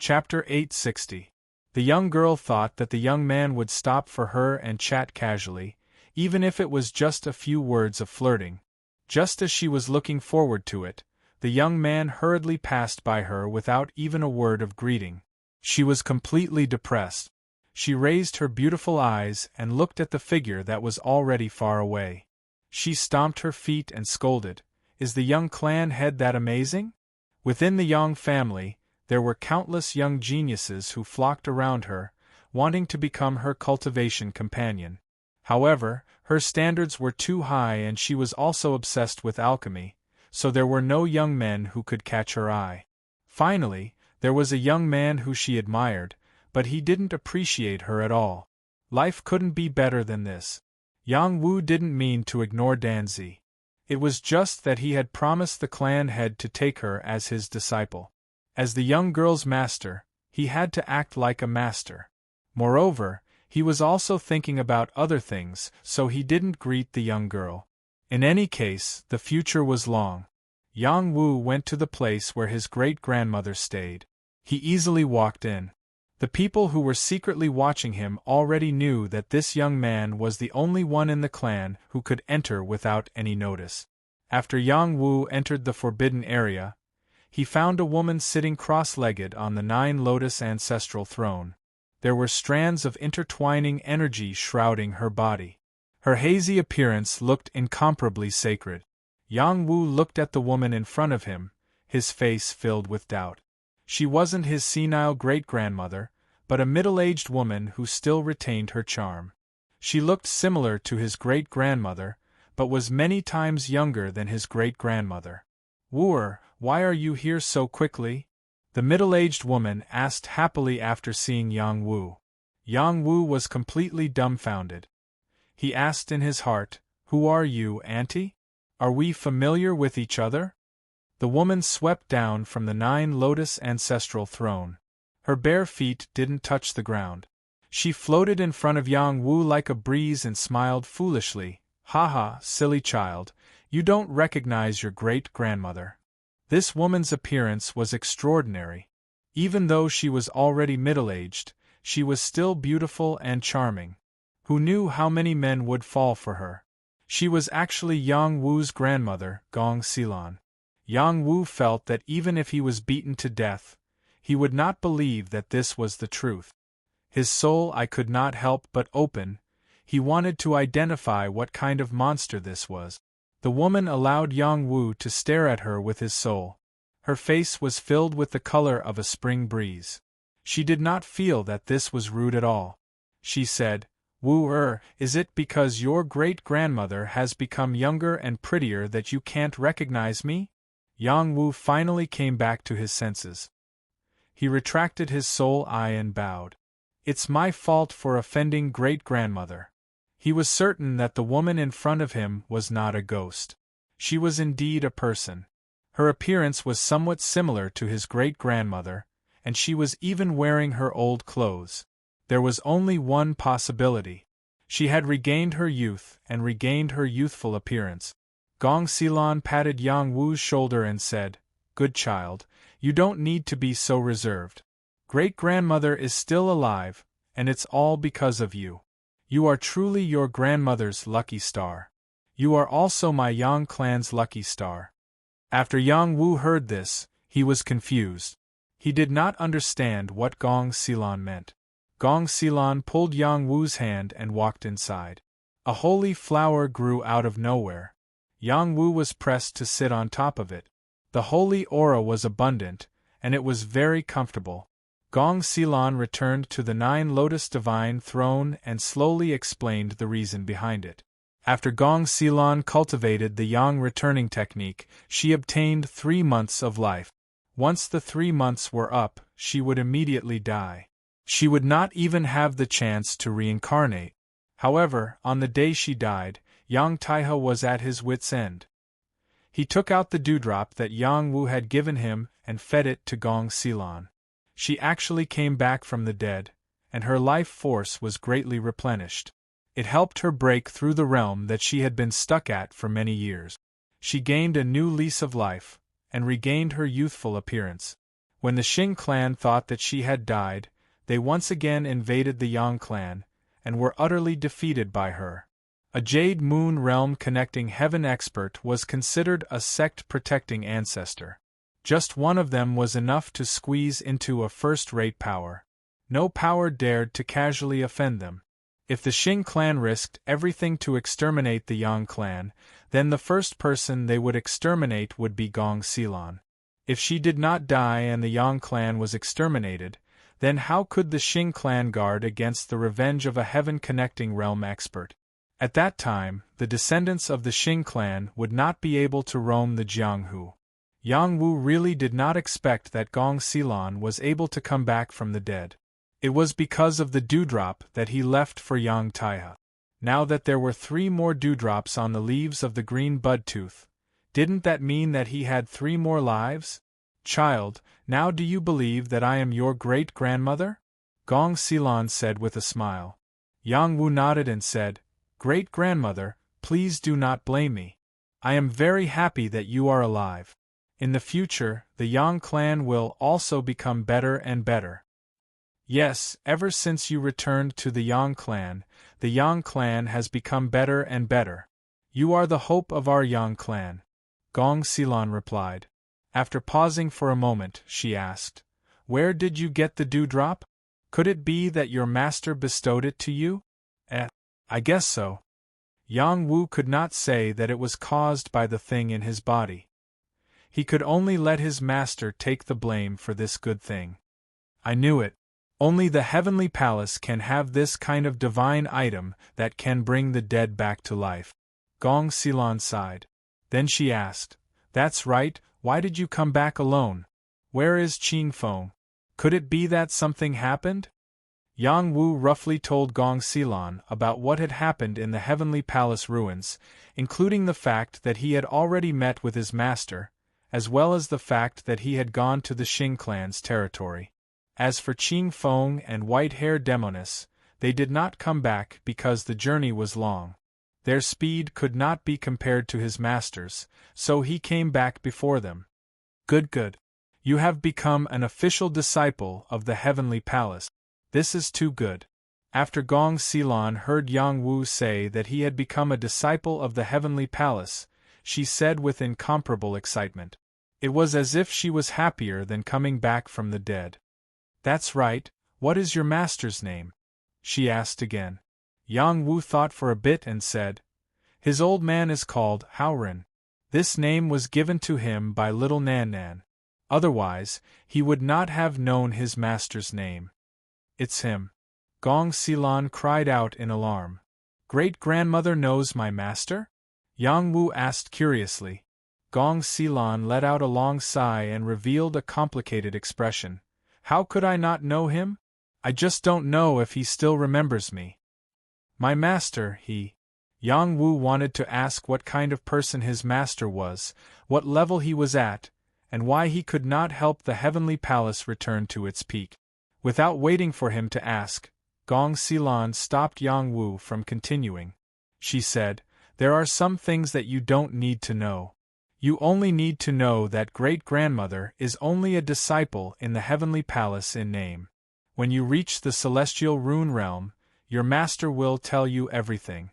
Chapter 860. The young girl thought that the young man would stop for her and chat casually, even if it was just a few words of flirting. Just as she was looking forward to it, the young man hurriedly passed by her without even a word of greeting. She was completely depressed. She raised her beautiful eyes and looked at the figure that was already far away. She stomped her feet and scolded, "Is the young clan head that amazing?" Within the Yang family, there were countless young geniuses who flocked around her, wanting to become her cultivation companion. However, her standards were too high and she was also obsessed with alchemy, so there were no young men who could catch her eye. Finally, there was a young man who she admired, but he didn't appreciate her at all. Life couldn't be better than this. Yang Wu didn't mean to ignore Danzi. It was just that he had promised the clan head to take her as his disciple. As the young girl's master, he had to act like a master. Moreover, he was also thinking about other things, so he didn't greet the young girl. In any case, the future was long. Yang Wu went to the place where his great-grandmother stayed. He easily walked in. The people who were secretly watching him already knew that this young man was the only one in the clan who could enter without any notice. After Yang Wu entered the forbidden area, he found a woman sitting cross-legged on the 9-lotus ancestral throne. There were strands of intertwining energy shrouding her body. Her hazy appearance looked incomparably sacred. Yang Wu looked at the woman in front of him, his face filled with doubt. She wasn't his senile great-grandmother, but a middle-aged woman who still retained her charm. She looked similar to his great-grandmother, but was many times younger than his great-grandmother. "Wooer, why are you here so quickly?" the middle-aged woman asked happily after seeing Yang Wu. Yang Wu was completely dumbfounded. He asked in his heart, "Who are you, auntie? Are we familiar with each other?" The woman swept down from the 9-lotus ancestral throne. Her bare feet didn't touch the ground. She floated in front of Yang Wu like a breeze and smiled foolishly. "Haha, silly child, you don't recognize your great-grandmother." This woman's appearance was extraordinary. Even though she was already middle-aged, she was still beautiful and charming. Who knew how many men would fall for her? She was actually Yang Wu's grandmother, Gong Xilan. Yang Wu felt that even if he was beaten to death, he would not believe that this was the truth. His soul could not help but open. He wanted to identify what kind of monster this was. The woman allowed Yang Wu to stare at her with his soul. Her face was filled with the color of a spring breeze. She did not feel that this was rude at all. She said, "Wu, is it because your great-grandmother has become younger and prettier that you can't recognize me?" Yang Wu finally came back to his senses. He retracted his soul eye and bowed. "It's my fault for offending great-grandmother." He was certain that the woman in front of him was not a ghost. She was indeed a person. Her appearance was somewhat similar to his great-grandmother, and she was even wearing her old clothes. There was only one possibility. She had regained her youth and regained her youthful appearance. Gong Xilan patted Yang Wu's shoulder and said, "Good child, you don't need to be so reserved. Great-grandmother is still alive, and it's all because of you. You are truly your grandmother's lucky star. You are also my Yang clan's lucky star." After Yang Wu heard this, he was confused. He did not understand what Gong Xilan meant. Gong Xilan pulled Yang Wu's hand and walked inside. A holy flower grew out of nowhere. Yang Wu was pressed to sit on top of it. The holy aura was abundant, and it was very comfortable. Gong Xilan returned to the 9-lotus divine throne and slowly explained the reason behind it. After Gong Xilan cultivated the Yang returning technique, she obtained 3 months of life. Once the 3 months were up, she would immediately die. She would not even have the chance to reincarnate. However, on the day she died, Yang Taihe was at his wits' end. He took out the dewdrop that Yang Wu had given him and fed it to Gong Xilan. She actually came back from the dead, and her life force was greatly replenished. It helped her break through the realm that she had been stuck at for many years. She gained a new lease of life, and regained her youthful appearance. When the Xing clan thought that she had died, they once again invaded the Yang clan, and were utterly defeated by her. A Jade Moon realm connecting heaven expert was considered a sect-protecting ancestor. Just one of them was enough to squeeze into a first-rate power. No power dared to casually offend them. If the Xing clan risked everything to exterminate the Yang clan, then the first person they would exterminate would be Gong Xilan. If she did not die and the Yang clan was exterminated, then how could the Xing clan guard against the revenge of a heaven-connecting realm expert? At that time, the descendants of the Xing clan would not be able to roam the Jianghu. Yang Wu really did not expect that Gong Xilan was able to come back from the dead. It was because of the dewdrop that he left for Yang Taihe. Now that there were 3 more dewdrops on the leaves of the green budtooth, didn't that mean that he had 3 more lives? Child, now do you believe that I am your great-grandmother? Gong Xilan said with a smile. Yang Wu nodded and said, Great-grandmother, please do not blame me. I am very happy that you are alive. In the future, the Yang clan will also become better and better. Yes, ever since you returned to the Yang clan has become better and better. You are the hope of our Yang clan. Gong Xilan replied. After pausing for a moment, she asked, Where did you get the dewdrop? Could it be that your master bestowed it to you? I guess so. Yang Wu could not say that it was caused by the thing in his body. He could only let his master take the blame for this good thing. I knew it. Only the heavenly palace can have this kind of divine item that can bring the dead back to life. Gong Xilan sighed. Then she asked, That's right, why did you come back alone? Where is Qing Feng? Could it be that something happened? Yang Wu roughly told Gong Xilan about what had happened in the heavenly palace ruins, including the fact that he had already met with his master, as well as the fact that he had gone to the Xing clan's territory. As for Qing Feng and white-haired Demonis, they did not come back because the journey was long. Their speed could not be compared to his master's, so he came back before them. Good. You have become an official disciple of the heavenly palace. This is too good. After Gong Xilan heard Yang Wu say that he had become a disciple of the heavenly palace, she said with incomparable excitement. It was as if she was happier than coming back from the dead. That's right, what is your master's name? She asked again. Yang Wu thought for a bit and said, His old man is called Haoren. This name was given to him by little Nan Nan. Otherwise, he would not have known his master's name. It's him. Gong Xilan cried out in alarm. Great-grandmother knows my master? Yang Wu asked curiously. Gong Xilan let out a long sigh and revealed a complicated expression. How could I not know him? I just don't know if he still remembers me. My master, he. Yang Wu wanted to ask what kind of person his master was, what level he was at, and why he could not help the heavenly palace return to its peak. Without waiting for him to ask, Gong Xilan stopped Yang Wu from continuing. She said, There are some things that you don't need to know. You only need to know that great-grandmother is only a disciple in the heavenly palace in name. When you reach the celestial rune realm, your master will tell you everything.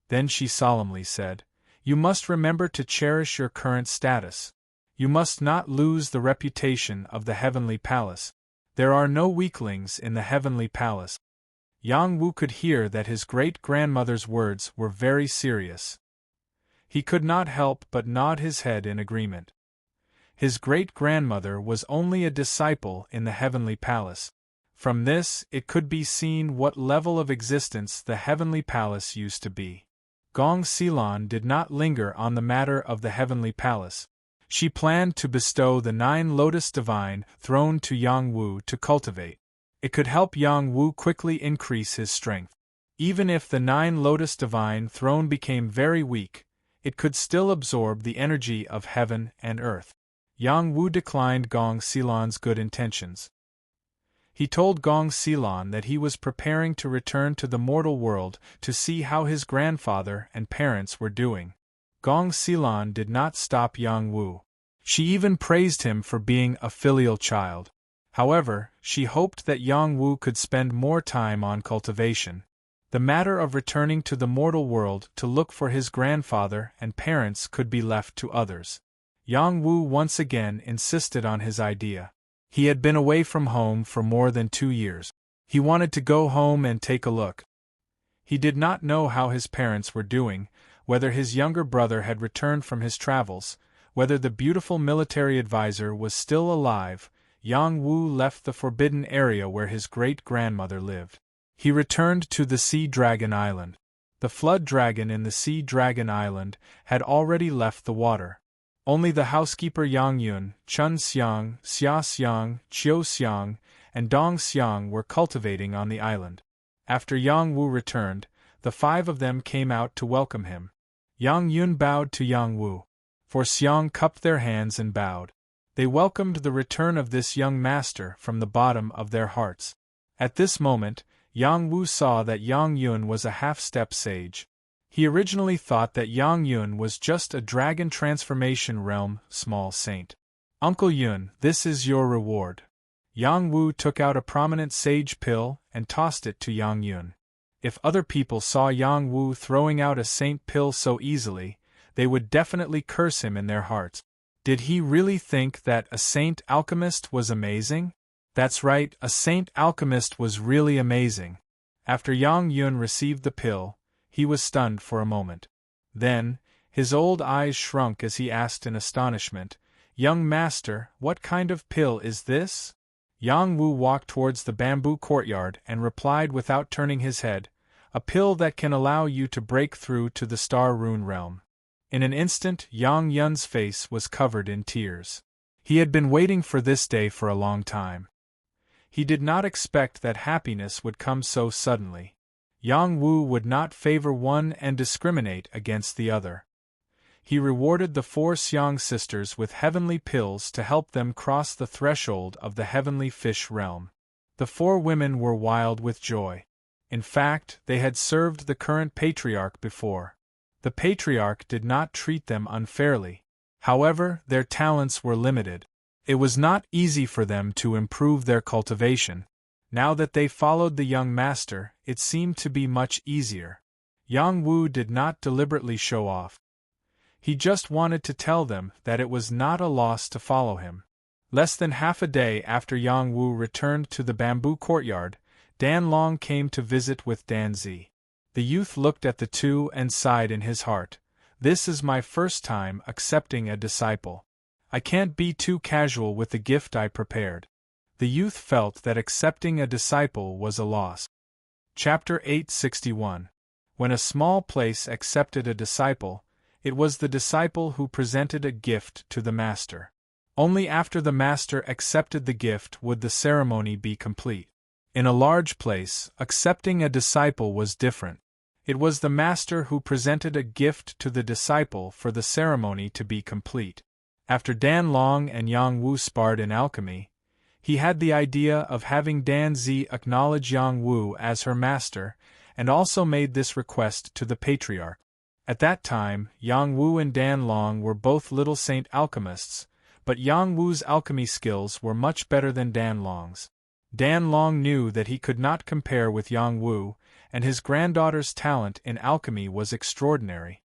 Then she solemnly said, You must remember to cherish your current status. You must not lose the reputation of the heavenly palace. There are no weaklings in the heavenly palace. Yang Wu could hear that his great-grandmother's words were very serious. He could not help but nod his head in agreement. His great-grandmother was only a disciple in the heavenly palace. From this, it could be seen what level of existence the heavenly palace used to be. Gong Xilan did not linger on the matter of the heavenly palace. She planned to bestow the 9 Lotus Divine Throne to Yang Wu to cultivate. It could help Yang Wu quickly increase his strength. Even if the 9 Lotus Divine Throne became very weak, it could still absorb the energy of heaven and earth. Yang Wu declined Gong Xilan's good intentions. He told Gong Xilan that he was preparing to return to the mortal world to see how his grandfather and parents were doing. Gong Xilan did not stop Yang Wu. She even praised him for being a filial child. However, she hoped that Yang Wu could spend more time on cultivation. The matter of returning to the mortal world to look for his grandfather and parents could be left to others. Yang Wu once again insisted on his idea. He had been away from home for more than 2 years. He wanted to go home and take a look. He did not know how his parents were doing, whether his younger brother had returned from his travels, whether the beautiful military advisor was still alive. Yang Wu left the forbidden area where his great-grandmother lived. He returned to the Sea Dragon Island. The flood dragon in the Sea Dragon Island had already left the water. Only the housekeeper Yang Yun, Chun Xiang, Xia Xiang, Qiu Xiang, and Dong Xiang were cultivating on the island. After Yang Wu returned, the 5 of them came out to welcome him. Yang Yun bowed to Yang Wu. For Xiang cupped their hands and bowed. They welcomed the return of this young master from the bottom of their hearts. At this moment, Yang Wu saw that Yang Yun was a half-step sage. He originally thought that Yang Yun was just a dragon transformation realm small saint. Uncle Yun, this is your reward. Yang Wu took out a prominent sage pill and tossed it to Yang Yun. If other people saw Yang Wu throwing out a saint pill so easily, they would definitely curse him in their hearts. Did he really think that a saint alchemist was amazing? That's right, a saint alchemist was really amazing. After Yang Yun received the pill, he was stunned for a moment. Then, his old eyes shrunk as he asked in astonishment, "Young master, what kind of pill is this?" Yang Wu walked towards the bamboo courtyard and replied without turning his head, "A pill that can allow you to break through to the Star Rune realm." In an instant, Yang Yun's face was covered in tears. He had been waiting for this day for a long time. He did not expect that happiness would come so suddenly. Yang Wu would not favor one and discriminate against the other. He rewarded the 4 Xiang sisters with heavenly pills to help them cross the threshold of the heavenly fish realm. The 4 women were wild with joy. In fact, they had served the current patriarch before. The patriarch did not treat them unfairly. However, their talents were limited. It was not easy for them to improve their cultivation. Now that they followed the young master, it seemed to be much easier. Yang Wu did not deliberately show off. He just wanted to tell them that it was not a loss to follow him. Less than half a day after Yang Wu returned to the bamboo courtyard, Dan Long came to visit with Dan Zi. The youth looked at the two and sighed in his heart. "This is my first time accepting a disciple. I can't be too casual with the gift I prepared." The youth felt that accepting a disciple was a loss. Chapter 861. When a small place accepted a disciple, it was the disciple who presented a gift to the master. Only after the master accepted the gift would the ceremony be complete. In a large place, accepting a disciple was different. It was the master who presented a gift to the disciple for the ceremony to be complete. After Dan Long and Yang Wu sparred in alchemy, he had the idea of having Dan Zi acknowledge Yang Wu as her master, and also made this request to the patriarch. At that time, Yang Wu and Dan Long were both little saint alchemists, but Yang Wu's alchemy skills were much better than Dan Long's. Dan Long knew that he could not compare with Yang Wu, and his granddaughter's talent in alchemy was extraordinary.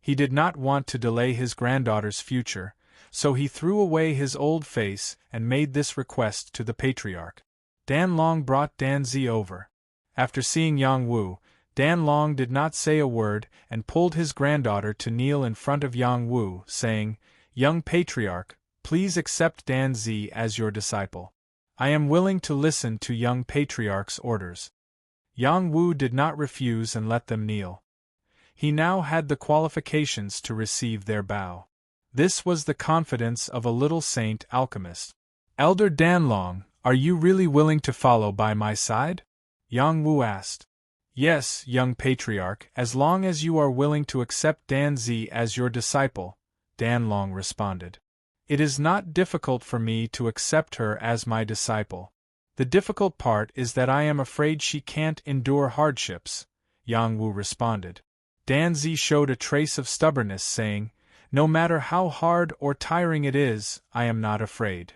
He did not want to delay his granddaughter's future, so he threw away his old face and made this request to the patriarch. Dan Long brought Dan Zi over. After seeing Yang Wu, Dan Long did not say a word and pulled his granddaughter to kneel in front of Yang Wu, saying, "Young patriarch, please accept Dan Zi as your disciple. I am willing to listen to young patriarch's orders." Yang Wu did not refuse and let them kneel. He now had the qualifications to receive their bow. This was the confidence of a little saint alchemist. "Elder Dan Long, are you really willing to follow by my side?" Yang Wu asked. "Yes, young patriarch, as long as you are willing to accept Dan Zi as your disciple," Dan Long responded. "It is not difficult for me to accept her as my disciple. The difficult part is that I am afraid she can't endure hardships," Yang Wu responded. Dan Zi showed a trace of stubbornness, saying, No matter how hard or tiring it is, I am not afraid.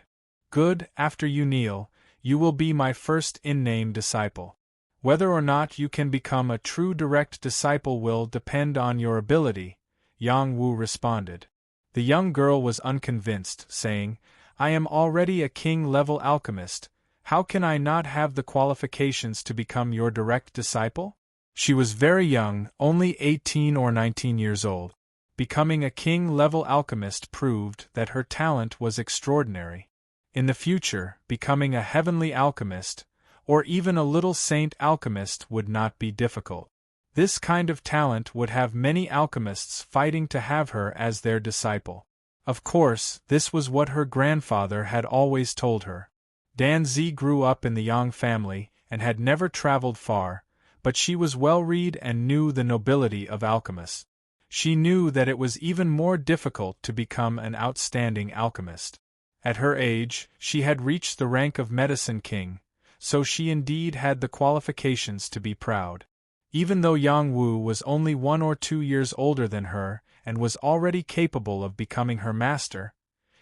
Good, after you kneel, you will be my first in-name disciple. Whether or not you can become a true direct disciple will depend on your ability, Yang Wu responded. The young girl was unconvinced, saying, I am already a king-level alchemist. How can I not have the qualifications to become your direct disciple? She was very young, only 18 or 19 years old. Becoming a king-level alchemist proved that her talent was extraordinary. In the future, becoming a heavenly alchemist, or even a little saint alchemist would not be difficult. This kind of talent would have many alchemists fighting to have her as their disciple. Of course, this was what her grandfather had always told her. Danzi grew up in the Yang family and had never traveled far, but she was well-read and knew the nobility of alchemists. She knew that it was even more difficult to become an outstanding alchemist. At her age, she had reached the rank of medicine king, so she indeed had the qualifications to be proud. Even though Yang Wu was only 1 or 2 years older than her and was already capable of becoming her master,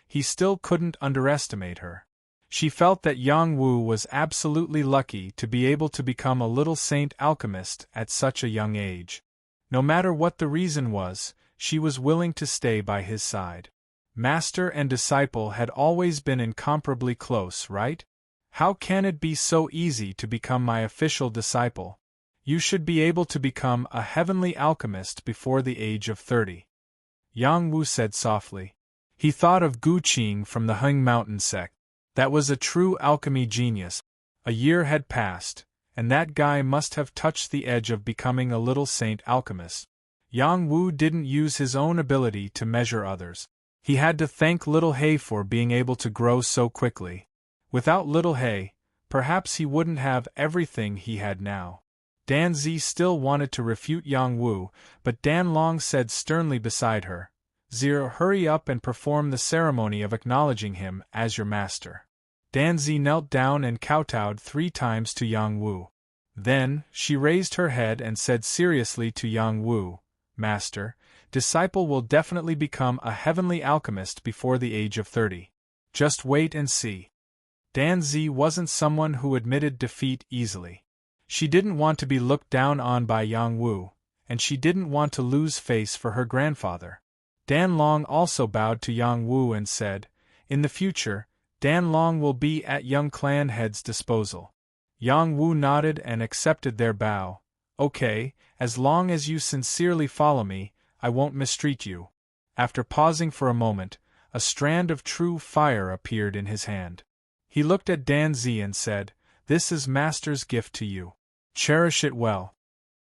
he still couldn't underestimate her. She felt that Yang Wu was absolutely lucky to be able to become a little saint alchemist at such a young age. No matter what the reason was, she was willing to stay by his side. Master and disciple had always been incomparably close, right? How can it be so easy to become my official disciple? You should be able to become a heavenly alchemist before the age of 30. Yang Wu said softly. He thought of Gu Qing from the Hung Mountain sect. That was a true alchemy genius. A year had passed, and that guy must have touched the edge of becoming a little saint alchemist. Yang Wu didn't use his own ability to measure others. He had to thank Little Hay for being able to grow so quickly. Without Little Hay, perhaps he wouldn't have everything he had now. Dan Zi still wanted to refute Yang Wu, but Dan Long said sternly beside her, Zero, hurry up and perform the ceremony of acknowledging him as your master. Dan Zi knelt down and kowtowed 3 times to Yang Wu. Then, she raised her head and said seriously to Yang Wu, Master, disciple will definitely become a heavenly alchemist before the age of 30. Just wait and see. Dan Zi wasn't someone who admitted defeat easily. She didn't want to be looked down on by Yang Wu, and she didn't want to lose face for her grandfather. Dan Long also bowed to Yang Wu and said, In the future, Dan Long will be at young clan head's disposal. Yang Wu nodded and accepted their bow. Okay, as long as you sincerely follow me, I won't mistreat you. After pausing for a moment, a strand of true fire appeared in his hand. He looked at Dan Zi and said, This is Master's gift to you. Cherish it well.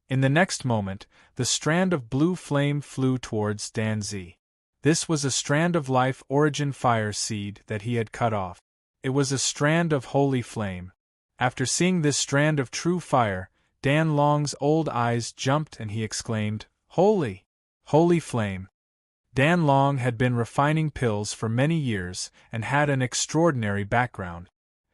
In the next moment, the strand of blue flame flew towards Dan Zi. This was a strand of life origin fire seed that he had cut off. It was a strand of holy flame. After seeing this strand of true fire, Dan Long's old eyes jumped and he exclaimed, Holy! Holy flame! Dan Long had been refining pills for many years and had an extraordinary background.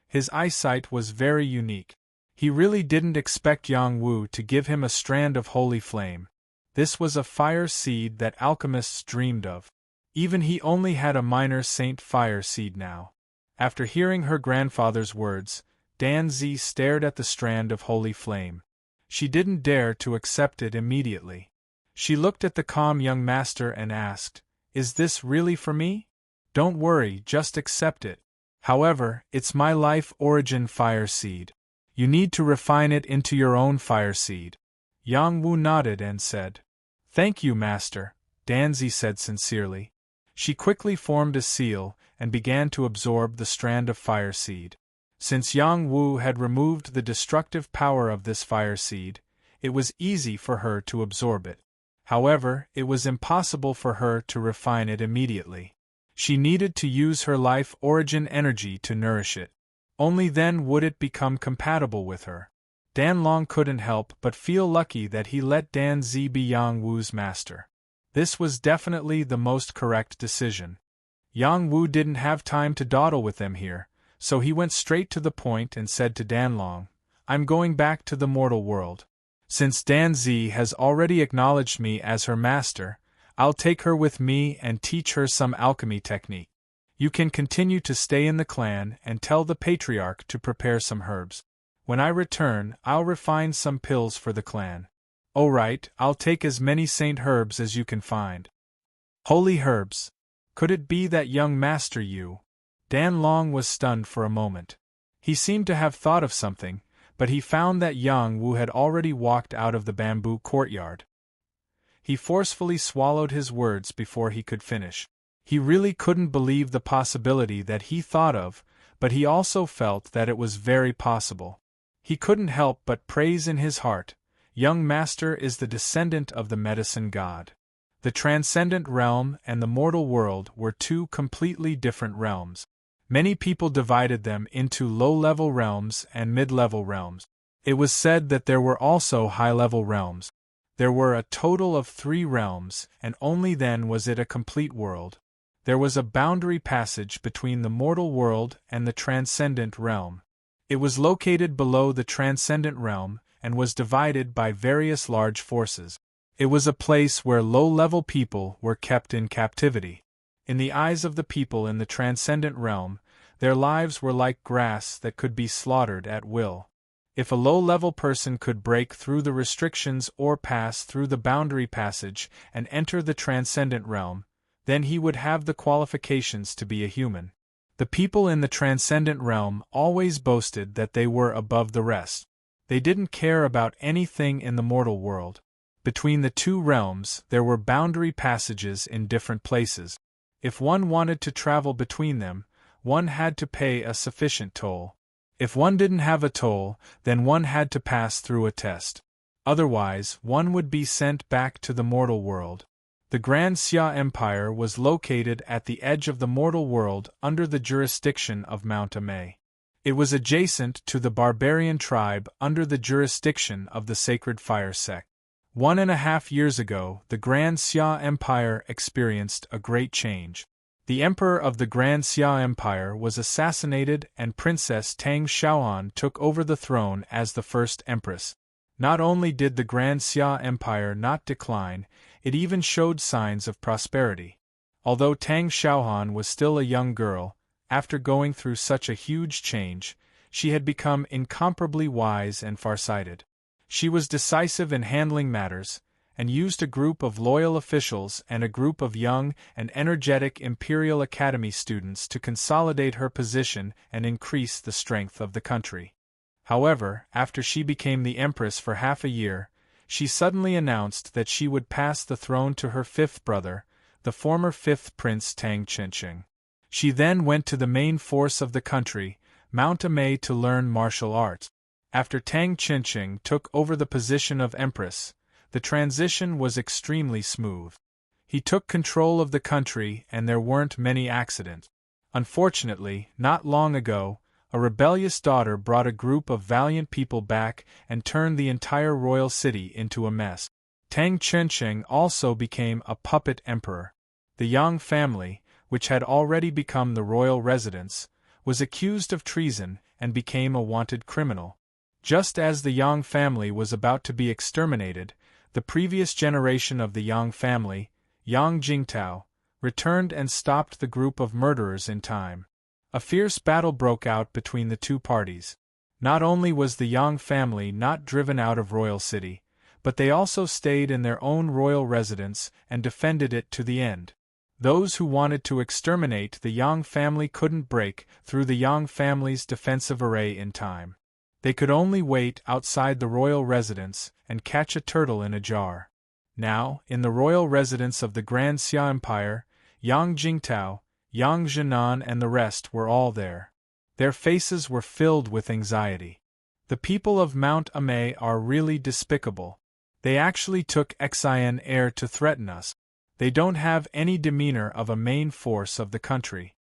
His eyesight was very unique. He really didn't expect Yang Wu to give him a strand of holy flame. This was a fire seed that alchemists dreamed of. Even he only had a minor saint fire seed now. After hearing her grandfather's words, Dan Zi stared at the strand of holy flame. She didn't dare to accept it immediately. She looked at the calm young master and asked, Is this really for me? Don't worry, just accept it. However, it's my life origin fire seed. You need to refine it into your own fire seed. Yang Wu nodded and said, Thank you, master, Dan Zi said sincerely. She quickly formed a seal and began to absorb the strand of fire seed. Since Yang Wu had removed the destructive power of this fire seed, it was easy for her to absorb it. However, it was impossible for her to refine it immediately. She needed to use her life origin energy to nourish it. Only then would it become compatible with her. Dan Long couldn't help but feel lucky that he let Dan Zi be Yang Wu's master. This was definitely the most correct decision. Yang Wu didn't have time to dawdle with them here, so he went straight to the point and said to Dan Long, I'm going back to the mortal world. Since Dan Zi has already acknowledged me as her master, I'll take her with me and teach her some alchemy technique. You can continue to stay in the clan and tell the patriarch to prepare some herbs. When I return, I'll refine some pills for the clan. Oh right, I'll take as many saint herbs as you can find. Holy herbs! Could it be that young master you? Dan Long was stunned for a moment. He seemed to have thought of something, but he found that Yang Wu had already walked out of the bamboo courtyard. He forcefully swallowed his words before he could finish. He really couldn't believe the possibility that he thought of, but he also felt that it was very possible. He couldn't help but praise in his heart, young master is the descendant of the medicine god. The transcendent realm and the mortal world were two completely different realms. Many people divided them into low-level realms and mid-level realms. It was said that there were also high-level realms. There were a total of 3 realms, and only then was it a complete world. There was a boundary passage between the mortal world and the transcendent realm. It was located below the transcendent realm, and was divided by various large forces. It was a place where low-level people were kept in captivity. In the eyes of the people in the transcendent realm, their lives were like grass that could be slaughtered at will. If a low-level person could break through the restrictions or pass through the boundary passage and enter the transcendent realm, then he would have the qualifications to be a human. The people in the transcendent realm always boasted that they were above the rest. They didn't care about anything in the mortal world. Between the 2 realms there were boundary passages in different places. If one wanted to travel between them, one had to pay a sufficient toll. If one didn't have a toll, then one had to pass through a test. Otherwise, one would be sent back to the mortal world. The Grand Xia Empire was located at the edge of the mortal world under the jurisdiction of Mount Amei. It was adjacent to the barbarian tribe under the jurisdiction of the Sacred Fire sect. 1.5 years ago, the Grand Xia Empire experienced a great change. The emperor of the Grand Xia Empire was assassinated and Princess Tang Xiaoan took over the throne as the first empress. Not only did the Grand Xia Empire not decline, it even showed signs of prosperity. Although Tang Xiaoan was still a young girl, after going through such a huge change, she had become incomparably wise and farsighted. She was decisive in handling matters, and used a group of loyal officials and a group of young and energetic Imperial Academy students to consolidate her position and increase the strength of the country. However, after she became the empress for half a year, she suddenly announced that she would pass the throne to her 5th brother, the former 5th Prince Tang Chinching. She then went to the main force of the country, Mount Amei, to learn martial arts. After Tang Chinching took over the position of empress, the transition was extremely smooth. He took control of the country and there weren't many accidents. Unfortunately, not long ago, a rebellious daughter brought a group of valiant people back and turned the entire royal city into a mess. Tang Chinching also became a puppet emperor. The Yang family, which had already become the royal residence, was accused of treason and became a wanted criminal. Just as the Yang family was about to be exterminated, the previous generation of the Yang family, Yang Jingtao, returned and stopped the group of murderers in time. A fierce battle broke out between the 2 parties. Not only was the Yang family not driven out of Royal City, but they also stayed in their own royal residence and defended it to the end. Those who wanted to exterminate the Yang family couldn't break through the Yang family's defensive array in time. They could only wait outside the royal residence and catch a turtle in a jar. Now, in the royal residence of the Grand Xia Empire, Yang Jingtao, Yang Zhenan and the rest were all there. Their faces were filled with anxiety. The people of Mount Amei are really despicable. They actually took Xian air to threaten us. They don't have any demeanor of a main force of the country.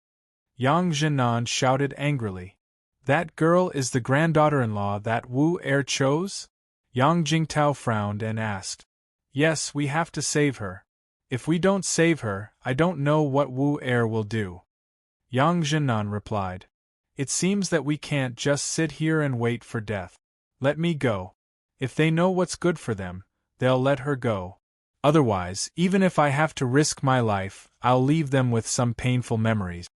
Yang Zhenan shouted angrily. That girl is the granddaughter-in-law that Wu Er chose? Yang Jingtao frowned and asked. Yes, we have to save her. If we don't save her, I don't know what Wu Er will do. Yang Zhenan replied. It seems that we can't just sit here and wait for death. Let me go. If they know what's good for them, they'll let her go. Otherwise, even if I have to risk my life, I'll leave them with some painful memories,"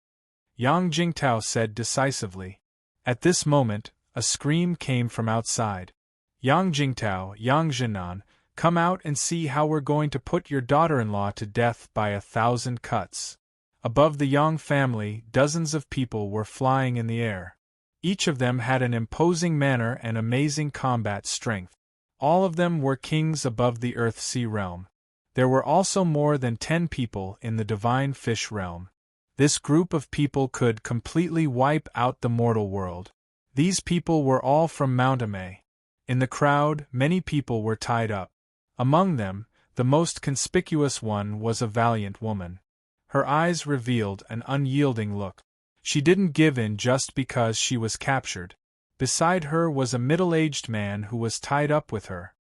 Yang Jingtao said decisively. At this moment, a scream came from outside. "Yang Jingtao, Yang Zhenan, come out and see how we're going to put your daughter-in-law to death by 1,000 cuts." Above the Yang family, dozens of people were flying in the air. Each of them had an imposing manner and amazing combat strength. All of them were kings above the Earth-Sea realm. There were also more than 10 people in the Divine Fish realm. This group of people could completely wipe out the mortal world. These people were all from Mount Amay. In the crowd, many people were tied up. Among them, the most conspicuous one was a valiant woman. Her eyes revealed an unyielding look. She didn't give in just because she was captured. Beside her was a middle-aged man who was tied up with her.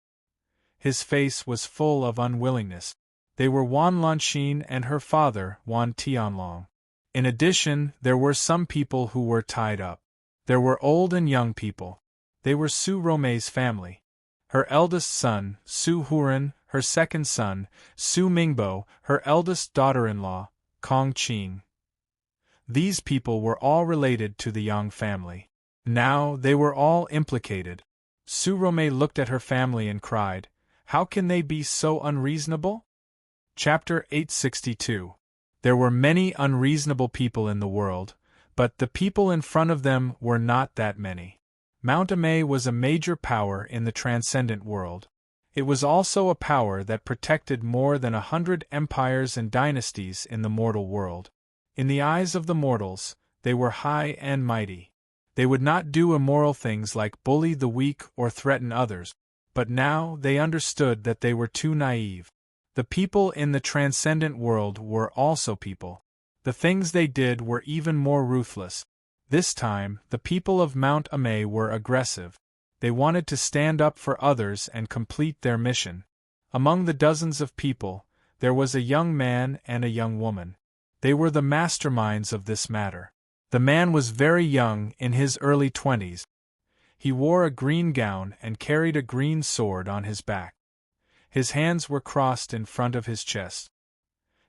His face was full of unwillingness. They were Wan Lanxin and her father, Wan Tianlong. In addition, there were some people who were tied up. There were old and young people. They were Su Romei's family. Her eldest son, Su Huren, her second son, Su Mingbo, her eldest daughter-in-law, Kong Qing. These people were all related to the Yang family. Now they were all implicated. Su Romei looked at her family and cried, "How can they be so unreasonable?" Chapter 862. There were many unreasonable people in the world, but the people in front of them were not that many. Mount Amay was a major power in the transcendent world. It was also a power that protected more than 100 empires and dynasties in the mortal world. In the eyes of the mortals, they were high and mighty. They would not do immoral things like bully the weak or threaten others, but now they understood that they were too naive. The people in the transcendent world were also people. The things they did were even more ruthless. This time, the people of Mount Amay were aggressive. They wanted to stand up for others and complete their mission. Among the dozens of people, there was a young man and a young woman. They were the masterminds of this matter. The man was very young, in his early 20s. He wore a green gown and carried a green sword on his back. His hands were crossed in front of his chest.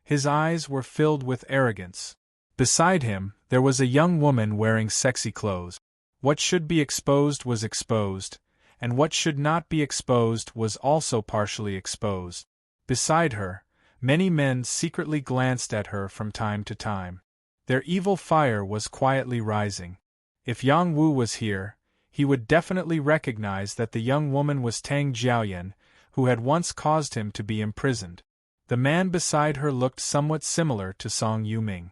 His eyes were filled with arrogance. Beside him, there was a young woman wearing sexy clothes. What should be exposed was exposed, and what should not be exposed was also partially exposed. Beside her, many men secretly glanced at her from time to time. Their evil fire was quietly rising. If Yang Wu was here, he would definitely recognize that the young woman was Tang Jiaoyan, who had once caused him to be imprisoned. The man beside her looked somewhat similar to Song Yuming.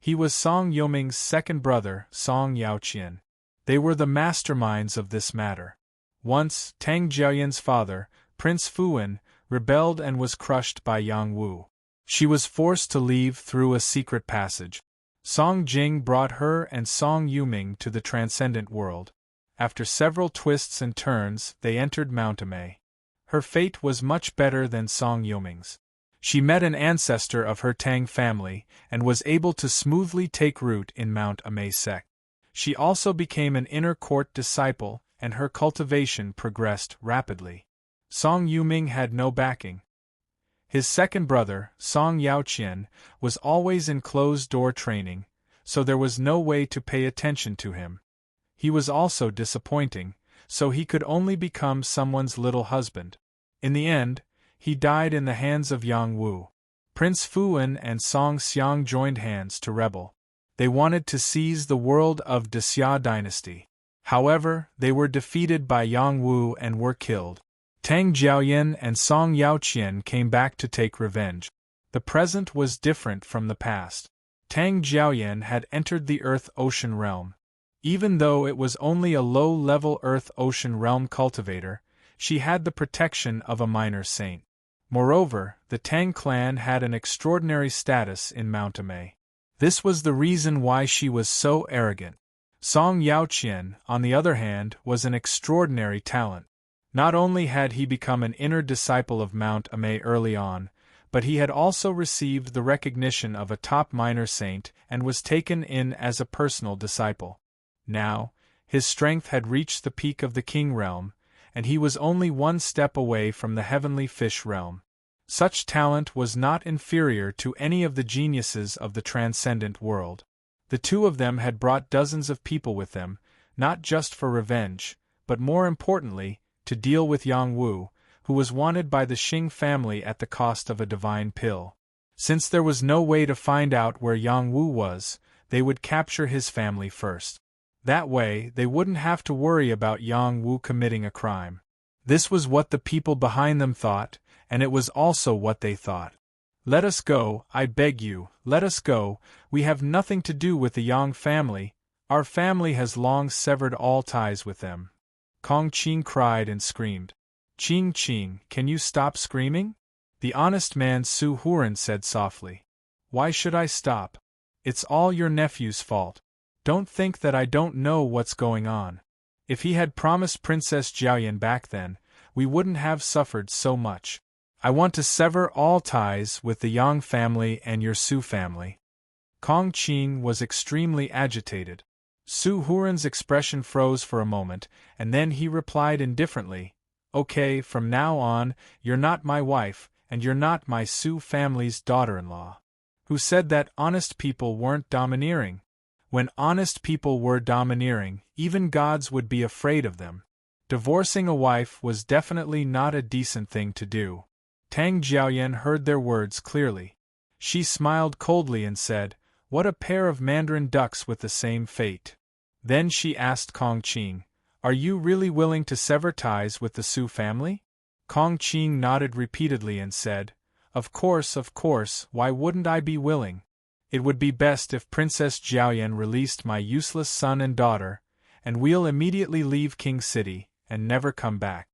He was Song Yuming's second brother, Song Yaoqian. They were the masterminds of this matter. Once, Tang Jiaoyan's father, Prince Fuwen, rebelled and was crushed by Yang Wu. She was forced to leave through a secret passage. Song Jing brought her and Song Yuming to the transcendent world. After several twists and turns, they entered Mount Amay. Her fate was much better than Song Yuming's. She met an ancestor of her Tang family and was able to smoothly take root in Mount Amay sect. She also became an inner court disciple, and her cultivation progressed rapidly. Song Yuming had no backing. His second brother, Song Yaoqian, was always in closed-door training, so there was no way to pay attention to him. He was also disappointing, so he could only become someone's little husband. In the end, he died in the hands of Yang Wu. Prince Fuwen and Song Xiang joined hands to rebel. They wanted to seize the world of the Xia dynasty. However, they were defeated by Yang Wu and were killed. Tang Jiaoyan and Song Yaoqian came back to take revenge. The present was different from the past. Tang Jiaoyan had entered the Earth-Ocean realm. Even though it was only a low-level Earth-Ocean realm cultivator, she had the protection of a minor saint. Moreover, the Tang clan had an extraordinary status in Mount Amay. This was the reason why she was so arrogant. Song Yaoqian, on the other hand, was an extraordinary talent. Not only had he become an inner disciple of Mount Amay early on, but he had also received the recognition of a top minor saint and was taken in as a personal disciple. Now, his strength had reached the peak of the king realm, and he was only one step away from the heavenly fish realm. Such talent was not inferior to any of the geniuses of the transcendent world. The two of them had brought dozens of people with them, not just for revenge, but more importantly, to deal with Yang Wu, who was wanted by the Xing family at the cost of a divine pill. Since there was no way to find out where Yang Wu was, they would capture his family first. That way, they wouldn't have to worry about Yang Wu committing a crime. This was what the people behind them thought, and it was also what they thought. Let us go, I beg you, let us go, we have nothing to do with the Yang family, our family has long severed all ties with them. Kong Qing cried and screamed. Qing, can you stop screaming? The honest man Su Huron said softly. Why should I stop? It's all your nephew's fault. Don't think that I don't know what's going on. If he had promised Princess Jiaoyan back then, we wouldn't have suffered so much. I want to sever all ties with the Yang family and your Su family. Kong Qing was extremely agitated. Su Huron's expression froze for a moment, and then he replied indifferently, Okay, from now on, you're not my wife, and you're not my Su family's daughter-in-law. Who said that honest people weren't domineering? When honest people were domineering, even gods would be afraid of them. Divorcing a wife was definitely not a decent thing to do. Tang Jiaoyan heard their words clearly. She smiled coldly and said, What a pair of mandarin ducks with the same fate. Then she asked Kong Qing, Are you really willing to sever ties with the Su family? Kong Qing nodded repeatedly and said, Of course, why wouldn't I be willing? It would be best if Princess Jiaoyan released my useless son and daughter, and we'll immediately leave King City, and never come back.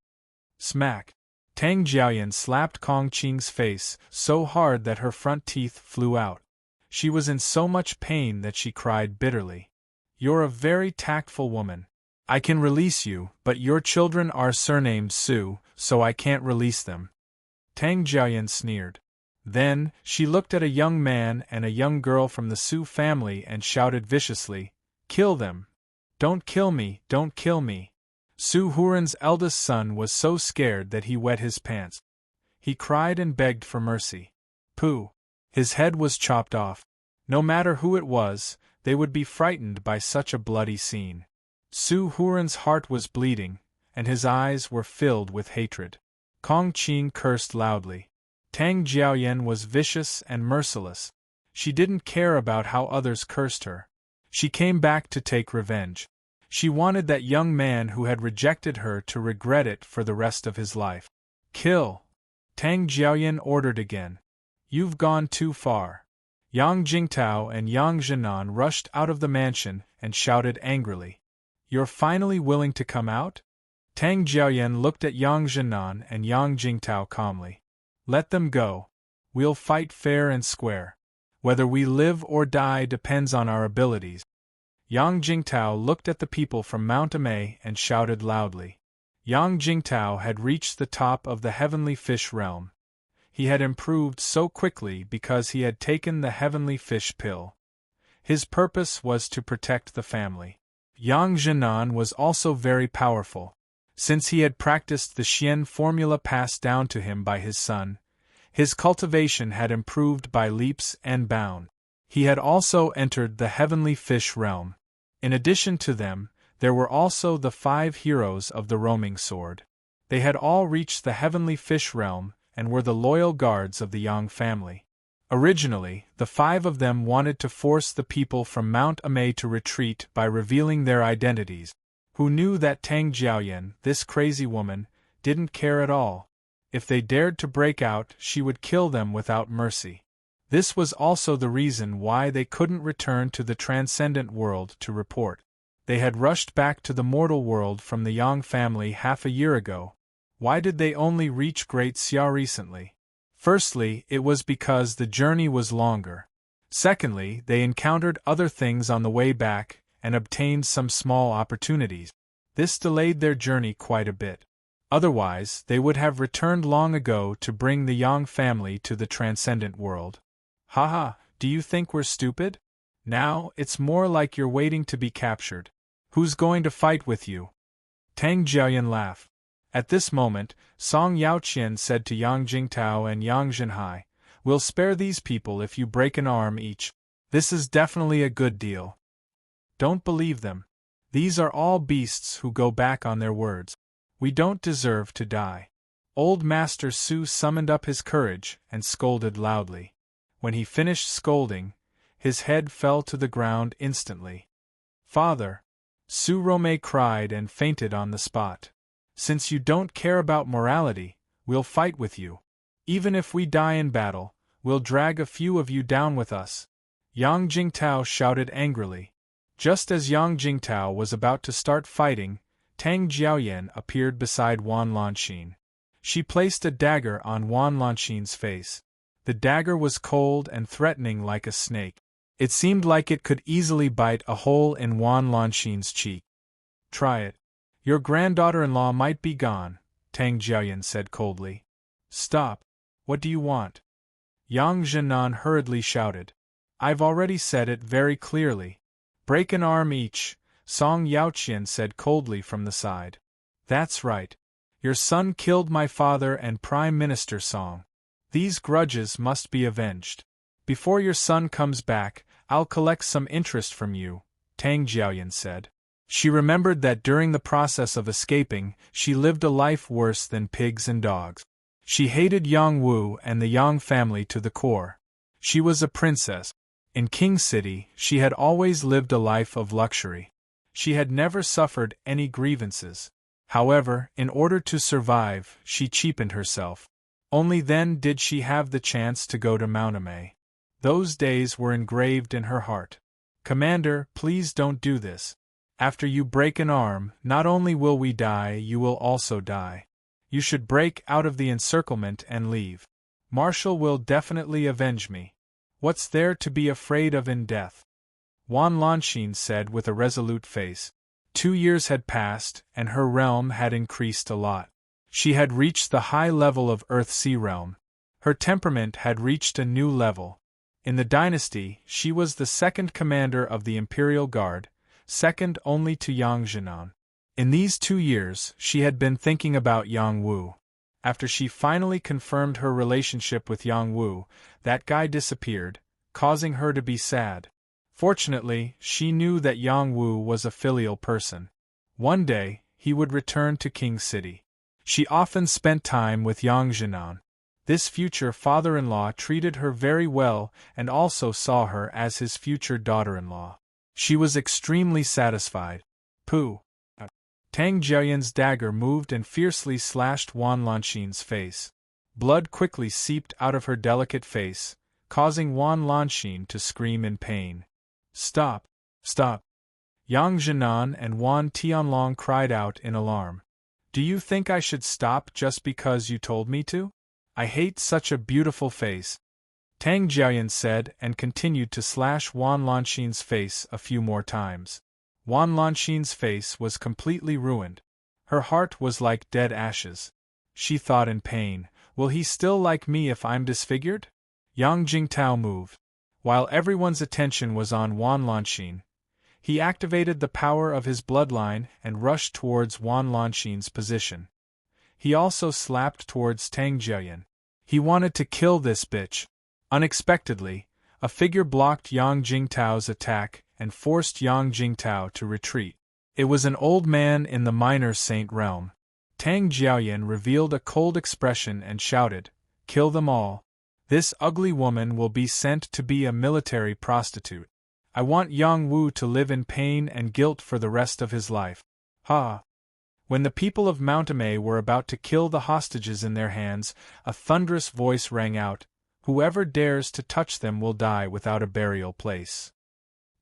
Smack! Tang Jiaoyan slapped Kong Qing's face so hard that her front teeth flew out. She was in so much pain that she cried bitterly. You're a very tactful woman. I can release you, but your children are surnamed Su, so I can't release them. Tang Jiaoyan sneered. Then, she looked at a young man and a young girl from the Su family and shouted viciously, Kill them! Don't kill me, don't kill me! Su Huron's eldest son was so scared that he wet his pants. He cried and begged for mercy. Pooh! His head was chopped off. No matter who it was, they would be frightened by such a bloody scene. Su Huron's heart was bleeding, and his eyes were filled with hatred. Kong Qing cursed loudly. Tang Jiaoyan was vicious and merciless. She didn't care about how others cursed her. She came back to take revenge. She wanted that young man who had rejected her to regret it for the rest of his life. Kill! Tang Jiaoyan ordered again. You've gone too far. Yang Jingtao and Yang Zhenan rushed out of the mansion and shouted angrily. You're finally willing to come out? Tang Jiaoyan looked at Yang Zhenan and Yang Jingtao calmly. Let them go. We'll fight fair and square. Whether we live or die depends on our abilities. Yang Jingtao looked at the people from Mount Amei and shouted loudly. Yang Jingtao had reached the top of the heavenly fish realm. He had improved so quickly because he had taken the heavenly fish pill. His purpose was to protect the family. Yang Zhenan was also very powerful. Since he had practiced the Xian formula passed down to him by his son, his cultivation had improved by leaps and bounds. He had also entered the heavenly fish realm. In addition to them, there were also the 5 heroes of the roaming sword. They had all reached the heavenly fish realm and were the loyal guards of the Yang family. Originally, the 5 of them wanted to force the people from Mount Amei to retreat by revealing their identities. Who knew that Tang Jiaoyan, this crazy woman, didn't care at all. If they dared to break out, she would kill them without mercy. This was also the reason why they couldn't return to the transcendent world to report. They had rushed back to the mortal world from the Yang family half a year ago. Why did they only reach Great Xia recently? Firstly, it was because the journey was longer. Secondly, they encountered other things on the way back, and obtained some small opportunities. This delayed their journey quite a bit. Otherwise, they would have returned long ago to bring the Yang family to the transcendent world. Haha, do you think we're stupid? Now, it's more like you're waiting to be captured. Who's going to fight with you? Tang Jiaoyan laughed. At this moment, Song Yaoqian said to Yang Jingtao and Yang Zhenhai, "We'll spare these people if you break an arm each. This is definitely a good deal. Don't believe them. These are all beasts who go back on their words. We don't deserve to die." Old Master Su summoned up his courage and scolded loudly. When he finished scolding, his head fell to the ground instantly. "Father!" Su Rome cried and fainted on the spot. "Since you don't care about morality, we'll fight with you. Even if we die in battle, we'll drag a few of you down with us." Yang Jingtao shouted angrily. Just as Yang Jingtao was about to start fighting, Tang Jiaoyan appeared beside Wan Lanxin. She placed a dagger on Wan Lanxin's face. The dagger was cold and threatening like a snake. It seemed like it could easily bite a hole in Wan Lanxin's cheek. "Try it. Your granddaughter-in-law might be gone," Tang Jiaoyan said coldly. "Stop. What do you want?" Yang Zhenan hurriedly shouted. "I've already said it very clearly. Break an arm each," Song Yaoqian said coldly from the side. "That's right. Your son killed my father and Prime Minister Song. These grudges must be avenged. Before your son comes back, I'll collect some interest from you," Tang Jiaoyan said. She remembered that during the process of escaping, she lived a life worse than pigs and dogs. She hated Yang Wu and the Yang family to the core. She was a princess. In King City, she had always lived a life of luxury. She had never suffered any grievances. However, in order to survive, she cheapened herself. Only then did she have the chance to go to Mount Amay. Those days were engraved in her heart. "Commander, please don't do this. After you break an arm, not only will we die, you will also die. You should break out of the encirclement and leave. Marshal will definitely avenge me. What's there to be afraid of in death?" Wan Lanxin said with a resolute face. 2 years had passed, and her realm had increased a lot. She had reached the high level of Earth-Sea realm. Her temperament had reached a new level. In the dynasty, she was the second commander of the Imperial Guard, second only to Yang Zhenan. In these 2 years, she had been thinking about Yang Wu. After she finally confirmed her relationship with Yang Wu, that guy disappeared, causing her to be sad. Fortunately, she knew that Yang Wu was a filial person. One day, he would return to King City. She often spent time with Yang Zhenan. This future father-in-law treated her very well and also saw her as his future daughter-in-law. She was extremely satisfied. "Pooh!" Tang Jiaoyan's dagger moved and fiercely slashed Wan Lanxin's face. Blood quickly seeped out of her delicate face, causing Wan Lanxin to scream in pain. "Stop! Stop!" Yang Zhenan and Wan Tianlong cried out in alarm. "Do you think I should stop just because you told me to? I hate such a beautiful face," Tang Jiaoyan said and continued to slash Wan Lanxin's face a few more times. Wan Lanxin's face was completely ruined. Her heart was like dead ashes. She thought in pain, "Will he still like me if I'm disfigured?" Yang Jingtao moved. While everyone's attention was on Wan Lanxin, he activated the power of his bloodline and rushed towards Wan Lanxin's position. He also slapped towards Tang Jiaoyan. He wanted to kill this bitch. Unexpectedly, a figure blocked Yang Jingtao's attack and forced Yang Jingtao to retreat. It was an old man in the minor saint realm. Tang Jiaoyan revealed a cold expression and shouted, "Kill them all. This ugly woman will be sent to be a military prostitute. I want Yang Wu to live in pain and guilt for the rest of his life." Ha! When the people of Mount Amay were about to kill the hostages in their hands, a thunderous voice rang out, "Whoever dares to touch them will die without a burial place."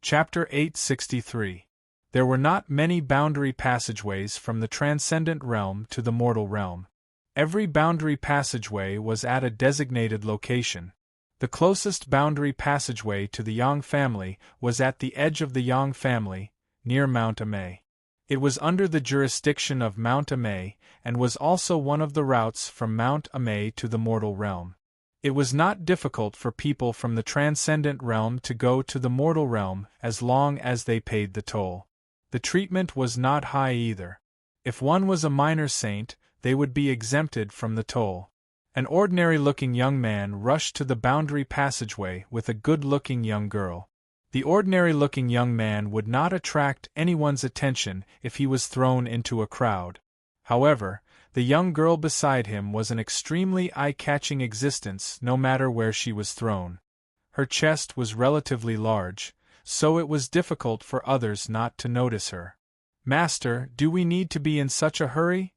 Chapter 863. There were not many boundary passageways from the transcendent realm to the mortal realm. Every boundary passageway was at a designated location. The closest boundary passageway to the Yang family was at the edge of the Yang family, near Mount Amay. It was under the jurisdiction of Mount Amay, and was also one of the routes from Mount Amay to the mortal realm. It was not difficult for people from the transcendent realm to go to the mortal realm as long as they paid the toll. The treatment was not high either. If one was a minor saint, they would be exempted from the toll. An ordinary-looking young man rushed to the boundary passageway with a good-looking young girl. The ordinary-looking young man would not attract anyone's attention if he was thrown into a crowd. However, the young girl beside him was an extremely eye-catching existence no matter where she was thrown. Her chest was relatively large, so it was difficult for others not to notice her. "Master, do we need to be in such a hurry?"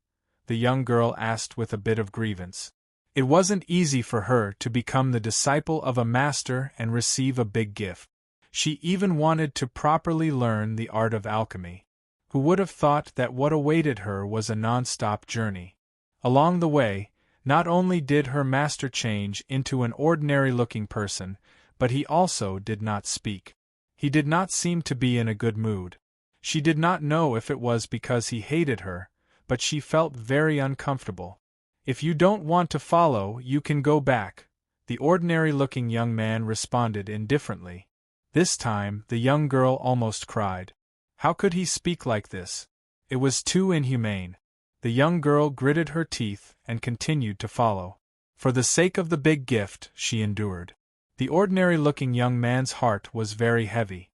the young girl asked with a bit of grievance. It wasn't easy for her to become the disciple of a master and receive a big gift. She even wanted to properly learn the art of alchemy. Who would have thought that what awaited her was a non-stop journey? Along the way, not only did her master change into an ordinary-looking person, but he also did not speak. He did not seem to be in a good mood. She did not know if it was because he hated her, but she felt very uncomfortable. "If you don't want to follow, you can go back," the ordinary-looking young man responded indifferently. This time, the young girl almost cried. How could he speak like this? It was too inhumane. The young girl gritted her teeth and continued to follow. For the sake of the big gift, she endured. The ordinary-looking young man's heart was very heavy.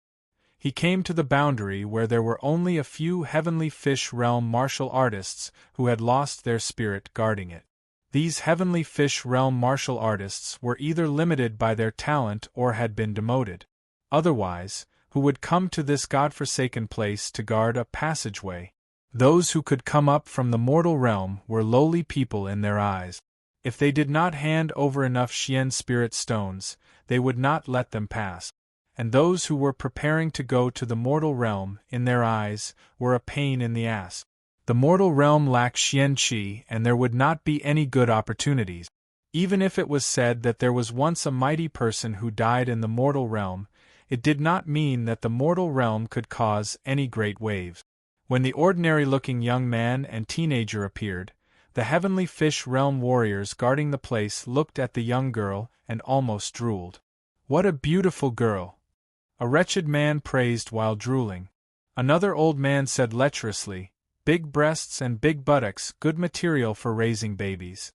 He came to the boundary where there were only a few Heavenly Fish Realm martial artists who had lost their spirit guarding it. These Heavenly Fish Realm martial artists were either limited by their talent or had been demoted. Otherwise, who would come to this godforsaken place to guard a passageway? Those who could come up from the mortal realm were lowly people in their eyes. If they did not hand over enough Xian spirit stones, they would not let them pass. And those who were preparing to go to the mortal realm, in their eyes, were a pain in the ass. The mortal realm lacked Xian Qi, and there would not be any good opportunities. Even if it was said that there was once a mighty person who died in the mortal realm, it did not mean that the mortal realm could cause any great waves. When the ordinary-looking young man and teenager appeared, the Heavenly Fish Realm warriors guarding the place looked at the young girl and almost drooled. "What a beautiful girl!" a wretched man praised while drooling. Another old man said lecherously, "Big breasts and big buttocks, good material for raising babies."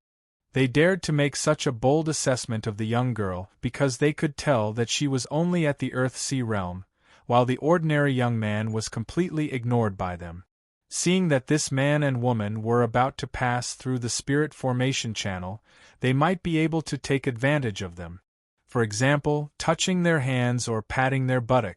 They dared to make such a bold assessment of the young girl because they could tell that she was only at the Earth-Sea realm, while the ordinary young man was completely ignored by them. Seeing that this man and woman were about to pass through the spirit formation channel, they might be able to take advantage of them. For example, touching their hands or patting their buttock.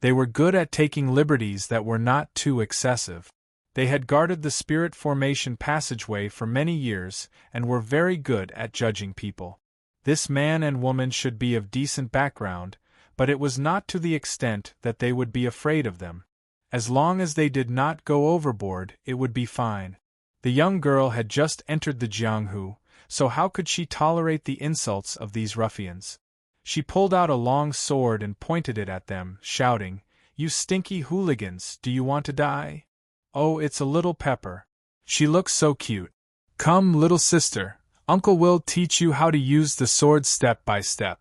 They were good at taking liberties that were not too excessive. They had guarded the spirit formation passageway for many years and were very good at judging people. This man and woman should be of decent background, but it was not to the extent that they would be afraid of them. As long as they did not go overboard, it would be fine. The young girl had just entered the Jianghu, so how could she tolerate the insults of these ruffians? She pulled out a long sword and pointed it at them, shouting, "You stinky hooligans, do you want to die? Oh, it's a little Pepper. She looks so cute. Come, little sister, Uncle will teach you how to use the sword step by step.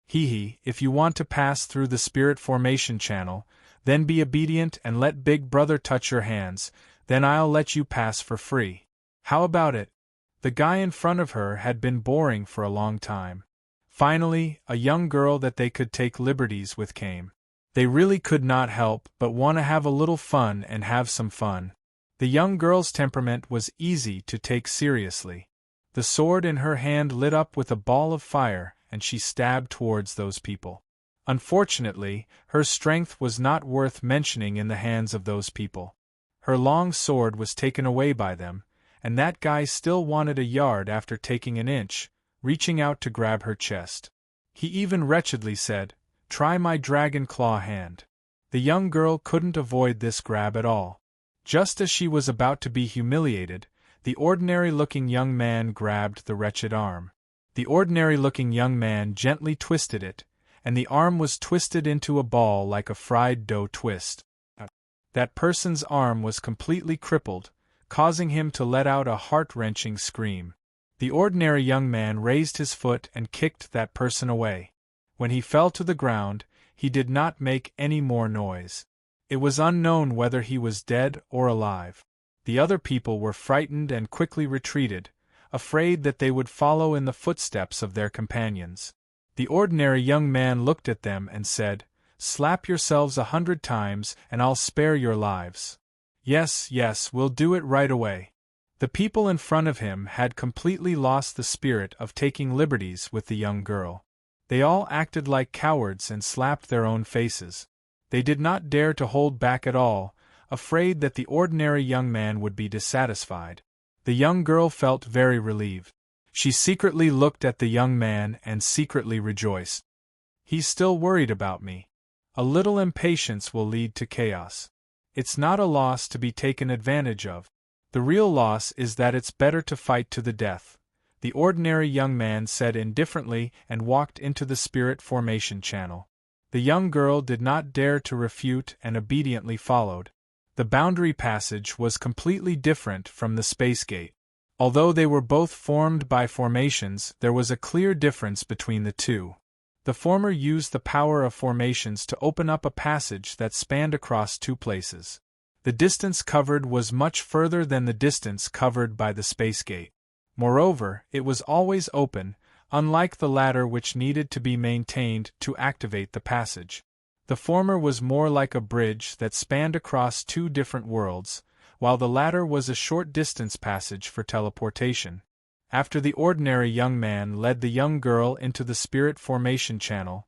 Hee, if you want to pass through the spirit formation channel, then be obedient and let Big Brother touch your hands, then I'll let you pass for free. How about it?" The guy in front of her had been boring for a long time. Finally, a young girl that they could take liberties with came. They really could not help but want to have a little fun and have some fun. The young girl's temperament was easy to take seriously. The sword in her hand lit up with a ball of fire, and she stabbed towards those people. Unfortunately, her strength was not worth mentioning in the hands of those people. Her long sword was taken away by them, and that guy still wanted a yard after taking an inch, reaching out to grab her chest. He even wretchedly said, "Try my dragon claw hand." The young girl couldn't avoid this grab at all. Just as she was about to be humiliated, the ordinary-looking young man grabbed the wretched arm. The ordinary-looking young man gently twisted it, and the arm was twisted into a ball like a fried dough twist. That person's arm was completely crippled, causing him to let out a heart-wrenching scream. The ordinary young man raised his foot and kicked that person away. When he fell to the ground, he did not make any more noise. It was unknown whether he was dead or alive. The other people were frightened and quickly retreated, afraid that they would follow in the footsteps of their companions. The ordinary young man looked at them and said, "Slap yourselves 100 times and I'll spare your lives. Yes, yes, we'll do it right away." The people in front of him had completely lost the spirit of taking liberties with the young girl. They all acted like cowards and slapped their own faces. They did not dare to hold back at all, afraid that the ordinary young man would be dissatisfied. The young girl felt very relieved. She secretly looked at the young man and secretly rejoiced. He's still worried about me. A little impatience will lead to chaos. It's not a loss to be taken advantage of. The real loss is that it's better to fight to the death, the ordinary young man said indifferently and walked into the spirit formation channel. The young girl did not dare to refute and obediently followed. The boundary passage was completely different from the space gate. Although they were both formed by formations, there was a clear difference between the two. The former used the power of formations to open up a passage that spanned across two places. The distance covered was much further than the distance covered by the space gate. Moreover, it was always open, unlike the latter which needed to be maintained to activate the passage. The former was more like a bridge that spanned across two different worlds, while the latter was a short-distance passage for teleportation. After the ordinary young man led the young girl into the spirit formation channel,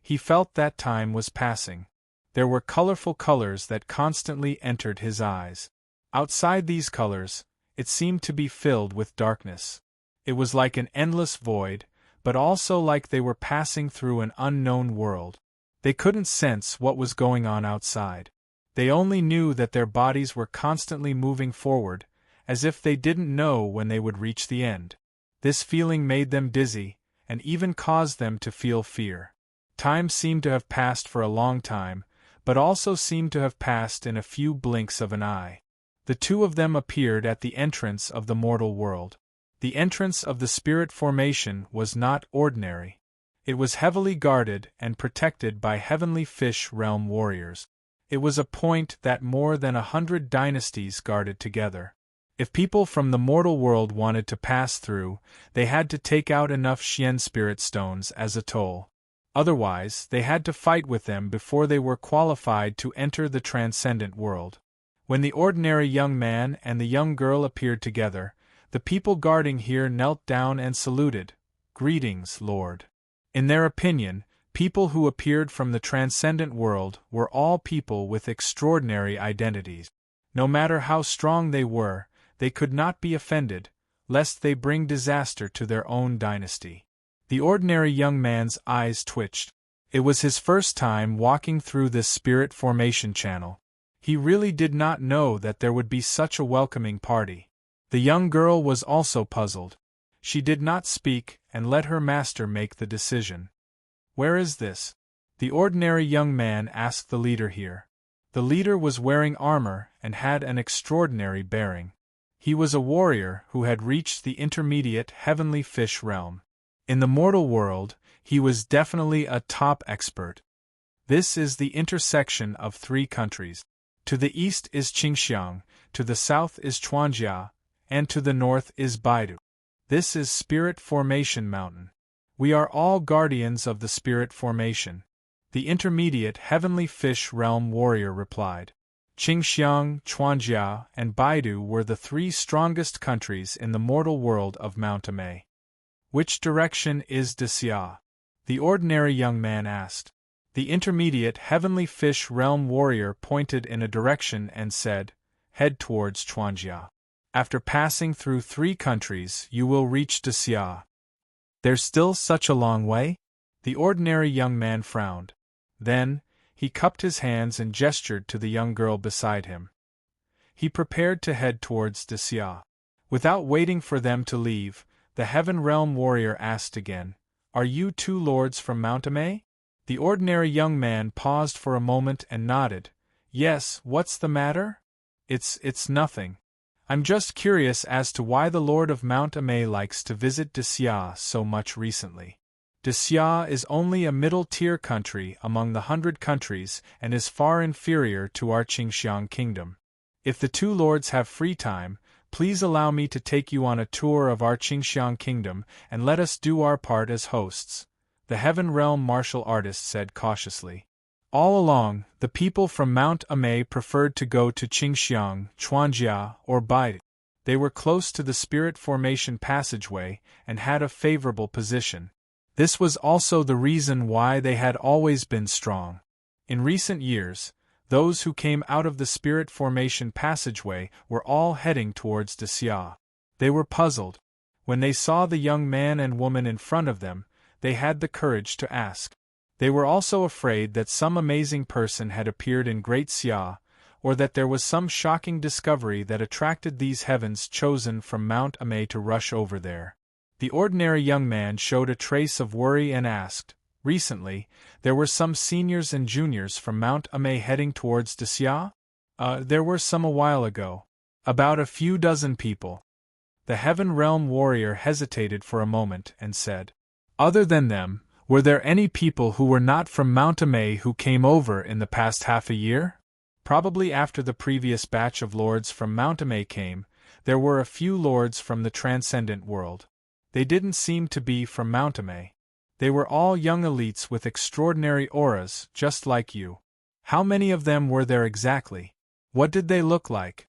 he felt that time was passing. There were colorful colors that constantly entered his eyes. Outside these colors, it seemed to be filled with darkness. It was like an endless void, but also like they were passing through an unknown world. They couldn't sense what was going on outside. They only knew that their bodies were constantly moving forward, as if they didn't know when they would reach the end. This feeling made them dizzy, and even caused them to feel fear. Time seemed to have passed for a long time, but also seemed to have passed in a few blinks of an eye. The two of them appeared at the entrance of the mortal world. The entrance of the spirit formation was not ordinary. It was heavily guarded and protected by heavenly fish realm warriors. It was a point that more than 100 dynasties guarded together. If people from the mortal world wanted to pass through, they had to take out enough Xian spirit stones as a toll. Otherwise, they had to fight with them before they were qualified to enter the transcendent world. When the ordinary young man and the young girl appeared together, the people guarding here knelt down and saluted. "Greetings, Lord." In their opinion, people who appeared from the transcendent world were all people with extraordinary identities. No matter how strong they were, they could not be offended, lest they bring disaster to their own dynasty. The ordinary young man's eyes twitched. It was his first time walking through this spirit formation channel. He really did not know that there would be such a welcoming party. The young girl was also puzzled. She did not speak and let her master make the decision. "Where is this?" the ordinary young man asked the leader here. The leader was wearing armor and had an extraordinary bearing. He was a warrior who had reached the intermediate heavenly fish realm. In the mortal world, he was definitely a top expert. This is the intersection of 3 countries. To the east is Qingxiang, to the south is Chuanjia, and to the north is Baidu. This is Spirit Formation Mountain. We are all guardians of the Spirit Formation. The intermediate heavenly fish realm warrior replied. Qingxiang, Chuanjia, and Baidu were the 3 strongest countries in the mortal world of Mount Amei. "Which direction is Xia?" the ordinary young man asked. The intermediate heavenly fish realm warrior pointed in a direction and said, "Head towards Chuanjia. After passing through 3 countries, you will reach Xia." "There's still such a long way?" The ordinary young man frowned. Then, he cupped his hands and gestured to the young girl beside him. He prepared to head towards Xia. Without waiting for them to leave, the Heaven Realm warrior asked again, "Are you 2 lords from Mount Amei?" The ordinary young man paused for a moment and nodded. "Yes, what's the matter?" It's nothing. I'm just curious as to why the Lord of Mount Amei likes to visit Xia so much recently. Xia is only a middle-tier country among the 100 countries and is far inferior to our Qingxiang kingdom. If the two lords have free time, please allow me to take you on a tour of our Qingxiang kingdom and let us do our part as hosts," the Heaven Realm martial artist said cautiously. All along, the people from Mount Amei preferred to go to Qingxiang, Chuanjia, or Bai. They were close to the spirit formation passageway and had a favorable position. This was also the reason why they had always been strong. In recent years, those who came out of the spirit formation passageway were all heading towards Xia. They were puzzled. When they saw the young man and woman in front of them, they had the courage to ask. They were also afraid that some amazing person had appeared in Great Xia, or that there was some shocking discovery that attracted these heavens chosen from Mount Amei to rush over there. The ordinary young man showed a trace of worry and asked, "Recently, there were some seniors and juniors from Mount Amei heading towards Xia?" There were some a while ago. About a few dozen people." The Heaven Realm warrior hesitated for a moment and said, "Other than them, were there any people who were not from Mount Amei who came over in the past half a year?" Probably after the previous batch of lords from Mount Amei came, there were a few lords from the transcendent world. They didn't seem to be from Mount Amei. They were all young elites with extraordinary auras, just like you. How many of them were there exactly? What did they look like?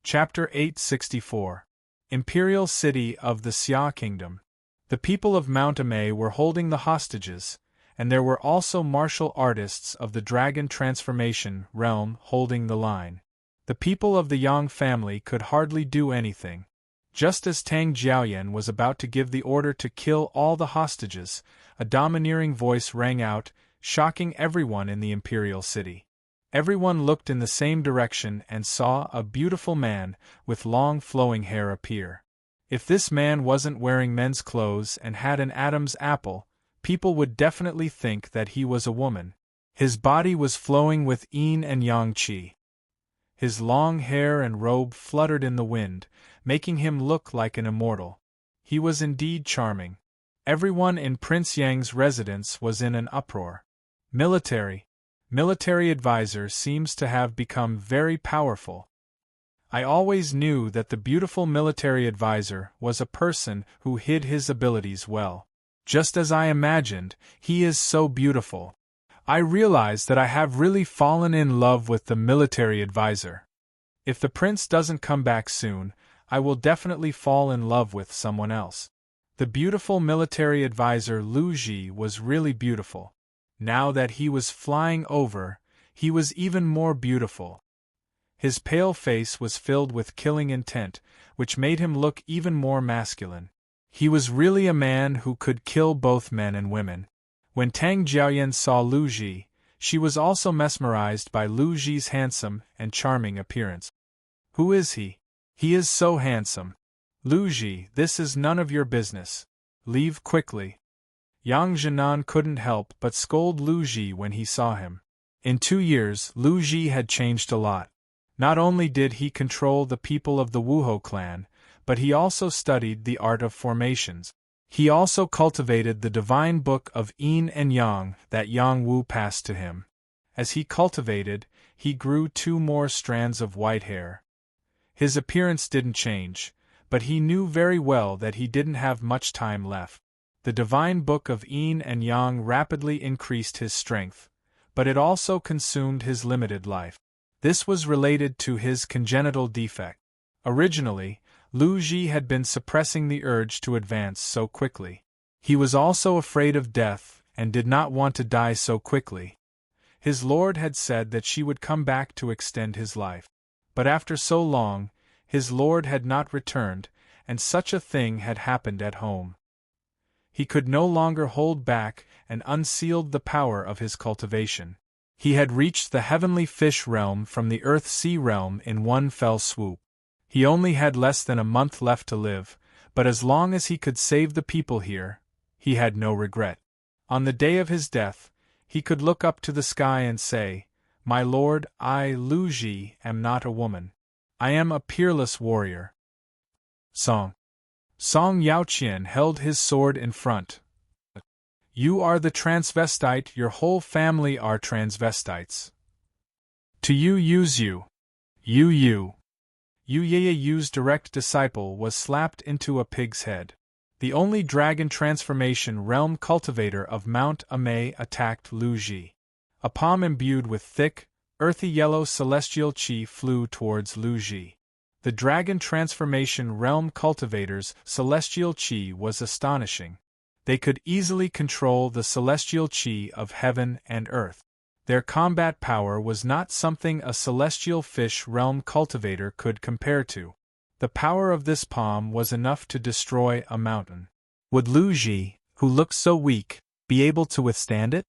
Chapter 864. Imperial City of the Xia Kingdom. The people of Mount Amei were holding the hostages, and there were also martial artists of the dragon transformation realm holding the line. The people of the Yang family could hardly do anything. Just as Tang Jiaoyan was about to give the order to kill all the hostages, a domineering voice rang out, shocking everyone in the imperial city. Everyone looked in the same direction and saw a beautiful man with long flowing hair appear. If this man wasn't wearing men's clothes and had an Adam's apple, people would definitely think that he was a woman. His body was flowing with yin and yang qi. His long hair and robe fluttered in the wind, making him look like an immortal. He was indeed charming. Everyone in Prince Yang's residence was in an uproar. Military advisor seems to have become very powerful. I always knew that the beautiful military advisor was a person who hid his abilities well. Just as I imagined, he is so beautiful. I realize that I have really fallen in love with the military advisor. If the prince doesn't come back soon, I will definitely fall in love with someone else. The beautiful military advisor Lu Ji was really beautiful. Now that he was flying over, he was even more beautiful. His pale face was filled with killing intent, which made him look even more masculine. He was really a man who could kill both men and women. When Tang Jiaoyan saw Lu Ji, she was also mesmerized by Lu Ji's handsome and charming appearance. "Who is he? He is so handsome. Lu Ji, this is none of your business. Leave quickly." Yang Jinan couldn't help but scold Lu Ji when he saw him. In 2 years, Lu Ji had changed a lot. Not only did he control the people of the Wuhou clan, but he also studied the art of formations. He also cultivated the divine book of Yin and Yang that Yang Wu passed to him. As he cultivated, he grew 2 more strands of white hair. His appearance didn't change, but he knew very well that he didn't have much time left. The divine book of Yin and Yang rapidly increased his strength, but it also consumed his limited life. This was related to his congenital defect. Originally, Lu Ji had been suppressing the urge to advance so quickly. He was also afraid of death and did not want to die so quickly. His lord had said that she would come back to extend his life. But after so long, his lord had not returned, and such a thing had happened at home. He could no longer hold back and unsealed the power of his cultivation. He had reached the heavenly fish realm from the earth sea realm in one fell swoop. He only had less than a month left to live, but as long as he could save the people here, he had no regret. On the day of his death, he could look up to the sky and say, "My lord, I, Lu Ji, am not a woman. I am a peerless warrior." Song Yaoqian held his sword in front. "You are the transvestite, your whole family are transvestites. To you use you. Yu Yu's direct disciple was slapped into a pig's head. The only dragon transformation realm cultivator of Mount Amei attacked Lu Ji. A palm imbued with thick, earthy yellow celestial chi flew towards Lu Ji. The dragon transformation realm cultivator's celestial chi was astonishing. They could easily control the celestial chi of heaven and earth. Their combat power was not something a celestial fish realm cultivator could compare to. The power of this palm was enough to destroy a mountain. Would Lu Ji, who looked so weak, be able to withstand it?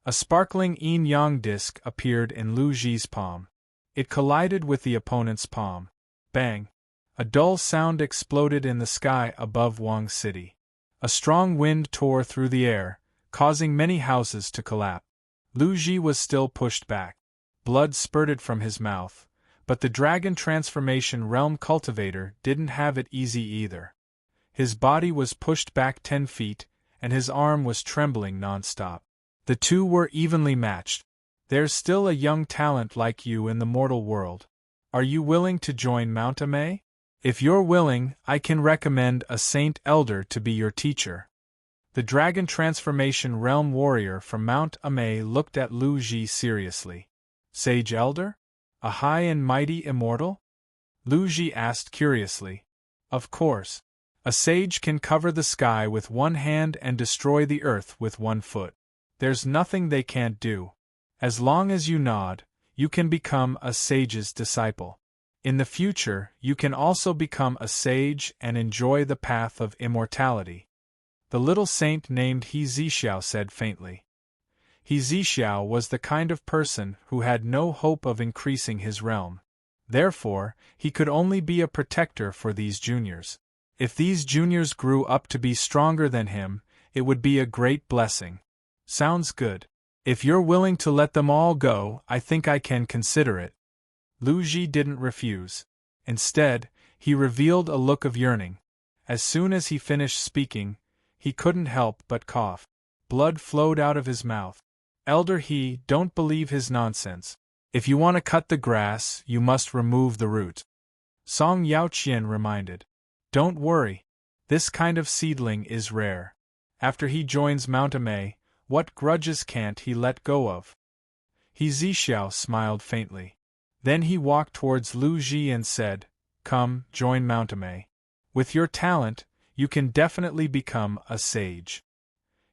A sparkling yin-yang disc appeared in Lu Ji's palm. It collided with the opponent's palm. Bang! A dull sound exploded in the sky above Wang City. A strong wind tore through the air, causing many houses to collapse. Lu Ji was still pushed back. Blood spurted from his mouth, but the dragon transformation realm cultivator didn't have it easy either. His body was pushed back 10 feet, and his arm was trembling non-stop. The two were evenly matched. There's still a young talent like you in the mortal world. Are you willing to join Mount Amei? If you're willing, I can recommend a Saint Elder to be your teacher. The dragon transformation realm warrior from Mount Amei looked at Lu Ji seriously. Sage Elder? A high and mighty immortal? Lu Ji asked curiously. Of course. A sage can cover the sky with one hand and destroy the earth with one foot. There's nothing they can't do. As long as you nod, you can become a sage's disciple. In the future, you can also become a sage and enjoy the path of immortality. The little saint named He Zixiao said faintly. He Zixiao was the kind of person who had no hope of increasing his realm. Therefore, he could only be a protector for these juniors. If these juniors grew up to be stronger than him, it would be a great blessing. Sounds good. If you're willing to let them all go, I think I can consider it. Lu Ji didn't refuse. Instead, he revealed a look of yearning. As soon as he finished speaking, he couldn't help but cough. Blood flowed out of his mouth. Elder He, don't believe his nonsense. If you want to cut the grass, you must remove the root. Song Yaoqian reminded. Don't worry. This kind of seedling is rare. After he joins Mount Amei, what grudges can't he let go of? He Zixiao smiled faintly. Then he walked towards Lu Ji and said, Come, join Mount Amei. With your talent, you can definitely become a sage.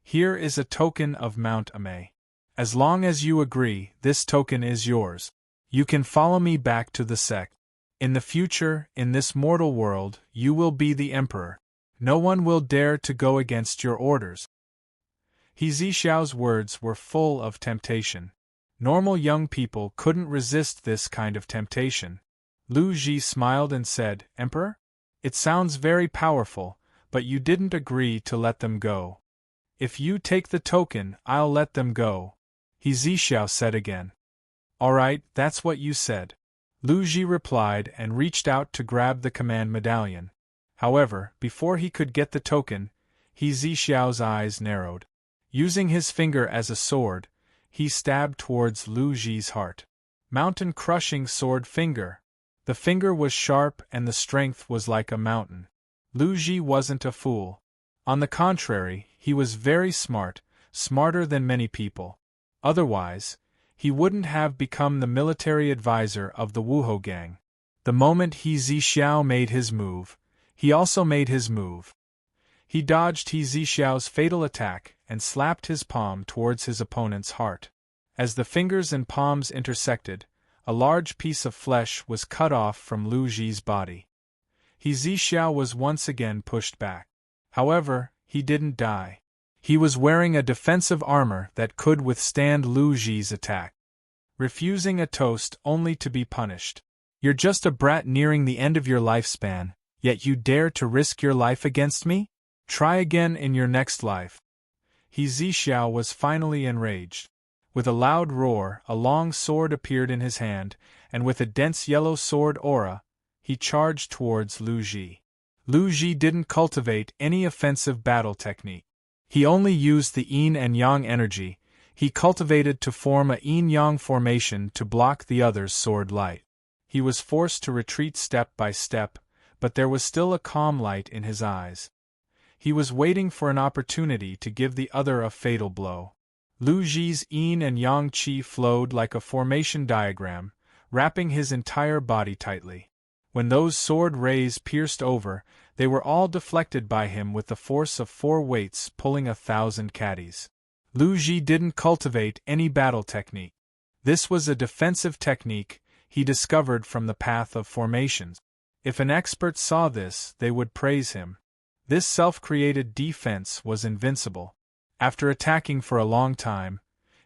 Here is a token of Mount Amei. As long as you agree, this token is yours. You can follow me back to the sect. In the future, in this mortal world, you will be the emperor. No one will dare to go against your orders. He Zixiao's words were full of temptation. Normal young people couldn't resist this kind of temptation. Lu Ji smiled and said, Emperor? It sounds very powerful, but you didn't agree to let them go. If you take the token, I'll let them go. He Zixiao said again. All right, that's what you said. Lu Ji replied and reached out to grab the command medallion. However, before he could get the token, He Zixiao's eyes narrowed. Using his finger as a sword, he stabbed towards Lu Ji's heart. Mountain-crushing sword finger. The finger was sharp and the strength was like a mountain. Lu Ji wasn't a fool. On the contrary, he was very smart, smarter than many people. Otherwise, he wouldn't have become the military advisor of the Wuhou gang. The moment He Zixiao made his move, he also made his move. He dodged He Zixiao's fatal attack and slapped his palm towards his opponent's heart. As the fingers and palms intersected, a large piece of flesh was cut off from Lu Ji's body. He Zixiao was once again pushed back. However, he didn't die. He was wearing a defensive armor that could withstand Lu Ji's attack. Refusing a toast only to be punished. You're just a brat nearing the end of your lifespan, yet you dare to risk your life against me? Try again in your next life. He Zixiao was finally enraged. With a loud roar, a long sword appeared in his hand, and with a dense yellow sword aura, he charged towards Lu Ji. Lu Ji didn't cultivate any offensive battle technique. He only used the yin and yang energy he cultivated to form a yin-yang formation to block the other's sword light. He was forced to retreat step by step, but there was still a calm light in his eyes. He was waiting for an opportunity to give the other a fatal blow. Lu Ji's yin and yang qi flowed like a formation diagram, wrapping his entire body tightly. When those sword rays pierced over, they were all deflected by him with the force of 4 weights pulling 1,000 caddies. Lu Ji didn't cultivate any battle technique. This was a defensive technique he discovered from the path of formations. If an expert saw this, they would praise him. This self-created defense was invincible. After attacking for a long time,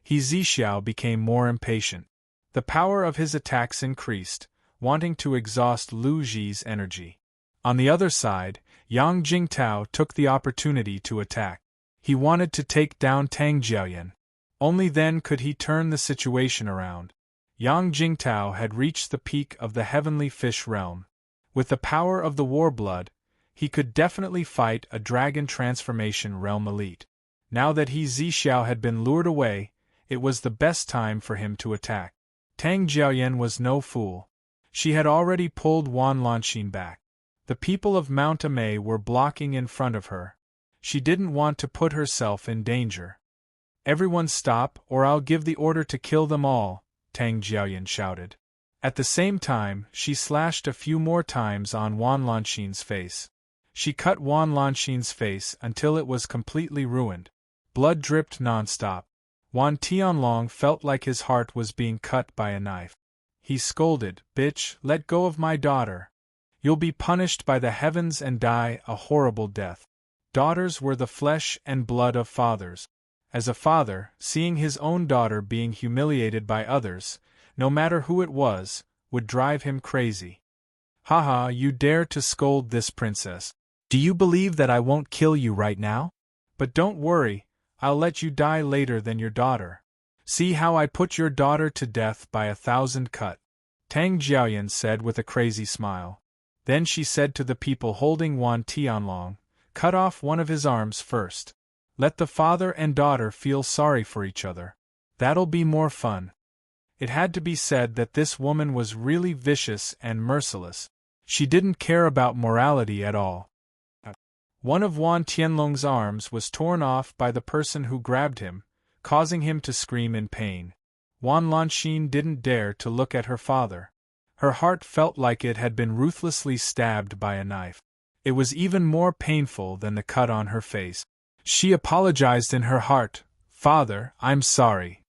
He Zixiao became more impatient. The power of his attacks increased, wanting to exhaust Lu Ji's energy. On the other side, Yang Jingtao took the opportunity to attack. He wanted to take down Tang Jiaoyan. Only then could he turn the situation around. Yang Jingtao had reached the peak of the heavenly fish realm. With the power of the war blood, he could definitely fight a dragon transformation realm elite. Now that He Zixiao had been lured away, it was the best time for him to attack. Tang Jiaoyan was no fool. She had already pulled Wan Lanxin back. The people of Mount Amei were blocking in front of her. She didn't want to put herself in danger. "Everyone stop, or I'll give the order to kill them all," Tang Jiaoyan shouted. At the same time, she slashed a few more times on Wan Lanxin's face. She cut Wan Lanxin's face until it was completely ruined. Blood dripped non-stop. Wan Tianlong felt like his heart was being cut by a knife. He scolded, "Bitch, let go of my daughter. You'll be punished by the heavens and die a horrible death." Daughters were the flesh and blood of fathers. As a father, seeing his own daughter being humiliated by others, no matter who it was, would drive him crazy. "Haha, you dare to scold this princess. Do you believe that I won't kill you right now? But don't worry, I'll let you die later than your daughter. See how I put your daughter to death by 1,000 cut," Tang Jiaoyan said with a crazy smile. Then she said to the people holding Wan Tianlong, "Cut off one of his arms first. Let the father and daughter feel sorry for each other. That'll be more fun." It had to be said that this woman was really vicious and merciless. She didn't care about morality at all. One of Wan Tianlong's arms was torn off by the person who grabbed him, causing him to scream in pain. Wan Lanxin didn't dare to look at her father. Her heart felt like it had been ruthlessly stabbed by a knife. It was even more painful than the cut on her face. She apologized in her heart, "Father, I'm sorry.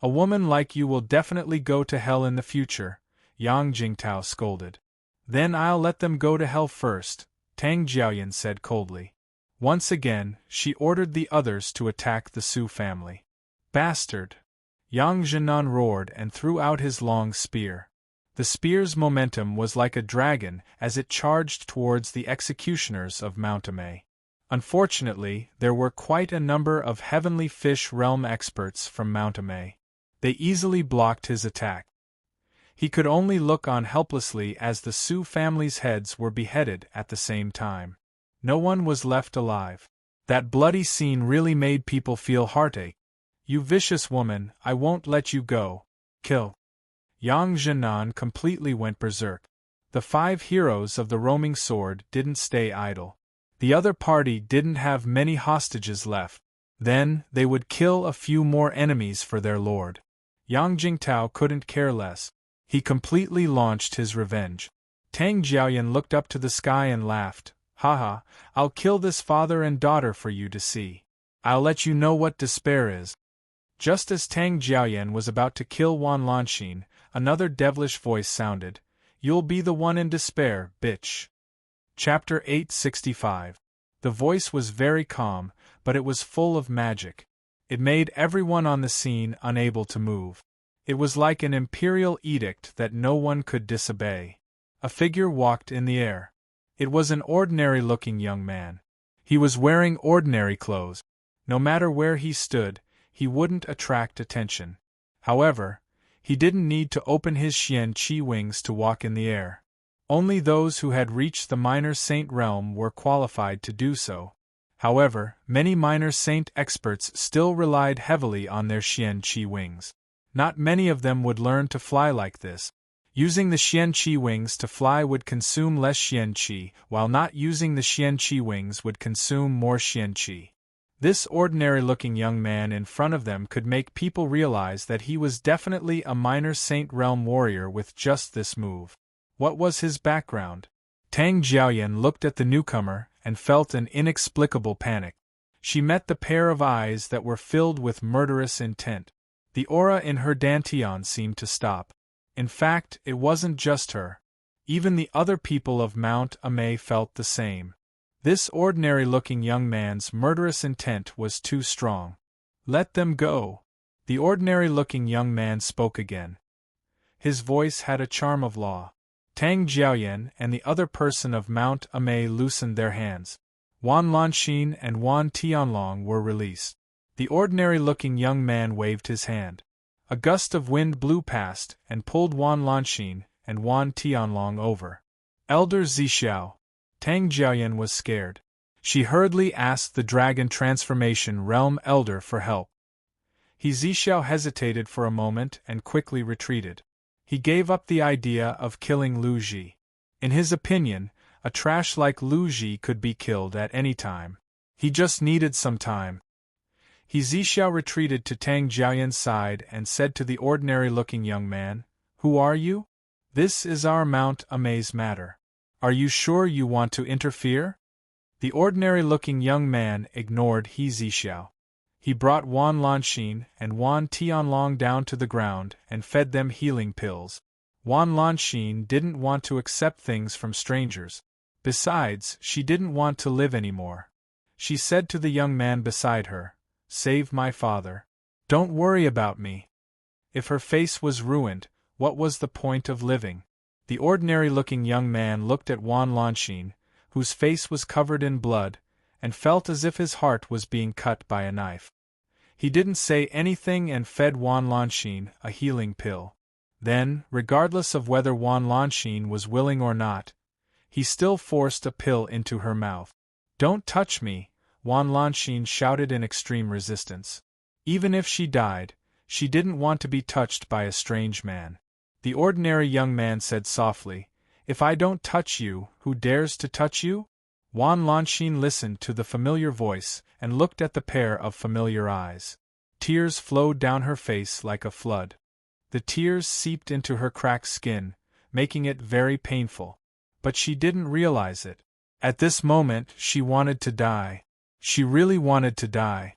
A woman like you will definitely go to hell in the future," Yang Jingtao scolded. "Then I'll let them go to hell first," Tang Jiaoyan said coldly. Once again, she ordered the others to attack the Su family. "Bastard!" Yang Zhenan roared and threw out his long spear. The spear's momentum was like a dragon as it charged towards the executioners of Mount Amei. Unfortunately, there were quite a number of Heavenly Fish Realm experts from Mount Amei. They easily blocked his attack. He could only look on helplessly as the Su family's heads were beheaded at the same time. No one was left alive. That bloody scene really made people feel heartache. "You vicious woman, I won't let you go. Kill." Yang Zhenan completely went berserk. The 5 heroes of the roaming sword didn't stay idle. The other party didn't have many hostages left. Then, they would kill a few more enemies for their lord. Yang Jingtao couldn't care less. He completely launched his revenge. Tang Jiaoyan looked up to the sky and laughed, "Haha, I'll kill this father and daughter for you to see. I'll let you know what despair is." Just as Tang Jiaoyan was about to kill Wan Lanxin, another devilish voice sounded, "You'll be the one in despair, bitch." Chapter 865. The voice was very calm, but it was full of magic. It made everyone on the scene unable to move. It was like an imperial edict that no one could disobey. A figure walked in the air. It was an ordinary-looking young man. He was wearing ordinary clothes. No matter where he stood, he wouldn't attract attention. However, he didn't need to open his Xian Qi wings to walk in the air. Only those who had reached the Minor Saint realm were qualified to do so. However, many Minor Saint experts still relied heavily on their Xian Qi wings. Not many of them would learn to fly like this. Using the xianqi wings to fly would consume less xianqi, while not using the xianqi wings would consume more xianqi. This ordinary-looking young man in front of them could make people realize that he was definitely a minor Saint Realm warrior with just this move. What was his background? Tang Jiaoyan looked at the newcomer and felt an inexplicable panic. She met the pair of eyes that were filled with murderous intent. The aura in her dantian seemed to stop. In fact, it wasn't just her. Even the other people of Mount Amei felt the same. This ordinary-looking young man's murderous intent was too strong. Let them go. The ordinary-looking young man spoke again. His voice had a charm of law. Tang Jiaoyan and the other person of Mount Amei loosened their hands. Wan Lanxin and Wan Tianlong were released. The ordinary-looking young man waved his hand. A gust of wind blew past and pulled Wan Lanxin and Wan Tianlong over. Elder Zixiao. Tang Jiaoyan was scared. She hurriedly asked the Dragon Transformation Realm Elder for help. Zixiao hesitated for a moment and quickly retreated. He gave up the idea of killing Lu Ji. In his opinion, a trash like Lu Ji could be killed at any time. He just needed some time. Zixiao retreated to Tang Jiaoyan's side and said to the ordinary-looking young man, "Who are you? This is our Mount Amei's matter. Are you sure you want to interfere?" The ordinary-looking young man ignored Zixiao. He brought Wan Lanxin and Wan Tianlong down to the ground and fed them healing pills. Wan Lanxin didn't want to accept things from strangers. Besides, she didn't want to live anymore. She said to the young man beside her, "Save my father. Don't worry about me." If her face was ruined, what was the point of living? The ordinary-looking young man looked at Wan Lanxin, whose face was covered in blood, and felt as if his heart was being cut by a knife. He didn't say anything and fed Wan Lanxin a healing pill. Then, regardless of whether Wan Lanxin was willing or not, he still forced a pill into her mouth. "Don't touch me," Wan Lanxin shouted in extreme resistance. Even if she died, she didn't want to be touched by a strange man. The ordinary young man said softly, "If I don't touch you, who dares to touch you?" Wan Lanxin listened to the familiar voice and looked at the pair of familiar eyes. Tears flowed down her face like a flood. The tears seeped into her cracked skin, making it very painful. But she didn't realize it. At this moment, she wanted to die. She really wanted to die.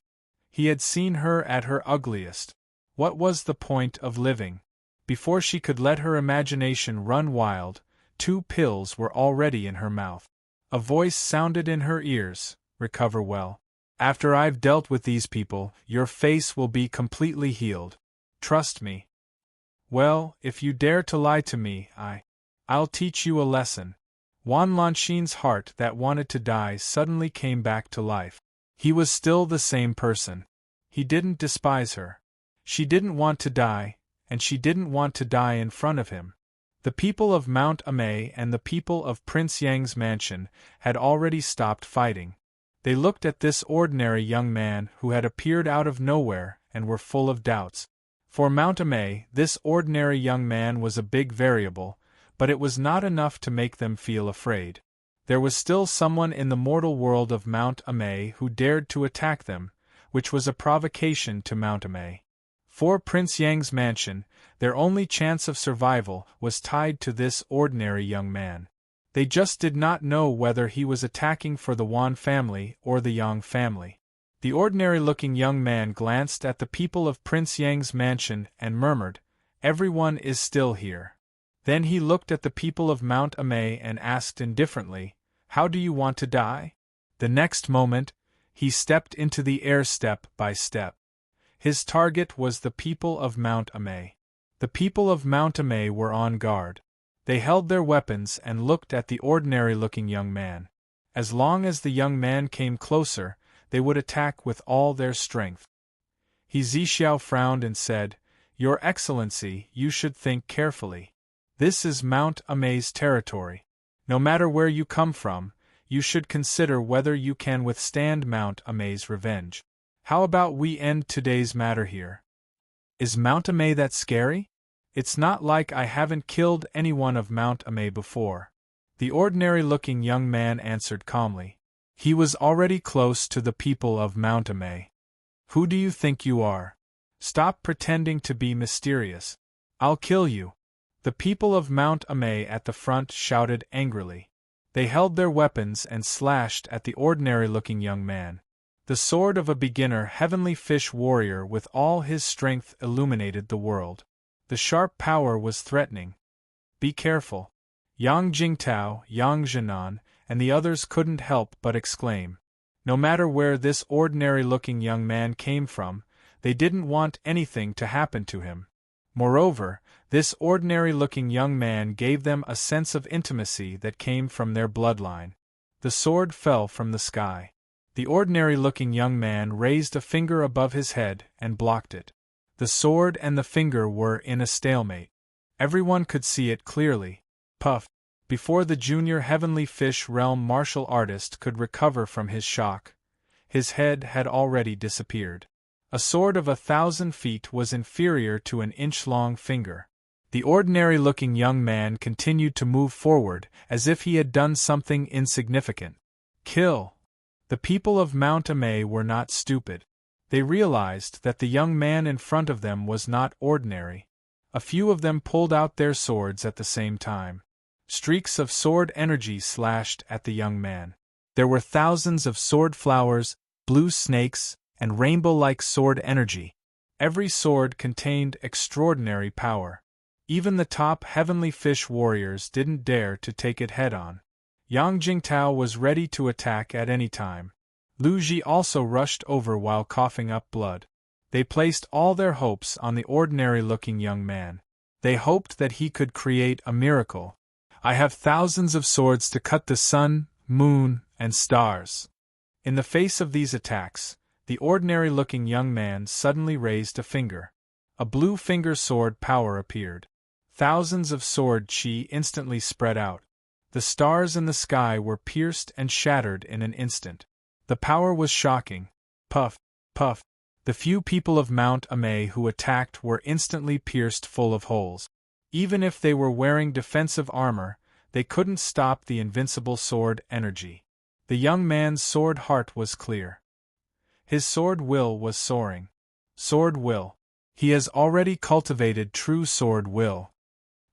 He had seen her at her ugliest. What was the point of living? Before she could let her imagination run wild, 2 pills were already in her mouth. A voice sounded in her ears, "Recover well. After I've dealt with these people, your face will be completely healed. Trust me." "Well, if you dare to lie to me, I'll teach you a lesson." Wan Lanxin's heart that wanted to die suddenly came back to life. He was still the same person. He didn't despise her. She didn't want to die, and she didn't want to die in front of him. The people of Mount Amei and the people of Prince Yang's mansion had already stopped fighting. They looked at this ordinary young man who had appeared out of nowhere and were full of doubts. For Mount Amei, this ordinary young man was a big variable, but it was not enough to make them feel afraid. There was still someone in the mortal world of Mount Amei who dared to attack them, which was a provocation to Mount Amei. For Prince Yang's mansion, their only chance of survival was tied to this ordinary young man. They just did not know whether he was attacking for the Wan family or the Yang family. The ordinary-looking young man glanced at the people of Prince Yang's mansion and murmured, "Everyone is still here." Then he looked at the people of Mount Amei and asked indifferently, "How do you want to die?" The next moment, he stepped into the air step by step. His target was the people of Mount Amei. The people of Mount Amei were on guard. They held their weapons and looked at the ordinary-looking young man. As long as the young man came closer, they would attack with all their strength. Zixiao frowned and said, "Your Excellency, you should think carefully. This is Mount Amei's territory. No matter where you come from, you should consider whether you can withstand Mount Amei's revenge. How about we end today's matter here? Is Mount Amei that scary?" It's not like I haven't killed anyone of Mount Amay before. The ordinary-looking young man answered calmly. He was already close to the people of Mount Amay. Who do you think you are? Stop pretending to be mysterious. I'll kill you. The people of Mount Amay at the front shouted angrily. They held their weapons and slashed at the ordinary-looking young man. The sword of a beginner heavenly fish warrior with all his strength illuminated the world. The sharp power was threatening. Be careful. Yang Jingtao, Yang Zhenan, and the others couldn't help but exclaim. No matter where this ordinary-looking young man came from, they didn't want anything to happen to him. Moreover, this ordinary-looking young man gave them a sense of intimacy that came from their bloodline. The sword fell from the sky. The ordinary-looking young man raised a finger above his head and blocked it. The sword and the finger were in a stalemate. Everyone could see it clearly. Puff! Before the junior heavenly fish realm martial artist could recover from his shock, his head had already disappeared. A sword of 1,000 feet was inferior to an inch-long finger. The ordinary-looking young man continued to move forward as if he had done something insignificant. Kill! The people of Mount Amay were not stupid. They realized that the young man in front of them was not ordinary. A few of them pulled out their swords at the same time. Streaks of sword energy slashed at the young man. There were thousands of sword flowers, blue snakes, and rainbow-like sword energy. Every sword contained extraordinary power. Even the top heavenly fish warriors didn't dare to take it head-on. Yang Jingtao was ready to attack at any time. Lu Ji also rushed over while coughing up blood. They placed all their hopes on the ordinary-looking young man. They hoped that he could create a miracle. I have thousands of swords to cut the sun, moon, and stars. In the face of these attacks, the ordinary-looking young man suddenly raised a finger. A blue finger sword power appeared. Thousands of sword chi instantly spread out. The stars in the sky were pierced and shattered in an instant. The power was shocking. Puff, puff. The few people of Mount Amay who attacked were instantly pierced full of holes. Even if they were wearing defensive armor, they couldn't stop the invincible sword energy. The young man's sword heart was clear. His sword will was soaring. Sword will. He has already cultivated true sword will.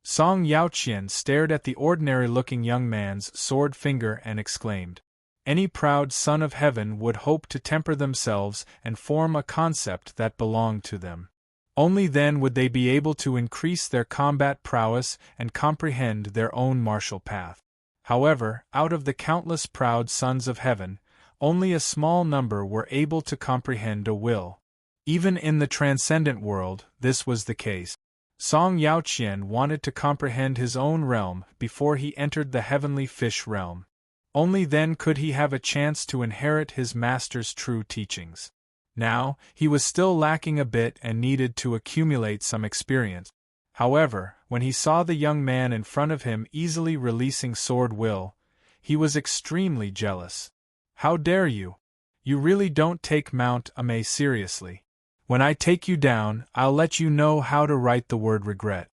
Song Yaoqian stared at the ordinary-looking young man's sword finger and exclaimed. Any proud son of heaven would hope to temper themselves and form a concept that belonged to them. Only then would they be able to increase their combat prowess and comprehend their own martial path. However, out of the countless proud sons of heaven, only a small number were able to comprehend a will. Even in the transcendent world, this was the case. Song Yaoqian wanted to comprehend his own realm before he entered the heavenly fish realm. Only then could he have a chance to inherit his master's true teachings. Now, he was still lacking a bit and needed to accumulate some experience. However, when he saw the young man in front of him easily releasing sword will, he was extremely jealous. How dare you? You really don't take Mount Amay seriously. When I take you down, I'll let you know how to write the word regret.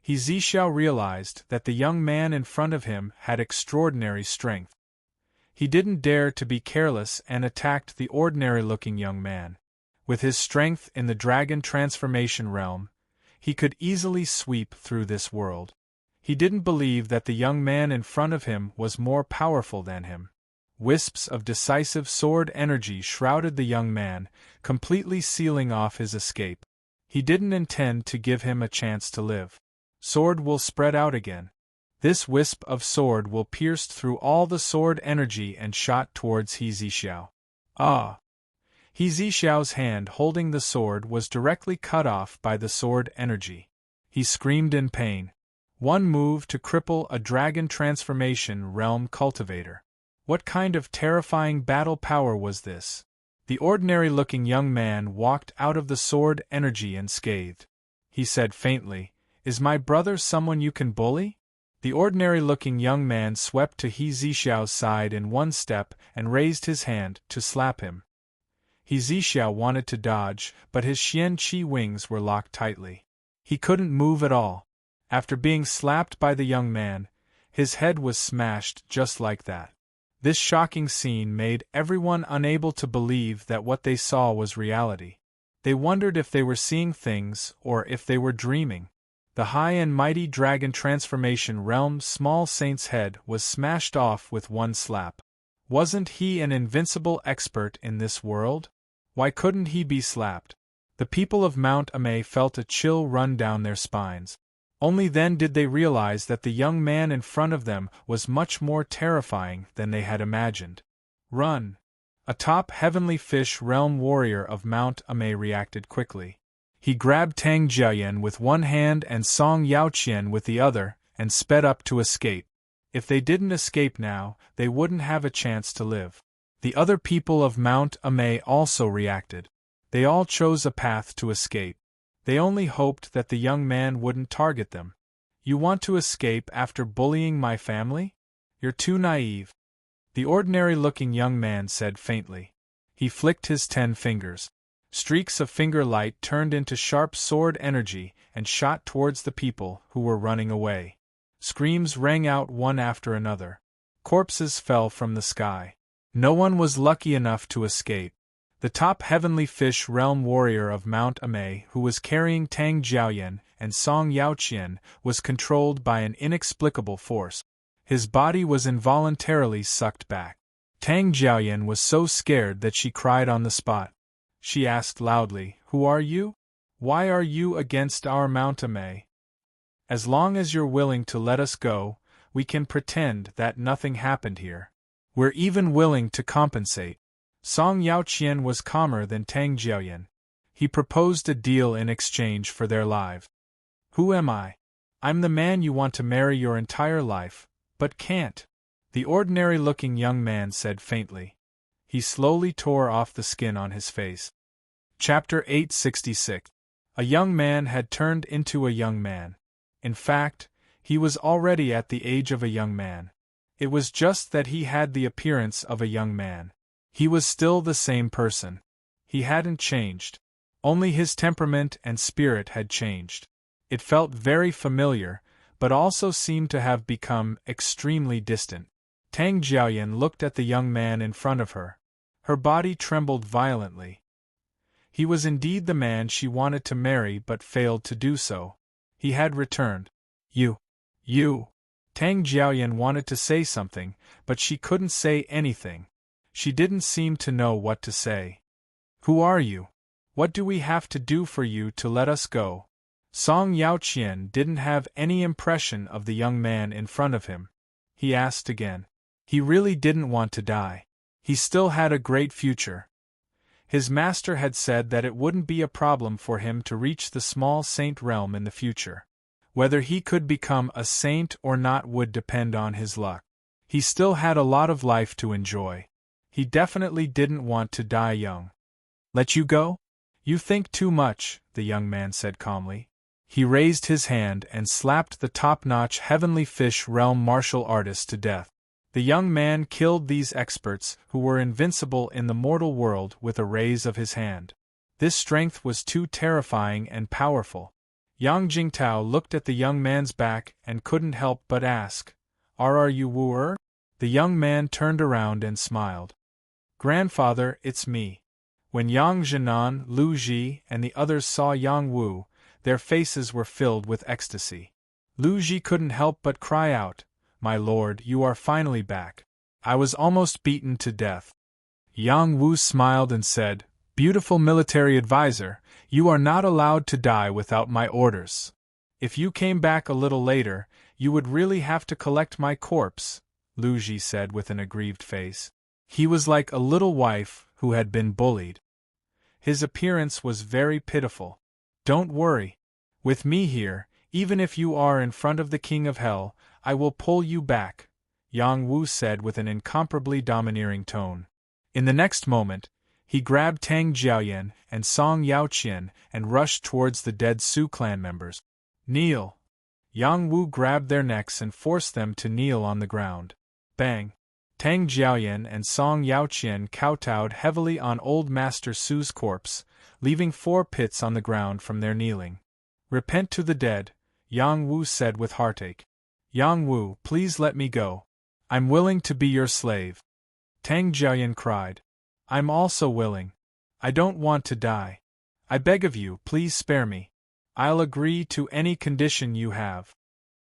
He Zixiao realized that the young man in front of him had extraordinary strength. He didn't dare to be careless and attacked the ordinary-looking young man. With his strength in the dragon transformation realm, he could easily sweep through this world. He didn't believe that the young man in front of him was more powerful than him. Wisps of decisive sword energy shrouded the young man, completely sealing off his escape. He didn't intend to give him a chance to live. Sword will spread out again. This wisp of sword will pierced through all the sword energy and shot towards He Zixiao. Ah! He Zixiao's hand holding the sword was directly cut off by the sword energy. He screamed in pain. One move to cripple a dragon transformation realm cultivator. What kind of terrifying battle power was this? The ordinary-looking young man walked out of the sword energy unscathed. He said faintly, "Is my brother someone you can bully?" The ordinary-looking young man swept to He Zixiao's side in one step and raised his hand to slap him. He Zixiao wanted to dodge, but his Xian Qi wings were locked tightly. He couldn't move at all. After being slapped by the young man, his head was smashed just like that. This shocking scene made everyone unable to believe that what they saw was reality. They wondered if they were seeing things or if they were dreaming. The high and mighty dragon transformation realm's small saint's head was smashed off with one slap. Wasn't he an invincible expert in this world? Why couldn't he be slapped? The people of Mount Amay felt a chill run down their spines. Only then did they realize that the young man in front of them was much more terrifying than they had imagined. Run! A top heavenly fish realm warrior of Mount Amay reacted quickly. He grabbed Tang Jiayan with one hand and Song Yaoqian with the other, and sped up to escape. If they didn't escape now, they wouldn't have a chance to live. The other people of Mount Amay also reacted. They all chose a path to escape. They only hoped that the young man wouldn't target them. You want to escape after bullying my family? You're too naive. The ordinary-looking young man said faintly. He flicked his 10 fingers. Streaks of finger light turned into sharp sword energy and shot towards the people who were running away. Screams rang out one after another. Corpses fell from the sky. No one was lucky enough to escape. The top heavenly fish realm warrior of Mount Amay, who was carrying Tang Jiaoyan and Song Yaoqian, was controlled by an inexplicable force. His body was involuntarily sucked back. Tang Jiaoyan was so scared that she cried on the spot. She asked loudly, "Who are you? Why are you against our Mount Amay? As long as you're willing to let us go, we can pretend that nothing happened here. We're even willing to compensate." Song Yaoqian was calmer than Tang Jiaoyan. He proposed a deal in exchange for their lives. "Who am I? I'm the man you want to marry your entire life, but can't," the ordinary-looking young man said faintly. He slowly tore off the skin on his face. Chapter 866. A young man had turned into a young man. In fact, he was already at the age of a young man. It was just that he had the appearance of a young man. He was still the same person. He hadn't changed. Only his temperament and spirit had changed. It felt very familiar, but also seemed to have become extremely distant. Tang Jiaoyan looked at the young man in front of her. Her body trembled violently. He was indeed the man she wanted to marry but failed to do so. He had returned. You. Tang Jiaoyan wanted to say something, but she couldn't say anything. She didn't seem to know what to say. "Who are you? What do we have to do for you to let us go?" Song Yaoqian didn't have any impression of the young man in front of him. He asked again. He really didn't want to die. He still had a great future. His master had said that it wouldn't be a problem for him to reach the small saint realm in the future. Whether he could become a saint or not would depend on his luck. He still had a lot of life to enjoy. He definitely didn't want to die young. "Let you go? You think too much," the young man said calmly. He raised his hand and slapped the top-notch heavenly fish realm martial artist to death. The young man killed these experts who were invincible in the mortal world with a raise of his hand. This strength was too terrifying and powerful. Yang Jingtao looked at the young man's back and couldn't help but ask, Are you Wu-er?" The young man turned around and smiled. "Grandfather, it's me." When Yang Jinan, Lu Ji, and the others saw Yang Wu, their faces were filled with ecstasy. Lu Ji couldn't help but cry out, "My lord, you are finally back. I was almost beaten to death." Yang Wu smiled and said, "Beautiful military advisor, you are not allowed to die without my orders. If you came back a little later, you would really have to collect my corpse," Lu Ji said with an aggrieved face. He was like a little wife who had been bullied. His appearance was very pitiful. "Don't worry. With me here, even if you are in front of the King of Hell, I will pull you back," Yang Wu said with an incomparably domineering tone. In the next moment, he grabbed Tang Jiaoyan and Song Yaoqian and rushed towards the dead Su clan members. "Kneel!" Yang Wu grabbed their necks and forced them to kneel on the ground. Bang! Tang Jiaoyan and Song Yaoqian kowtowed heavily on Old Master Su's corpse, leaving 4 pits on the ground from their kneeling. Repent to the dead, Yang Wu said with heartache. Yang Wu, please let me go. I'm willing to be your slave. Tang Jiayan cried. I'm also willing. I don't want to die. I beg of you, please spare me. I'll agree to any condition you have.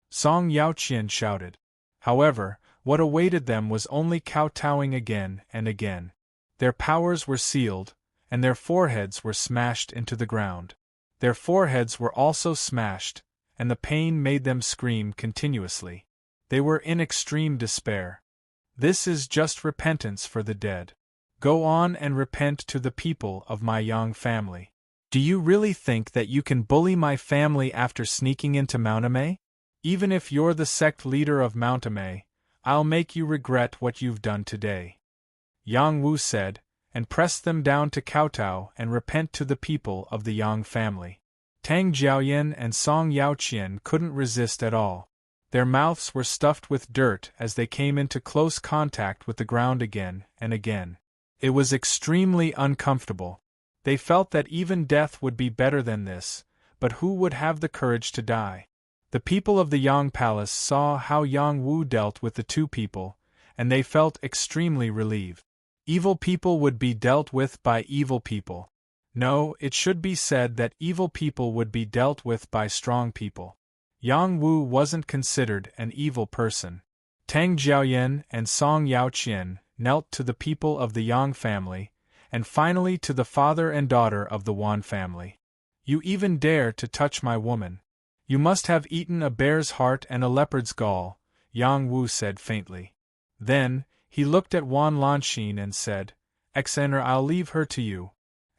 Song Yaoqian shouted. However, what awaited them was only kowtowing again and again. Their powers were sealed, and their foreheads were smashed into the ground. Their foreheads were also smashed, and the pain made them scream continuously. They were in extreme despair. This is just repentance for the dead. Go on and repent to the people of my Yang family. Do you really think that you can bully my family after sneaking into Mount Amei? Even if you're the sect leader of Mount Amei, I'll make you regret what you've done today. Yang Wu said, and pressed them down to kowtow and repent to the people of the Yang family. Tang Jiaoyan and Song Yaoqian couldn't resist at all. Their mouths were stuffed with dirt as they came into close contact with the ground again and again. It was extremely uncomfortable. They felt that even death would be better than this, but who would have the courage to die? The people of the Yang Palace saw how Yang Wu dealt with the two people, and they felt extremely relieved. Evil people would be dealt with by evil people. No, it should be said that evil people would be dealt with by strong people. Yang Wu wasn't considered an evil person. Tang Jiaoyan and Song Yaoqian knelt to the people of the Yang family, and finally to the father and daughter of the Wan family. You even dare to touch my woman. You must have eaten a bear's heart and a leopard's gall, Yang Wu said faintly. Then, he looked at Wan Lanxin and said, Exener, I'll leave her to you.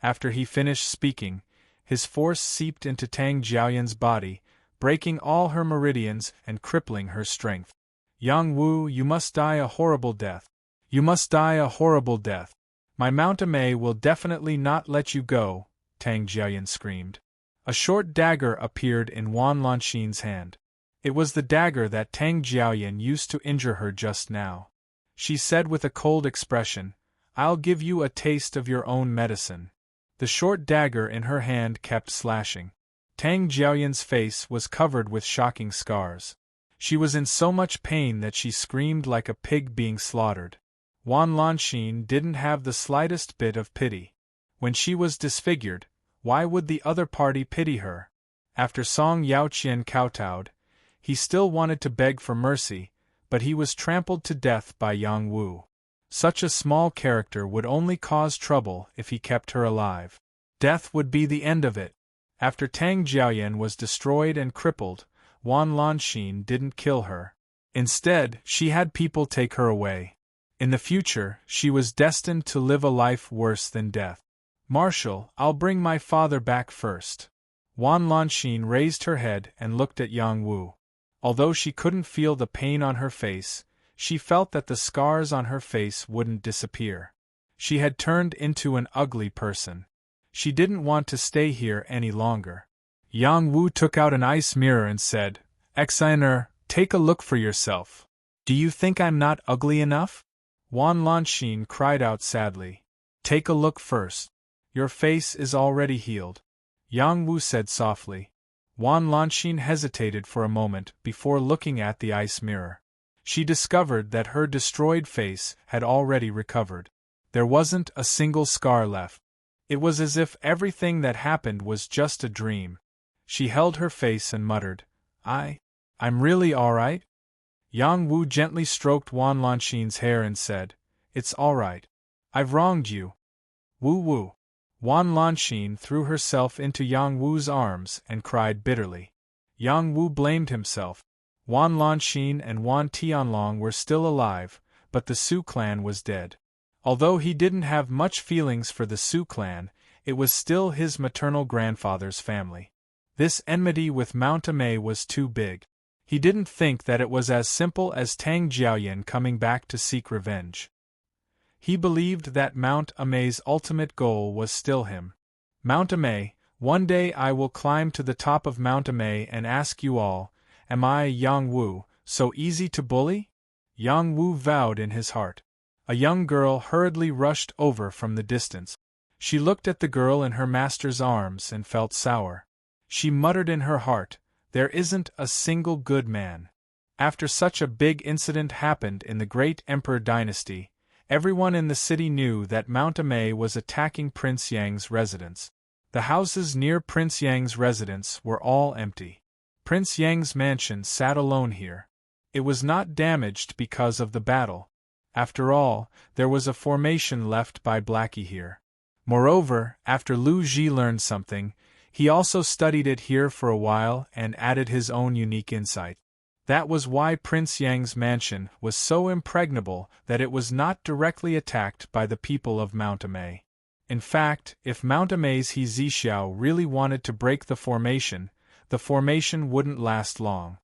After he finished speaking, his force seeped into Tang Jiaoyan's body, breaking all her meridians and crippling her strength. Yang Wu, you must die a horrible death. You must die a horrible death. My Mount Amei will definitely not let you go, Tang Jiaoyan screamed. A short dagger appeared in Wan Lanxin's hand. It was the dagger that Tang Jiaoyan used to injure her just now. She said with a cold expression, I'll give you a taste of your own medicine. The short dagger in her hand kept slashing. Tang Jiaoyan's face was covered with shocking scars. She was in so much pain that she screamed like a pig being slaughtered. Wan Lanxin didn't have the slightest bit of pity. When she was disfigured, why would the other party pity her? After Song Yaoqian kowtowed, he still wanted to beg for mercy, but he was trampled to death by Yang Wu. Such a small character would only cause trouble if he kept her alive. Death would be the end of it. After Tang Jiaoyan was destroyed and crippled, Wan Lanxin didn't kill her. Instead, she had people take her away. In the future, she was destined to live a life worse than death. Marshal, I'll bring my father back first. Wan Lanxin raised her head and looked at Yang Wu. Although she couldn't feel the pain on her face, she felt that the scars on her face wouldn't disappear. She had turned into an ugly person. She didn't want to stay here any longer. Yang Wu took out an ice mirror and said, Exiner, take a look for yourself. Do you think I'm not ugly enough? Wan Lanxin cried out sadly. Take a look first. Your face is already healed. Yang Wu said softly. Wan Lanxin hesitated for a moment before looking at the ice mirror. She discovered that her destroyed face had already recovered. There wasn't a single scar left. It was as if everything that happened was just a dream. She held her face and muttered, I'm really alright? Yang Wu gently stroked Wan Lanxin's hair and said, It's alright. I've wronged you. Wu. Wan Lanxin threw herself into Yang Wu's arms and cried bitterly. Yang Wu blamed himself. Wan Lanxin and Wan Tianlong were still alive, but the Su clan was dead. Although he didn't have much feelings for the Su clan, it was still his maternal grandfather's family. This enmity with Mount Amei was too big. He didn't think that it was as simple as Tang Jiaoyan coming back to seek revenge. He believed that Mount Amei's ultimate goal was still him. Mount Amei, one day I will climb to the top of Mount Amei and ask you all, am I, Yang Wu, so easy to bully? Yang Wu vowed in his heart. A young girl hurriedly rushed over from the distance. She looked at the girl in her master's arms and felt sour. She muttered in her heart, "There isn't a single good man." After such a big incident happened in the great Emperor dynasty, everyone in the city knew that Mount Amei was attacking Prince Yang's residence. The houses near Prince Yang's residence were all empty. Prince Yang's mansion sat alone here. It was not damaged because of the battle. After all, there was a formation left by Blackie here. Moreover, after Lu Ji learned something, he also studied it here for a while and added his own unique insight. That was why Prince Yang's mansion was so impregnable that it was not directly attacked by the people of Mount Amei. In fact, if Mount Amei's He Zixiao really wanted to break the formation wouldn't last long.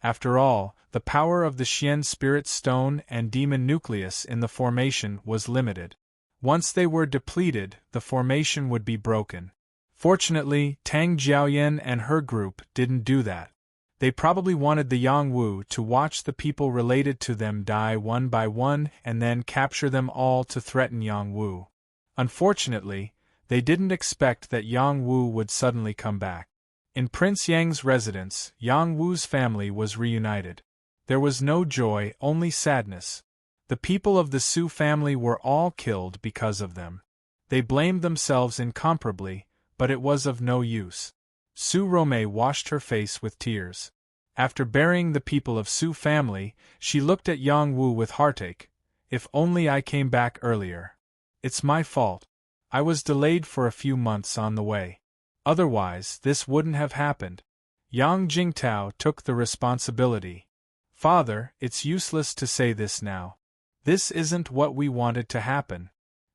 After all, the power of the Xian Spirit Stone and Demon Nucleus in the formation was limited. Once they were depleted, the formation would be broken. Fortunately, Tang Jiaoyan and her group didn't do that. They probably wanted the Yangwu to watch the people related to them die one by one and then capture them all to threaten Yangwu. Unfortunately, they didn't expect that Yangwu would suddenly come back. In Prince Yang's residence, Yangwu's family was reunited. There was no joy, only sadness. The people of the Su family were all killed because of them. They blamed themselves incomparably, but it was of no use. Su Rome washed her face with tears. After burying the people of Su family, she looked at Yangwu with heartache. If only I came back earlier. It's my fault. I was delayed for a few months on the way. Otherwise, this wouldn't have happened. Yang Jingtao took the responsibility. Father, it's useless to say this now. This isn't what we wanted to happen.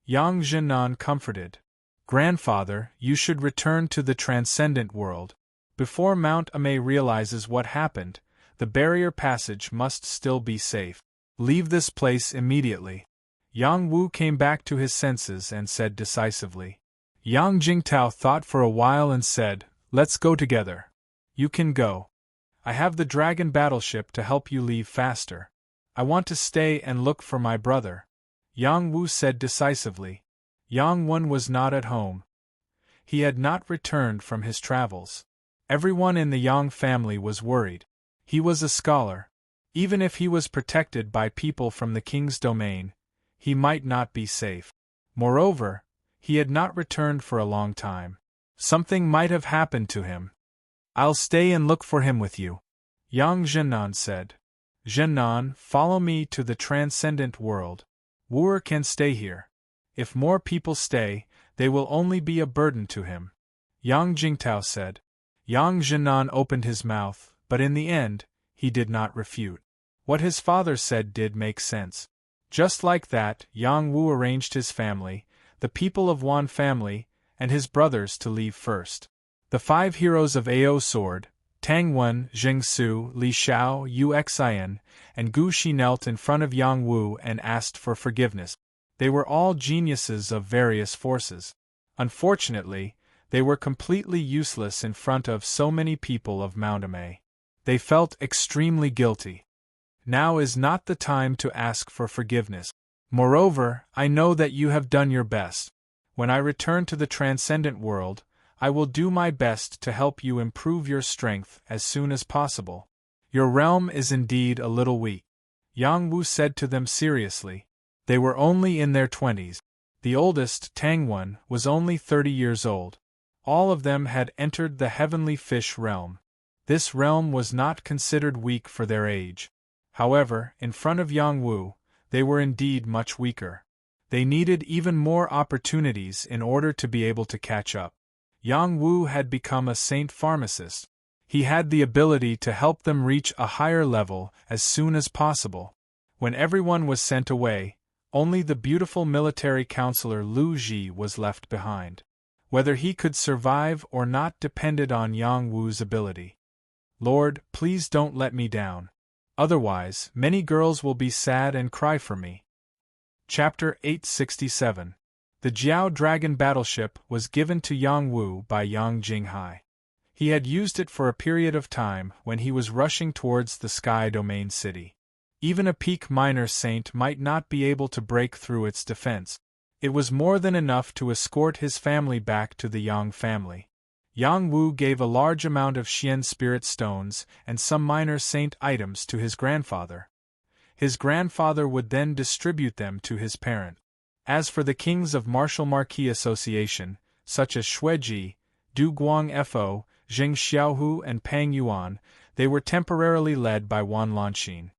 Yang Zhenan comforted. Grandfather, you should return to the transcendent world. Before Mount Amei realizes what happened, the barrier passage must still be safe. Leave this place immediately. Yang Wu came back to his senses and said decisively. Yang Jingtao thought for a while and said, "Let's go together." "You can go. I have the dragon battleship to help you leave faster. I want to stay and look for my brother," Yang Wu said decisively. Yang Wen was not at home. He had not returned from his travels. Everyone in the Yang family was worried. He was a scholar. Even if he was protected by people from the king's domain, he might not be safe. Moreover, he had not returned for a long time. Something might have happened to him. "I'll stay and look for him with you," Yang Zhenan said. "Zhenan, follow me to the transcendent world. Wu can stay here. If more people stay, they will only be a burden to him," Yang Jingtao said. Yang Zhenan opened his mouth, but in the end, he did not refute. What his father said did make sense. Just like that, Yang Wu arranged his family, the people of Wan family, and his brothers to leave first. The 5 heroes of Ao Sword, Tang Wen, Jing Su, Li Xiao, Yu Xian, and Gu Shi knelt in front of Yang Wu and asked for forgiveness. They were all geniuses of various forces. Unfortunately, they were completely useless in front of so many people of Mount Amei. They felt extremely guilty. Now is not the time to ask for forgiveness. Moreover, I know that you have done your best. When I return to the transcendent world, I will do my best to help you improve your strength as soon as possible. Your realm is indeed a little weak," Yang Wu said to them seriously. They were only in their 20s. The oldest, Tang Wen, was only 30 years old. All of them had entered the heavenly fish realm. This realm was not considered weak for their age. However, in front of Yang Wu, they were indeed much weaker. They needed even more opportunities in order to be able to catch up. Yang Wu had become a saint pharmacist. He had the ability to help them reach a higher level as soon as possible. When everyone was sent away, only the beautiful military counselor Lu Ji was left behind. Whether he could survive or not depended on Yang Wu's ability. "Lord, please don't let me down. Otherwise, many girls will be sad and cry for me." Chapter 867. The Jiao Dragon battleship was given to Yang Wu by Yang Jinghai. He had used it for a period of time when he was rushing towards the Sky Domain City. Even a peak minor saint might not be able to break through its defense. It was more than enough to escort his family back to the Yang family. Yang Wu gave a large amount of Xian spirit stones and some minor saint items to his grandfather. His grandfather would then distribute them to his parent. As for the kings of Martial Marquis Association, such as Xueji, Du Guangfo, Zheng Xiaohu and Pang Yuan, they were temporarily led by Wan Lanxin.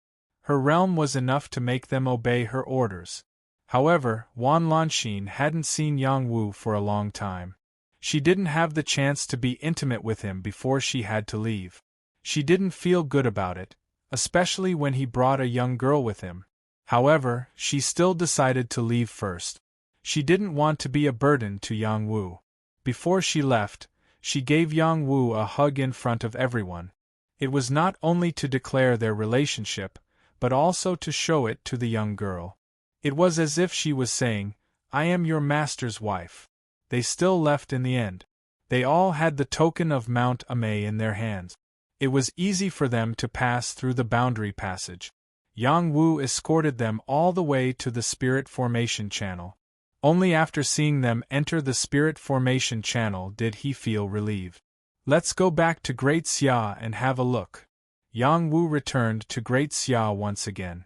Her realm was enough to make them obey her orders. However, Wan Lanxin hadn't seen Yang Wu for a long time. She didn't have the chance to be intimate with him before she had to leave. She didn't feel good about it, especially when he brought a young girl with him. However, she still decided to leave first. She didn't want to be a burden to Yang Wu. Before she left, she gave Yang Wu a hug in front of everyone. It was not only to declare their relationship, but also to show it to the young girl. It was as if she was saying, "I am your master's wife." They still left in the end. They all had the token of Mount Amei in their hands. It was easy for them to pass through the boundary passage. Yang Wu escorted them all the way to the Spirit Formation Channel. Only after seeing them enter the Spirit Formation Channel did he feel relieved. "Let's go back to Great Xia and have a look." Yang Wu returned to Great Xia once again.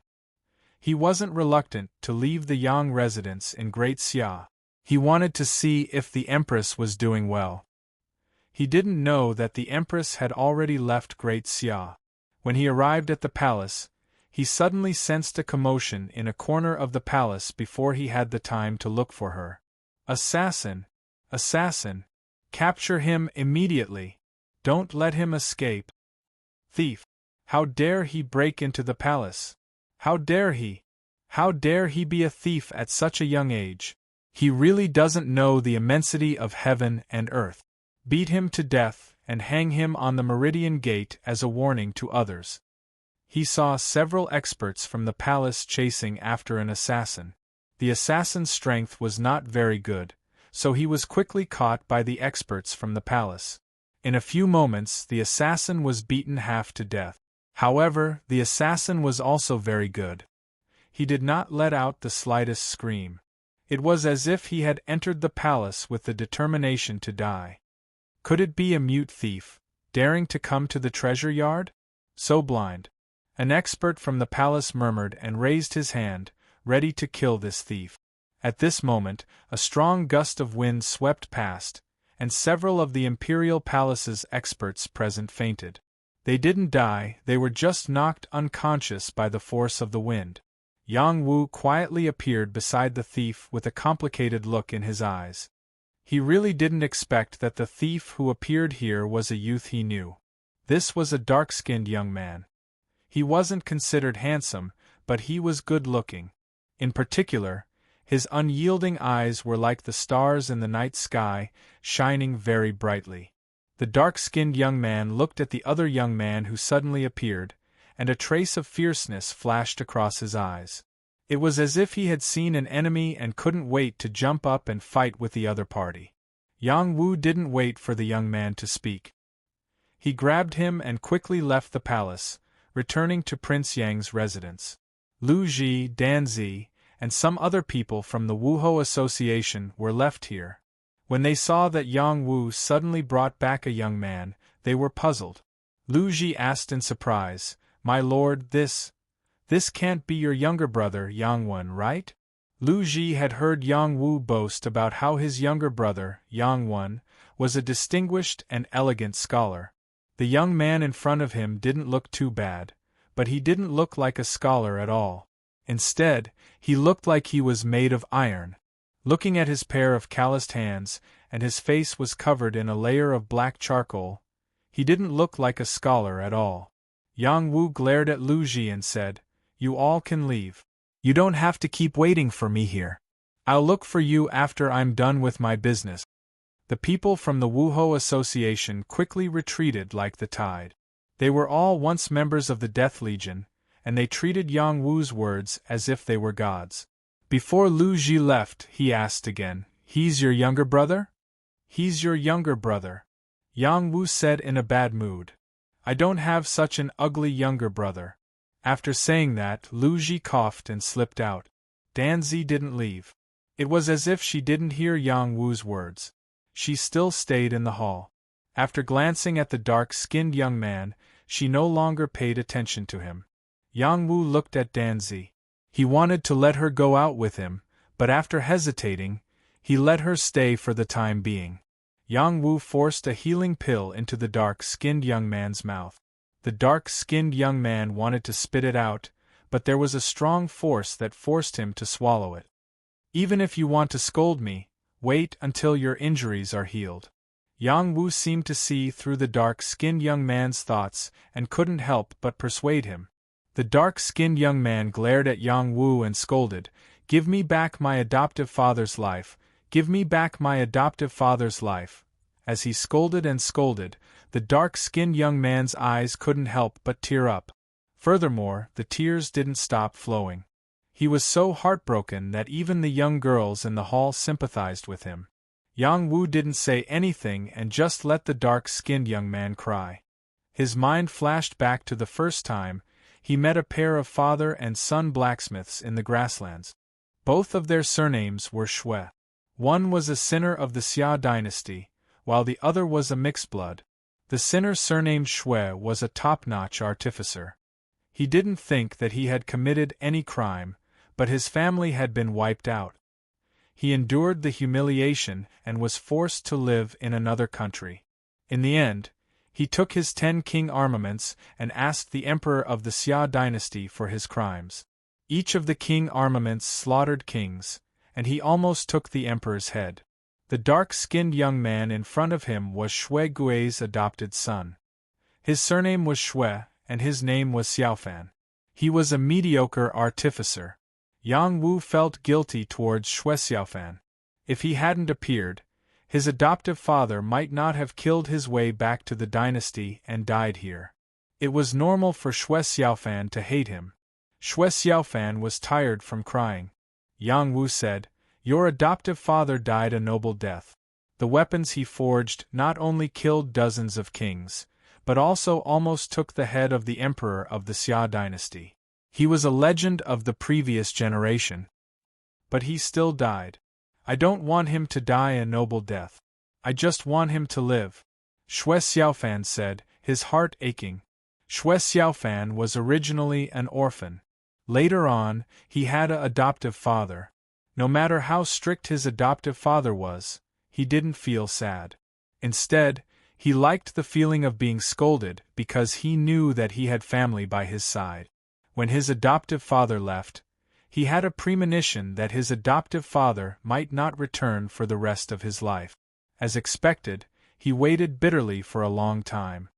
He wasn't reluctant to leave the Yang residence in Great Xia. He wanted to see if the Empress was doing well. He didn't know that the Empress had already left Great Xia. When he arrived at the palace, he suddenly sensed a commotion in a corner of the palace before he had the time to look for her. "Assassin! Assassin! Capture him immediately! Don't let him escape! Thief! How dare he break into the palace? How dare he? How dare he be a thief at such a young age? He really doesn't know the immensity of heaven and earth. Beat him to death and hang him on the Meridian Gate as a warning to others." He saw several experts from the palace chasing after an assassin. The assassin's strength was not very good, so he was quickly caught by the experts from the palace. In a few moments the assassin was beaten half to death. However, the assassin was also very good. He did not let out the slightest scream. It was as if he had entered the palace with the determination to die. Could it be a mute thief, daring to come to the treasure yard? So blind. An expert from the palace murmured and raised his hand, ready to kill this thief. At this moment, a strong gust of wind swept past, and several of the Imperial Palace's experts present fainted. They didn't die, they were just knocked unconscious by the force of the wind. Yang Wu quietly appeared beside the thief with a complicated look in his eyes. He really didn't expect that the thief who appeared here was a youth he knew. This was a dark-skinned young man. He wasn't considered handsome, but he was good-looking. In particular, his unyielding eyes were like the stars in the night sky, shining very brightly. The dark-skinned young man looked at the other young man who suddenly appeared, and a trace of fierceness flashed across his eyes. It was as if he had seen an enemy and couldn't wait to jump up and fight with the other party. Yang Wu didn't wait for the young man to speak. He grabbed him and quickly left the palace, returning to Prince Yang's residence. Lu Ji, Danzi, and some other people from the Wuhou Association were left here. When they saw that Yang Wu suddenly brought back a young man, they were puzzled. Lu Ji asked in surprise, "My lord, this can't be your younger brother Yang Wen, right?" Lu Ji had heard Yang Wu boast about how his younger brother, Yang Wen, was a distinguished and elegant scholar. The young man in front of him didn't look too bad, but he didn't look like a scholar at all. Instead, he looked like he was made of iron. Looking at his pair of calloused hands, and his face was covered in a layer of black charcoal, he didn't look like a scholar at all. Yang Wu glared at Lu Ji and said, "You all can leave. You don't have to keep waiting for me here. I'll look for you after I'm done with my business." The people from the Wuhou Association quickly retreated like the tide. They were all once members of the Death Legion, and they treated Yang Wu's words as if they were gods. Before Lu Ji left, he asked again, "He's your younger brother?" "He's your younger brother," Yang Wu said in a bad mood. "I don't have such an ugly younger brother." After saying that, Lu Ji coughed and slipped out. Danzi didn't leave. It was as if she didn't hear Yang Wu's words. She still stayed in the hall. After glancing at the dark-skinned young man, she no longer paid attention to him. Yang Wu looked at Danzi. He wanted to let her go out with him, but after hesitating, he let her stay for the time being. Yang Wu forced a healing pill into the dark-skinned young man's mouth. The dark-skinned young man wanted to spit it out, but there was a strong force that forced him to swallow it. Even if you want to scold me, wait until your injuries are healed. Yang Wu seemed to see through the dark-skinned young man's thoughts and couldn't help but persuade him. The dark-skinned young man glared at Yang Wu and scolded, "Give me back my adoptive father's life, give me back my adoptive father's life." As he scolded and scolded, the dark-skinned young man's eyes couldn't help but tear up. Furthermore, the tears didn't stop flowing. He was so heartbroken that even the young girls in the hall sympathized with him. Yang Wu didn't say anything and just let the dark-skinned young man cry. His mind flashed back to the first time he met a pair of father and son blacksmiths in the grasslands. Both of their surnames were Shui. One was a sinner of the Xia dynasty, while the other was a mixed blood. The sinner surnamed Shui was a top-notch artificer. He didn't think that he had committed any crime, but his family had been wiped out. He endured the humiliation and was forced to live in another country. In the end, he took his 10 king armaments and asked the emperor of the Xia dynasty for his crimes. Each of the king armaments slaughtered kings, and he almost took the emperor's head. The dark-skinned young man in front of him was Shui Gui's adopted son. His surname was Shui, and his name was Xiaofan. He was a mediocre artificer. Yang Wu felt guilty towards Shui Xiaofan. If he hadn't appeared, his adoptive father might not have killed his way back to the dynasty and died here. It was normal for Shui Xiaofan to hate him. Shui Xiaofan was tired from crying. Yang Wu said, "Your adoptive father died a noble death. The weapons he forged not only killed dozens of kings, but also almost took the head of the emperor of the Xia dynasty. He was a legend of the previous generation. But he still died. I don't want him to die a noble death. I just want him to live," Shui Xiaofan said, his heart aching. Shui Xiaofan was originally an orphan. Later on, he had an adoptive father. No matter how strict his adoptive father was, he didn't feel sad. Instead, he liked the feeling of being scolded because he knew that he had family by his side. When his adoptive father left, he had a premonition that his adoptive father might not return for the rest of his life. As expected, he waited bitterly for a long time.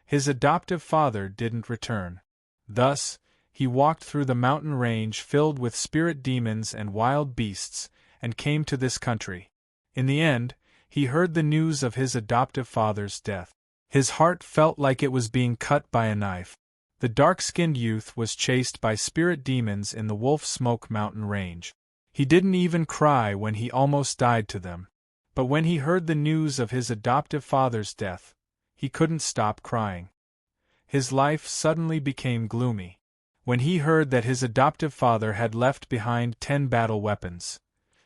His adoptive father didn't return. Thus, he walked through the mountain range filled with spirit demons and wild beasts, and came to this country. In the end, he heard the news of his adoptive father's death. His heart felt like it was being cut by a knife. The dark-skinned youth was chased by spirit demons in the Wolf Smoke mountain range. He didn't even cry when he almost died to them. But when he heard the news of his adoptive father's death, he couldn't stop crying. His life suddenly became gloomy. When he heard that his adoptive father had left behind 10 battle weapons,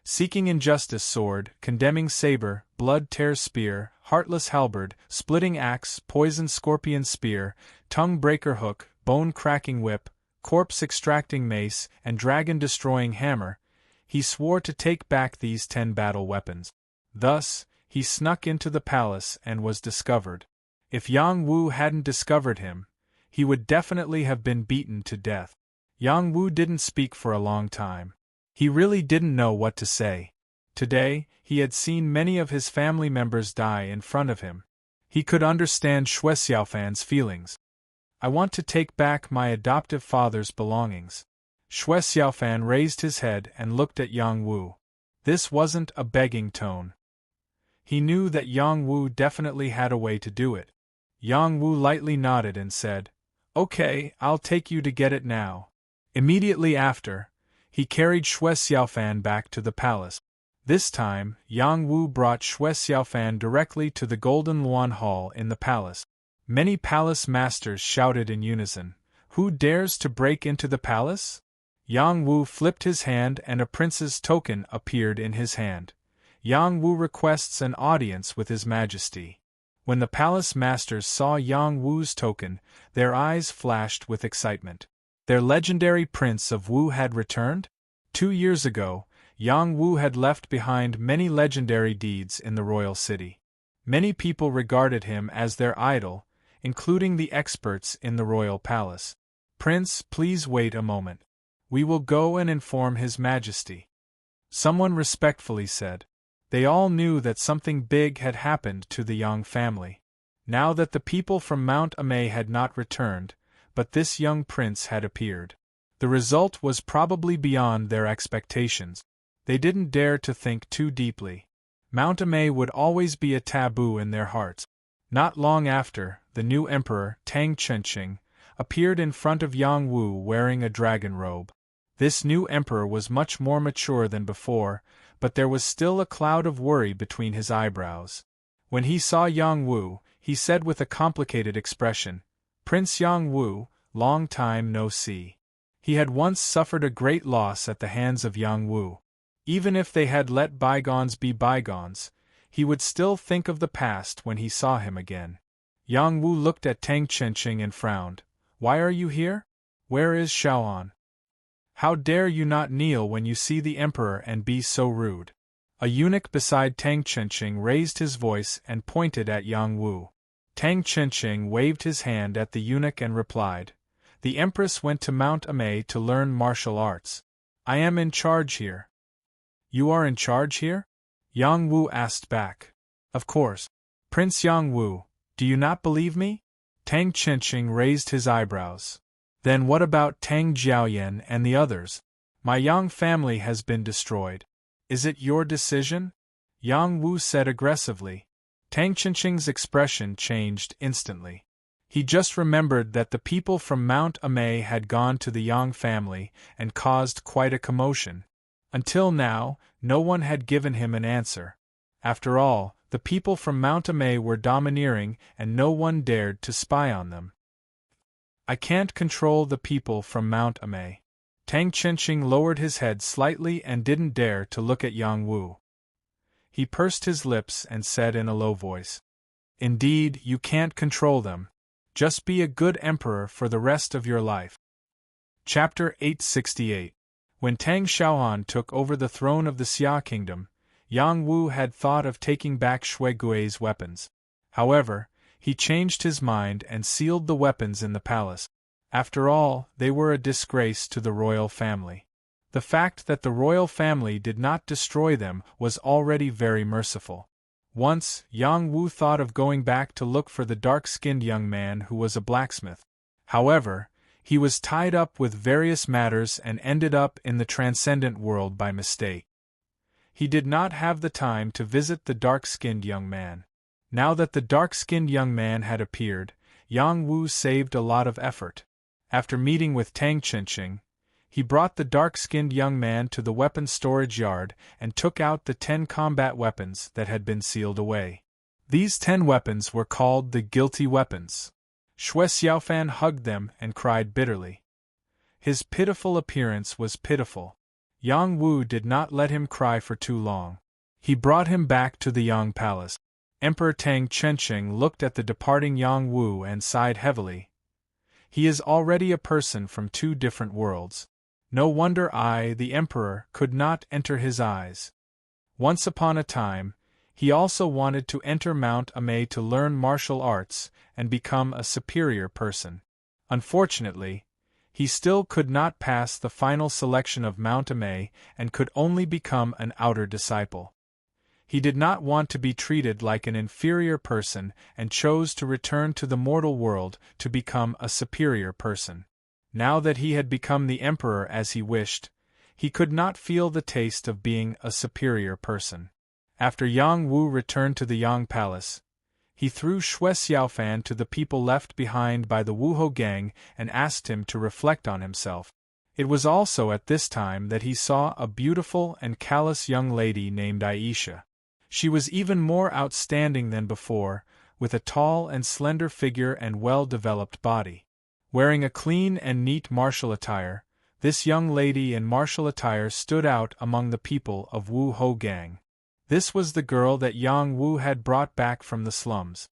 seeking injustice sword, condemning saber, blood tear spear, heartless halberd, splitting axe, poison scorpion spear, tongue breaker hook, bone cracking whip, corpse extracting mace, and dragon destroying hammer, he swore to take back these 10 battle weapons. Thus, he snuck into the palace and was discovered. If Yang Wu hadn't discovered him, he would definitely have been beaten to death. Yang Wu didn't speak for a long time. He really didn't know what to say. Today, he had seen many of his family members die in front of him. He could understand Shui Xiaofan's feelings. "I want to take back my adoptive father's belongings." Shui Xiaofan raised his head and looked at Yang Wu. This wasn't a begging tone. He knew that Yang Wu definitely had a way to do it. Yang Wu lightly nodded and said, "Okay, I'll take you to get it now." Immediately after, he carried Shui Xiaofan back to the palace. This time, Yang Wu brought Shui Xiaofan directly to the Golden Luan Hall in the palace. Many palace masters shouted in unison, "Who dares to break into the palace?" Yang Wu flipped his hand and a prince's token appeared in his hand. Yang Wu requests an audience with His Majesty. When the palace masters saw Yang Wu's token, their eyes flashed with excitement. Their legendary Prince of Wu had returned? 2 years ago, Yang Wu had left behind many legendary deeds in the royal city. Many people regarded him as their idol, including the experts in the royal palace. "Prince, please wait a moment. We will go and inform His Majesty," someone respectfully said. They all knew that something big had happened to the Yang family. Now that the people from Mount Amei had not returned, but this young prince had appeared. The result was probably beyond their expectations. They didn't dare to think too deeply. Mount Amei would always be a taboo in their hearts. Not long after, the new emperor, Tang Chenqing, appeared in front of Yang Wu wearing a dragon robe. This new emperor was much more mature than before, but there was still a cloud of worry between his eyebrows. When he saw Yang Wu, he said with a complicated expression, "Prince Yang Wu, long time no see." He had once suffered a great loss at the hands of Yang Wu. Even if they had let bygones be bygones, he would still think of the past when he saw him again. Yang Wu looked at Tang Chenqing and frowned. "Why are you here? Where is Shaoan? How dare you not kneel when you see the emperor and be so rude?" A eunuch beside Tang Chenqing raised his voice and pointed at Yang Wu. Tang Chenqing waved his hand at the eunuch and replied, "The empress went to Mount Amei to learn martial arts. I am in charge here." "You are in charge here?" Yang Wu asked back. "Of course. Prince Yang Wu, do you not believe me?" Tang Chenqing raised his eyebrows. "Then what about Tang Jiaoyan and the others? My Yang family has been destroyed. Is it your decision?" Yang Wu said aggressively. Tang Chenqing's expression changed instantly. He just remembered that the people from Mount Amei had gone to the Yang family and caused quite a commotion. Until now, no one had given him an answer. After all, the people from Mount Amei were domineering and no one dared to spy on them. "I can't control the people from Mount Amei." Tang Chenqing lowered his head slightly and didn't dare to look at Yang Wu. He pursed his lips and said in a low voice, "Indeed, you can't control them. Just be a good emperor for the rest of your life." Chapter 868. When Tang Xiaohan took over the throne of the Xia kingdom, Yang Wu had thought of taking back Shui Gui's weapons. However, he changed his mind and sealed the weapons in the palace. After all, they were a disgrace to the royal family. The fact that the royal family did not destroy them was already very merciful. Once, Yang Wu thought of going back to look for the dark-skinned young man who was a blacksmith. However, he was tied up with various matters and ended up in the transcendent world by mistake. He did not have the time to visit the dark-skinned young man. Now that the dark-skinned young man had appeared, Yang Wu saved a lot of effort. After meeting with Tang Chenqing, he brought the dark-skinned young man to the weapons storage yard and took out the 10 combat weapons that had been sealed away. These 10 weapons were called the guilty weapons. Shui Xiaofan hugged them and cried bitterly. His pitiful appearance was pitiful. Yang Wu did not let him cry for too long. He brought him back to the Yang palace. Emperor Tang Chenqing looked at the departing Yang Wu and sighed heavily. He is already a person from 2 different worlds. No wonder I, the emperor, could not enter his eyes. Once upon a time, he also wanted to enter Mount Amei to learn martial arts and become a superior person. Unfortunately, he still could not pass the final selection of Mount Amei and could only become an outer disciple. He did not want to be treated like an inferior person and chose to return to the mortal world to become a superior person. Now that he had become the emperor as he wished, he could not feel the taste of being a superior person. After Yang Wu returned to the Yang palace, he threw Shui Xiaofan to the people left behind by the Wuhou gang and asked him to reflect on himself. It was also at this time that he saw a beautiful and callous young lady named Aisha. She was even more outstanding than before, with a tall and slender figure and well-developed body. Wearing a clean and neat martial attire, this young lady in martial attire stood out among the people of Wuhou gang. This was the girl that Yang Wu had brought back from the slums.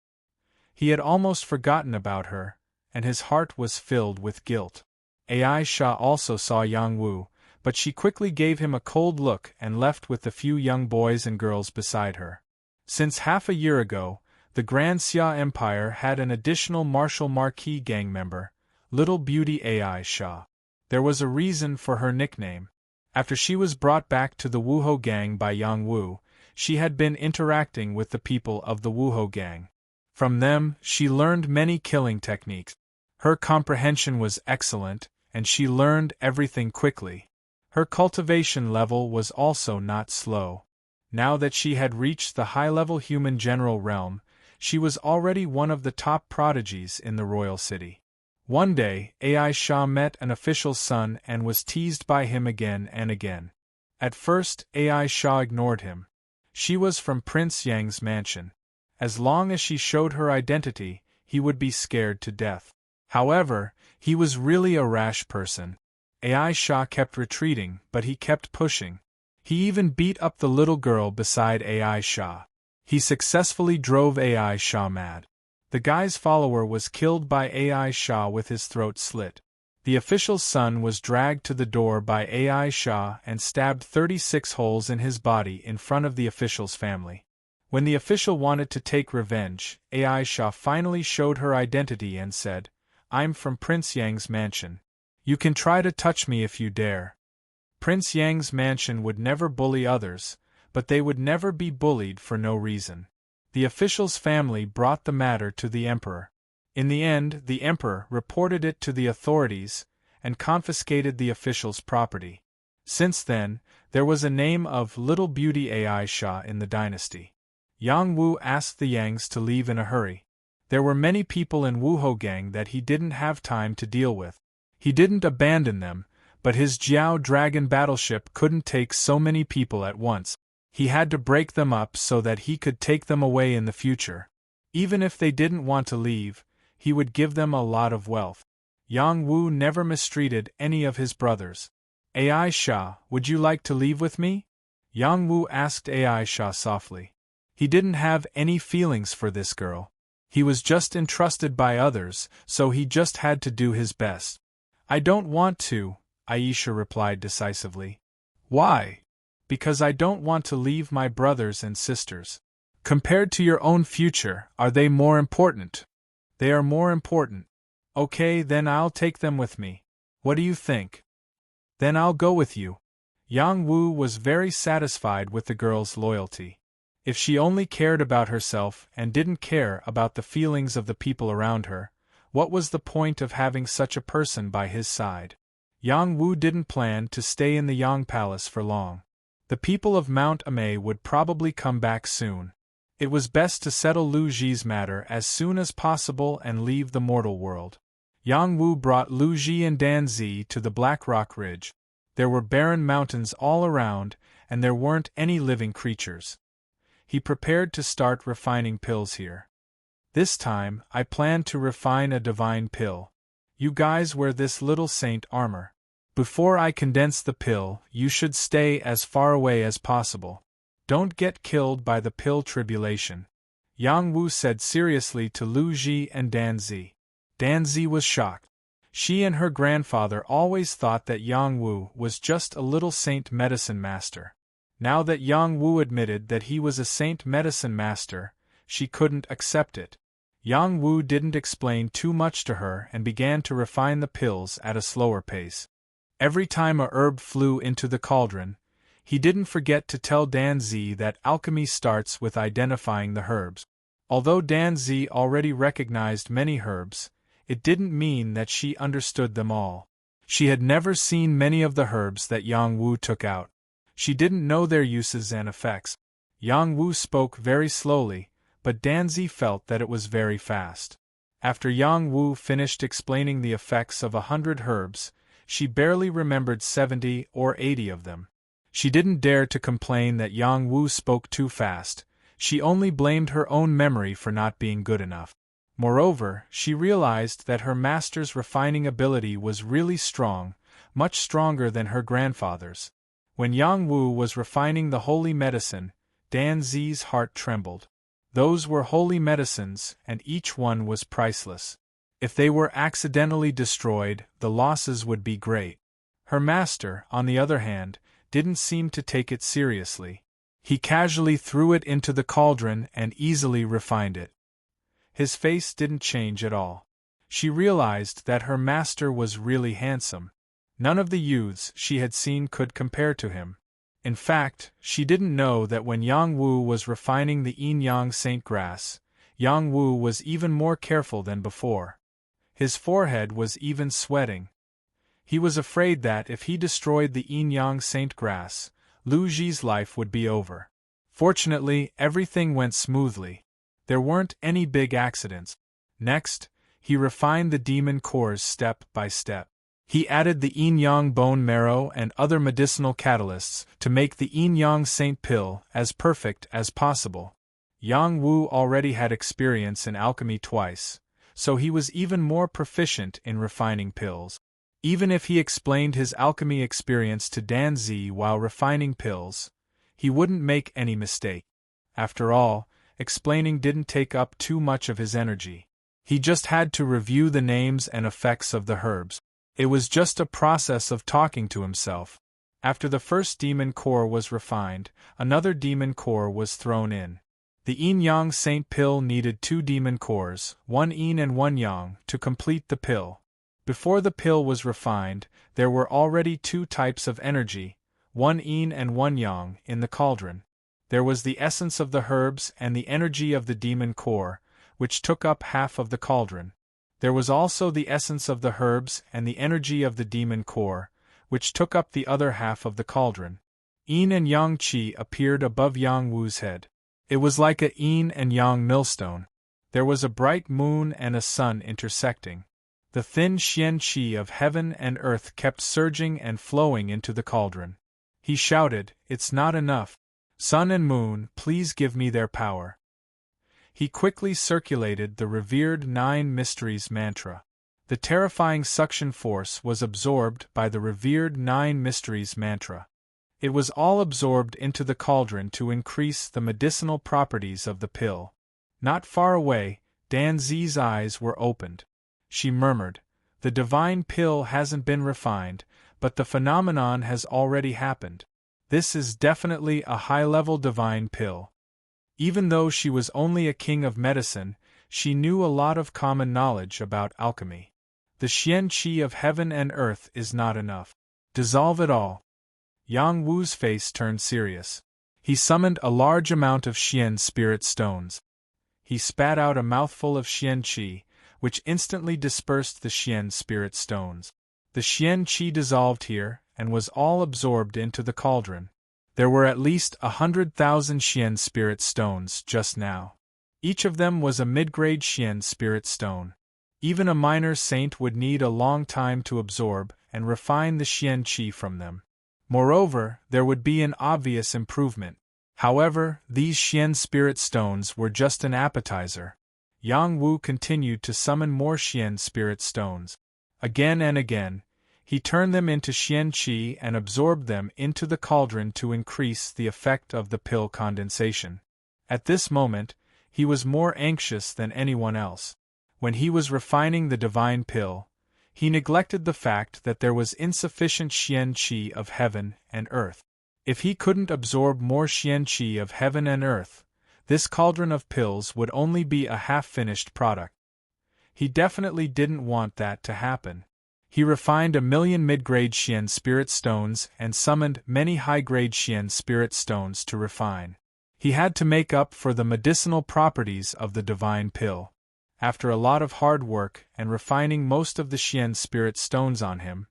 He had almost forgotten about her, and his heart was filled with guilt. Aisha also saw Yang Wu, but she quickly gave him a cold look and left with the few young boys and girls beside her. Since half a year ago, the Grand Xia Empire had an additional martial marquis gang member, Little Beauty Aisha. There was a reason for her nickname. After she was brought back to the Wuhou gang by Yang Wu, she had been interacting with the people of the Wuhou gang. From them, she learned many killing techniques. Her comprehension was excellent, and she learned everything quickly. Her cultivation level was also not slow. Now that she had reached the high-level human general realm, she was already one of the top prodigies in the royal city. One day, Aisha met an official's son and was teased by him again and again. At first, Aisha ignored him. She was from Prince Yang's mansion. As long as she showed her identity, he would be scared to death. However, he was really a rash person. Aisha kept retreating, but he kept pushing. He even beat up the little girl beside Aisha. He successfully drove Aisha mad. The guy's follower was killed by Aisha with his throat slit. The official's son was dragged to the door by Aisha and stabbed 36 holes in his body in front of the official's family. When the official wanted to take revenge, Aisha finally showed her identity and said, "I'm from Prince Yang's mansion. You can try to touch me if you dare." Prince Yang's mansion would never bully others, but they would never be bullied for no reason. The official's family brought the matter to the emperor. In the end, the emperor reported it to the authorities and confiscated the official's property. Since then, there was a name of Little Beauty Aisha in the dynasty. Yang Wu asked the Yangs to leave in a hurry. There were many people in Wuhou gang that he didn't have time to deal with. He didn't abandon them, but his Jiao Dragon battleship couldn't take so many people at once. He had to break them up so that he could take them away in the future. Even if they didn't want to leave, he would give them a lot of wealth. Yang Wu never mistreated any of his brothers. "Aisha, would you like to leave with me?" Yang Wu asked Aisha softly. He didn't have any feelings for this girl. He was just entrusted by others, so he just had to do his best. "I don't want to," Aisha replied decisively. "Why?" "Because I don't want to leave my brothers and sisters." "Compared to your own future, are they more important?" "They are more important." "Okay, then I'll take them with me. What do you think?" "Then I'll go with you." Yang Wu was very satisfied with the girl's loyalty. If she only cared about herself and didn't care about the feelings of the people around her, what was the point of having such a person by his side? Yang Wu didn't plan to stay in the Yang Palace for long. The people of Mount Amei would probably come back soon. It was best to settle Lu Ji's matter as soon as possible and leave the mortal world. Yang Wu brought Lu Ji and Dan Zi to the Black Rock Ridge. There were barren mountains all around, and there weren't any living creatures. He prepared to start refining pills here. "This time, I plan to refine a divine pill. You guys wear this little saint armor. Before I condense the pill, you should stay as far away as possible. Don't get killed by the pill tribulation," Yang Wu said seriously to Lu Ji and Dan Zi. Dan Zi was shocked. She and her grandfather always thought that Yang Wu was just a little saint medicine master. Now that Yang Wu admitted that he was a saint medicine master, she couldn't accept it. Yang Wu didn't explain too much to her and began to refine the pills at a slower pace. Every time a herb flew into the cauldron, he didn't forget to tell Dan Zi that alchemy starts with identifying the herbs. Although Dan Zi already recognized many herbs, it didn't mean that she understood them all. She had never seen many of the herbs that Yang Wu took out. She didn't know their uses and effects. Yang Wu spoke very slowly, but Dan Zi felt that it was very fast. After Yang Wu finished explaining the effects of 100 herbs, she barely remembered 70 or 80 of them. She didn't dare to complain that Yang Wu spoke too fast, she only blamed her own memory for not being good enough. Moreover, she realized that her master's refining ability was really strong, much stronger than her grandfather's. When Yang Wu was refining the holy medicine, Dan Zi's heart trembled. Those were holy medicines, and each one was priceless. If they were accidentally destroyed, the losses would be great. Her master, on the other hand, didn't seem to take it seriously. He casually threw it into the cauldron and easily refined it. His face didn't change at all. She realized that her master was really handsome. None of the youths she had seen could compare to him. In fact, she didn't know that when Yang Wu was refining the yin-yang saint grass, Yang Wu was even more careful than before. His forehead was even sweating. He was afraid that if he destroyed the yin-yang saint grass, Lu Ji's life would be over. Fortunately, everything went smoothly. There weren't any big accidents. Next, he refined the demon cores step by step. He added the yin-yang bone marrow and other medicinal catalysts to make the yin-yang saint pill as perfect as possible. Yang Wu already had experience in alchemy twice, so he was even more proficient in refining pills. Even if he explained his alchemy experience to Dan Zi while refining pills, he wouldn't make any mistake. After all, explaining didn't take up too much of his energy. He just had to review the names and effects of the herbs. It was just a process of talking to himself. After the first demon core was refined, another demon core was thrown in. The yin-yang saint pill needed 2 demon cores, 1 yin and 1 yang, to complete the pill. Before the pill was refined, there were already 2 types of energy, 1 yin and 1 yang, in the cauldron. There was the essence of the herbs and the energy of the demon core, which took up half of the cauldron. There was also the essence of the herbs and the energy of the demon core, which took up the other half of the cauldron. Yin and yang qi appeared above Yang Wu's head. It was like a yin and yang millstone. There was a bright moon and a sun intersecting. The thin xian qi of heaven and earth kept surging and flowing into the cauldron. He shouted, "It's not enough. Sun and moon, please give me their power." He quickly circulated the revered 9 Mysteries mantra. The terrifying suction force was absorbed by the revered 9 Mysteries mantra. It was all absorbed into the cauldron to increase the medicinal properties of the pill. Not far away, Dan Zi's eyes were opened. She murmured, "The divine pill hasn't been refined, but the phenomenon has already happened. This is definitely a high-level divine pill." Even though she was only a king of medicine, she knew a lot of common knowledge about alchemy. The xian qi of heaven and earth is not enough. Dissolve it all. Yang Wu's face turned serious. He summoned a large amount of xian spirit stones. He spat out a mouthful of xian qi, which instantly dispersed the xian spirit stones. The xian qi dissolved here, and was all absorbed into the cauldron. There were at least 100,000 xian spirit stones just now. Each of them was a mid-grade xian spirit stone. Even a minor saint would need a long time to absorb and refine the xian qi from them. Moreover, there would be an obvious improvement. However, these xian spirit stones were just an appetizer. Yang Wu continued to summon more xian spirit stones. Again and again, he turned them into xian qi and absorbed them into the cauldron to increase the effect of the pill condensation. At this moment, he was more anxious than anyone else. When he was refining the divine pill, he neglected the fact that there was insufficient xian qi of heaven and earth. If he couldn't absorb more xian qi of heaven and earth, this cauldron of pills would only be a half-finished product. He definitely didn't want that to happen. He refined 1,000,000 mid-grade xian spirit stones and summoned many high-grade xian spirit stones to refine. He had to make up for the medicinal properties of the divine pill. After a lot of hard work and refining most of the xian spirit stones on him,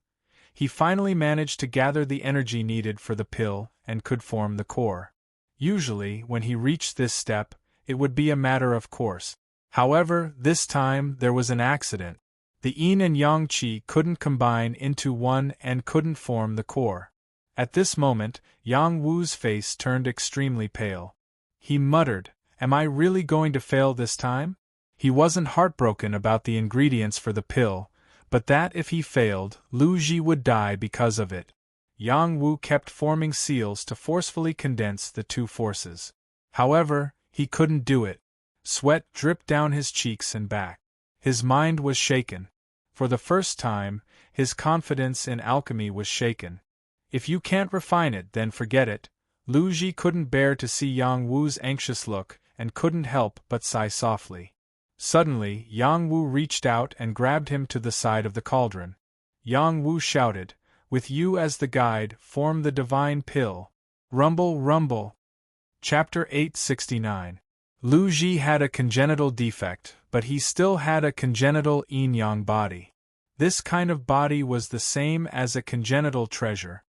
he finally managed to gather the energy needed for the pill and could form the core. Usually, when he reached this step, it would be a matter of course. However, this time there was an accident. The yin and yang qi couldn't combine into one and couldn't form the core. At this moment, Yang Wu's face turned extremely pale. He muttered, "Am I really going to fail this time?" He wasn't heartbroken about the ingredients for the pill, but that if he failed, Lu Ji would die because of it. Yang Wu kept forming seals to forcefully condense the 2 forces. However, he couldn't do it. Sweat dripped down his cheeks and back. His mind was shaken. For the first time, his confidence in alchemy was shaken. If you can't refine it, then forget it. Lu Ji couldn't bear to see Yang Wu's anxious look, and couldn't help but sigh softly. Suddenly, Yang Wu reached out and grabbed him to the side of the cauldron. Yang Wu shouted, "With you as the guide, form the divine pill." Rumble, rumble. Chapter 869. Lu Ji had a congenital defect, but he still had a congenital yin-yang body. This kind of body was the same as a congenital treasure.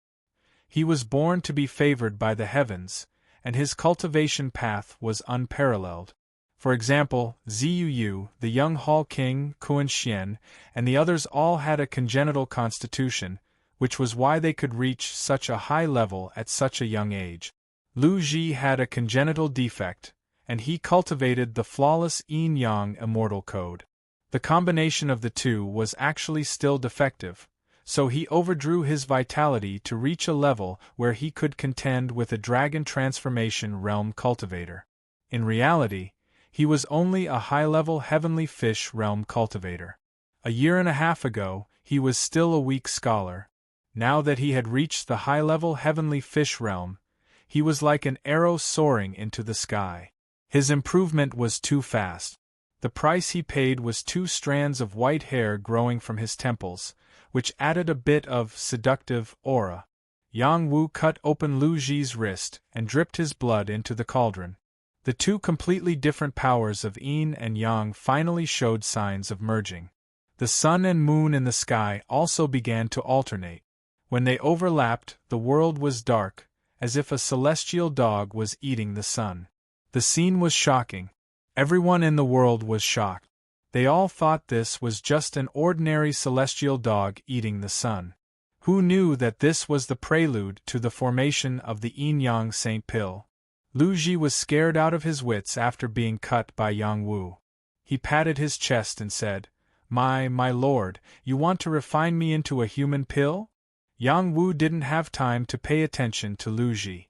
He was born to be favored by the heavens, and his cultivation path was unparalleled. For example, Ziyu, the young Hall King, Kuan Xian, and the others all had a congenital constitution, which was why they could reach such a high level at such a young age. Lu Ji had a congenital defect, and he cultivated the flawless yin-yang immortal code. The combination of the two was actually still defective, so he overdrew his vitality to reach a level where he could contend with a dragon transformation realm cultivator. In reality, he was only a high-level heavenly fish realm cultivator. A year and a half ago, he was still a weak scholar. Now that he had reached the high-level heavenly fish realm, he was like an arrow soaring into the sky. His improvement was too fast. The price he paid was 2 strands of white hair growing from his temples, which added a bit of seductive aura. Yang Wu cut open Lu Ji's wrist and dripped his blood into the cauldron. The two completely different powers of yin and yang finally showed signs of merging. The sun and moon in the sky also began to alternate. When they overlapped, the world was dark, as if a celestial dog was eating the sun. The scene was shocking. Everyone in the world was shocked. They all thought this was just an ordinary celestial dog eating the sun. Who knew that this was the prelude to the formation of the yin-yang Saint Pill? Lu Ji was scared out of his wits after being cut by Yang Wu. He patted his chest and said, My lord, you want to refine me into a human pill?" Yang Wu didn't have time to pay attention to Lu Ji.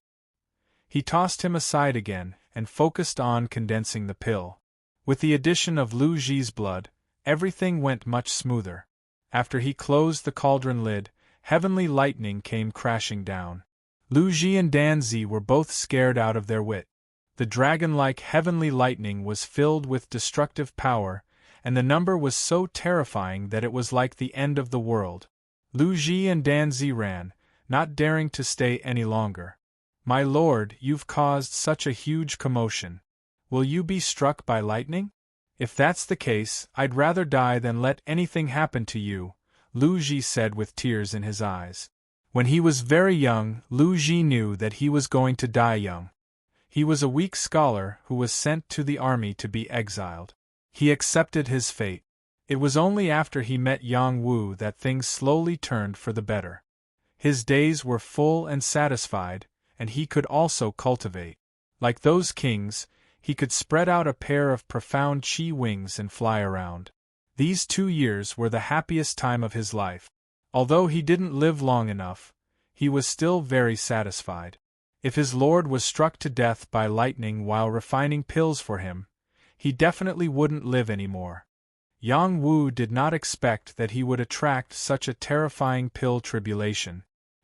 He tossed him aside again, and focused on condensing the pill. With the addition of Lu Ji's blood, everything went much smoother. After he closed the cauldron lid, heavenly lightning came crashing down. Lu Ji and Danzi were both scared out of their wit. The dragon-like heavenly lightning was filled with destructive power, and the number was so terrifying that it was like the end of the world. Lu Ji and Danzi ran, not daring to stay any longer. "My lord, you've caused such a huge commotion. Will you be struck by lightning? If that's the case, I'd rather die than let anything happen to you," Lu Ji said with tears in his eyes. When he was very young, Lu Ji knew that he was going to die young. He was a weak scholar who was sent to the army to be exiled. He accepted his fate. It was only after he met Yang Wu that things slowly turned for the better. His days were full and satisfied, and he could also cultivate. Like those kings, he could spread out a pair of profound chi wings and fly around. These 2 years were the happiest time of his life. Although he didn't live long enough, he was still very satisfied. If his lord was struck to death by lightning while refining pills for him, he definitely wouldn't live anymore. Yang Wu did not expect that he would attract such a terrifying pill tribulation.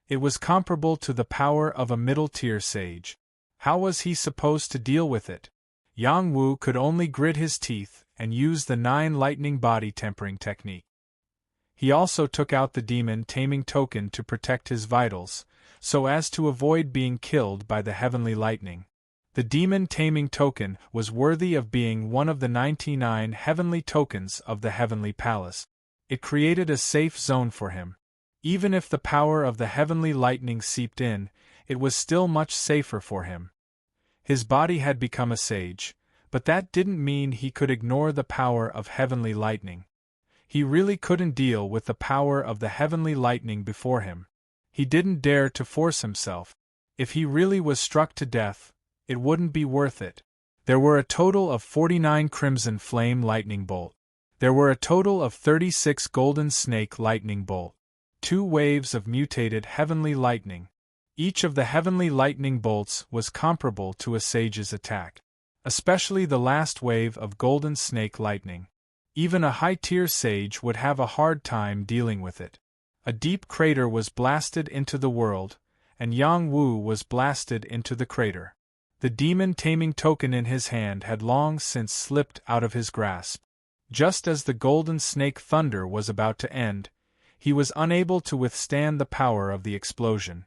It was comparable to the power of a middle-tier sage. How was he supposed to deal with it? Yang Wu could only grit his teeth and use the 9 lightning body tempering technique. He also took out the demon taming token to protect his vitals, so as to avoid being killed by the heavenly lightning. The demon taming token was worthy of being one of the 99 heavenly tokens of the heavenly palace. It created a safe zone for him. Even if the power of the heavenly lightning seeped in, it was still much safer for him. His body had become a sage, but that didn't mean he could ignore the power of heavenly lightning. He really couldn't deal with the power of the heavenly lightning before him. He didn't dare to force himself. If he really was struck to death, it wouldn't be worth it. There were a total of 49 crimson flame lightning bolt. There were a total of 36 golden snake lightning bolt. 2 waves of mutated heavenly lightning. Each of the heavenly lightning bolts was comparable to a sage's attack. especially the last wave of golden snake lightning. Even a high-tier sage would have a hard time dealing with it. A deep crater was blasted into the world, and Yang Wu was blasted into the crater. The demon-taming token in his hand had long since slipped out of his grasp. Just as the golden snake thunder was about to end, he was unable to withstand the power of the explosion.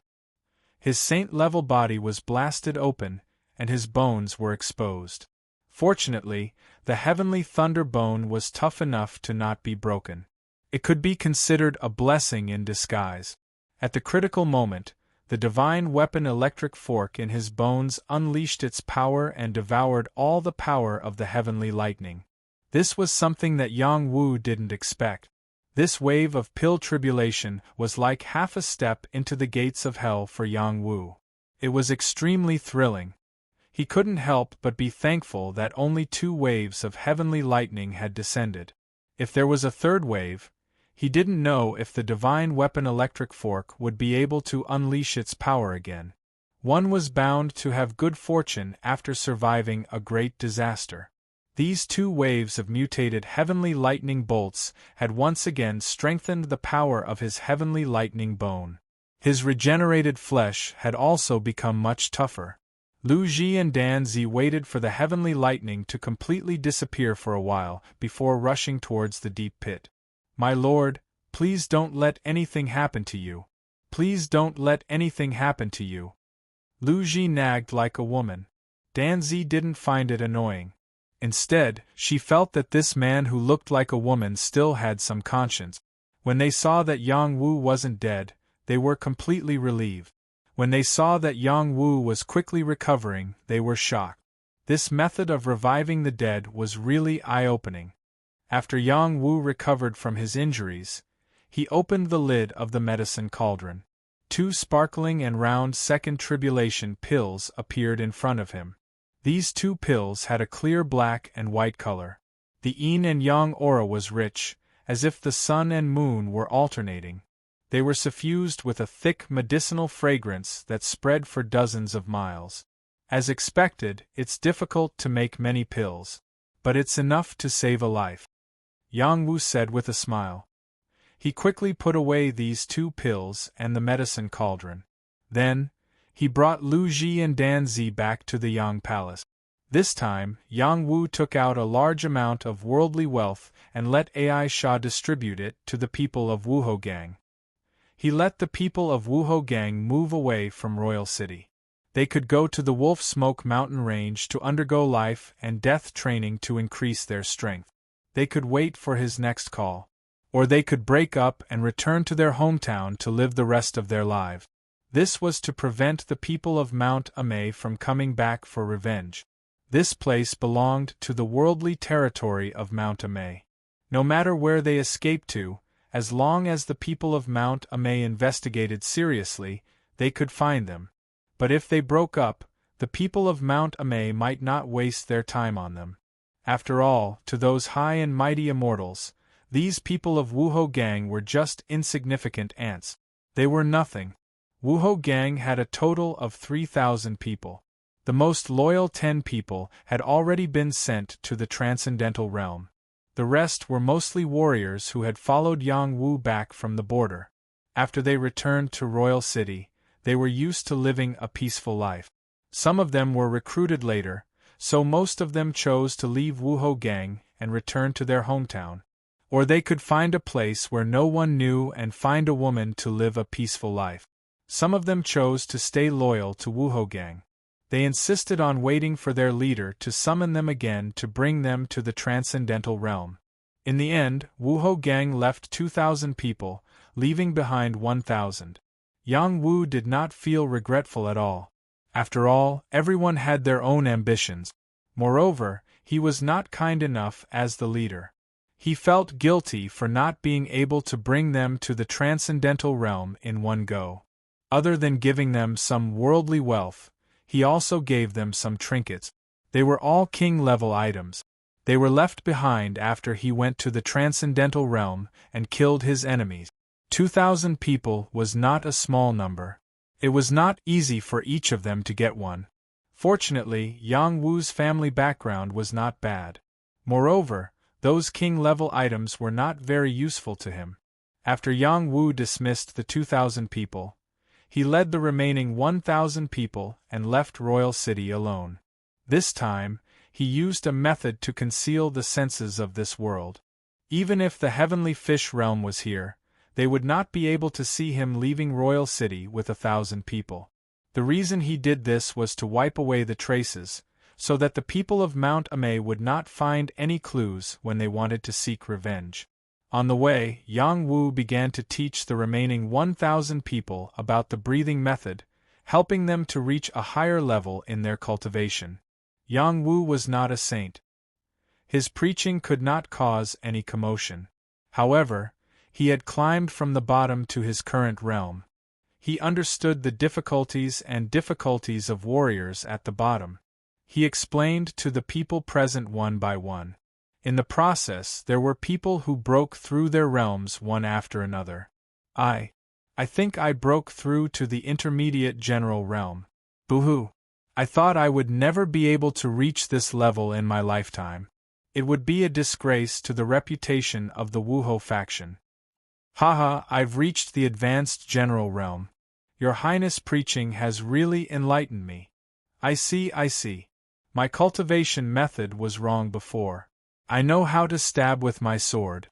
His saint-level body was blasted open, and his bones were exposed. Fortunately, the heavenly thunder bone was tough enough to not be broken. It could be considered a blessing in disguise. At the critical moment, the divine weapon electric fork in his bones unleashed its power and devoured all the power of the heavenly lightning. This was something that Yang Wu didn't expect. This wave of pill tribulation was like half a step into the gates of hell for Yang Wu. It was extremely thrilling. He couldn't help but be thankful that only 2 waves of heavenly lightning had descended. If there was a third wave, he didn't know if the divine weapon electric fork would be able to unleash its power again. One was bound to have good fortune after surviving a great disaster. These 2 waves of mutated heavenly lightning bolts had once again strengthened the power of his heavenly lightning bone. His regenerated flesh had also become much tougher. Lu Ji and Dan Zi waited for the heavenly lightning to completely disappear for a while before rushing towards the deep pit. "My lord, please don't let anything happen to you. Please don't let anything happen to you." Lu Ji nagged like a woman. Dan Zi didn't find it annoying. Instead, she felt that this man who looked like a woman still had some conscience. When they saw that Yang Wu wasn't dead, they were completely relieved. When they saw that Yang Wu was quickly recovering, they were shocked. This method of reviving the dead was really eye-opening. After Yang Wu recovered from his injuries, he opened the lid of the medicine cauldron. 2 sparkling and round second tribulation pills appeared in front of him. These 2 pills had a clear black and white color. The yin and yang aura was rich, as if the sun and moon were alternating. They were suffused with a thick medicinal fragrance that spread for dozens of miles. As expected, it's difficult to make many pills, but it's enough to save a life, Yang Wu said with a smile. He quickly put away these 2 pills and the medicine cauldron. Then, he brought Lu Ji and Dan Zi back to the Yang Palace. This time, Yang Wu took out a large amount of worldly wealth and let Ai Sha distribute it to the people of Wuhou Gang. He let the people of Wuhou Gang move away from Royal City. They could go to the Wolf Smoke Mountain Range to undergo life and death training to increase their strength. They could wait for his next call. Or they could break up and return to their hometown to live the rest of their lives. This was to prevent the people of Mount Amei from coming back for revenge. This place belonged to the worldly territory of Mount Amei. No matter where they escaped to, as long as the people of Mount Amei investigated seriously, they could find them. But if they broke up, the people of Mount Amei might not waste their time on them. After all, to those high and mighty immortals, these people of Wuhou Gang were just insignificant ants. They were nothing. Wuhou Gang had a total of 3,000 people. The most loyal 10 people had already been sent to the Transcendental Realm. The rest were mostly warriors who had followed Yang Wu back from the border. After they returned to Royal City, they were used to living a peaceful life. Some of them were recruited later, so most of them chose to leave Wuhou Gang and return to their hometown. Or they could find a place where no one knew and find a woman to live a peaceful life. Some of them chose to stay loyal to Wuhou Gang. They insisted on waiting for their leader to summon them again to bring them to the Transcendental Realm. In the end, Wuhou Gang left 2,000 people, leaving behind 1,000. Yang Wu did not feel regretful at all. After all, everyone had their own ambitions. Moreover, he was not kind enough as the leader. He felt guilty for not being able to bring them to the Transcendental Realm in one go. Other than giving them some worldly wealth, he also gave them some trinkets. They were all king-level items. They were left behind after he went to the Transcendental Realm and killed his enemies. 2,000 people was not a small number. It was not easy for each of them to get one. Fortunately, Yang Wu's family background was not bad. Moreover, those king-level items were not very useful to him. After Yang Wu dismissed the 2,000 people, he led the remaining 1,000 people and left Royal City alone. This time, he used a method to conceal the senses of this world. Even if the heavenly fish realm was here, they would not be able to see him leaving Royal City with 1,000 people. The reason he did this was to wipe away the traces, so that the people of Mount Amay would not find any clues when they wanted to seek revenge. On the way, Yang Wu began to teach the remaining 1,000 people about the breathing method, helping them to reach a higher level in their cultivation. Yang Wu was not a saint. His preaching could not cause any commotion. However, he had climbed from the bottom to his current realm. He understood the difficulties of warriors at the bottom. He explained to the people present one by one. In the process, there were people who broke through their realms one after another. I think I broke through to the intermediate general realm. Boo-hoo! I thought I would never be able to reach this level in my lifetime. It would be a disgrace to the reputation of the Wuho faction. Haha, I've reached the advanced general realm. Your Highness' preaching has really enlightened me. I see. My cultivation method was wrong before. I know how to stab with my sword.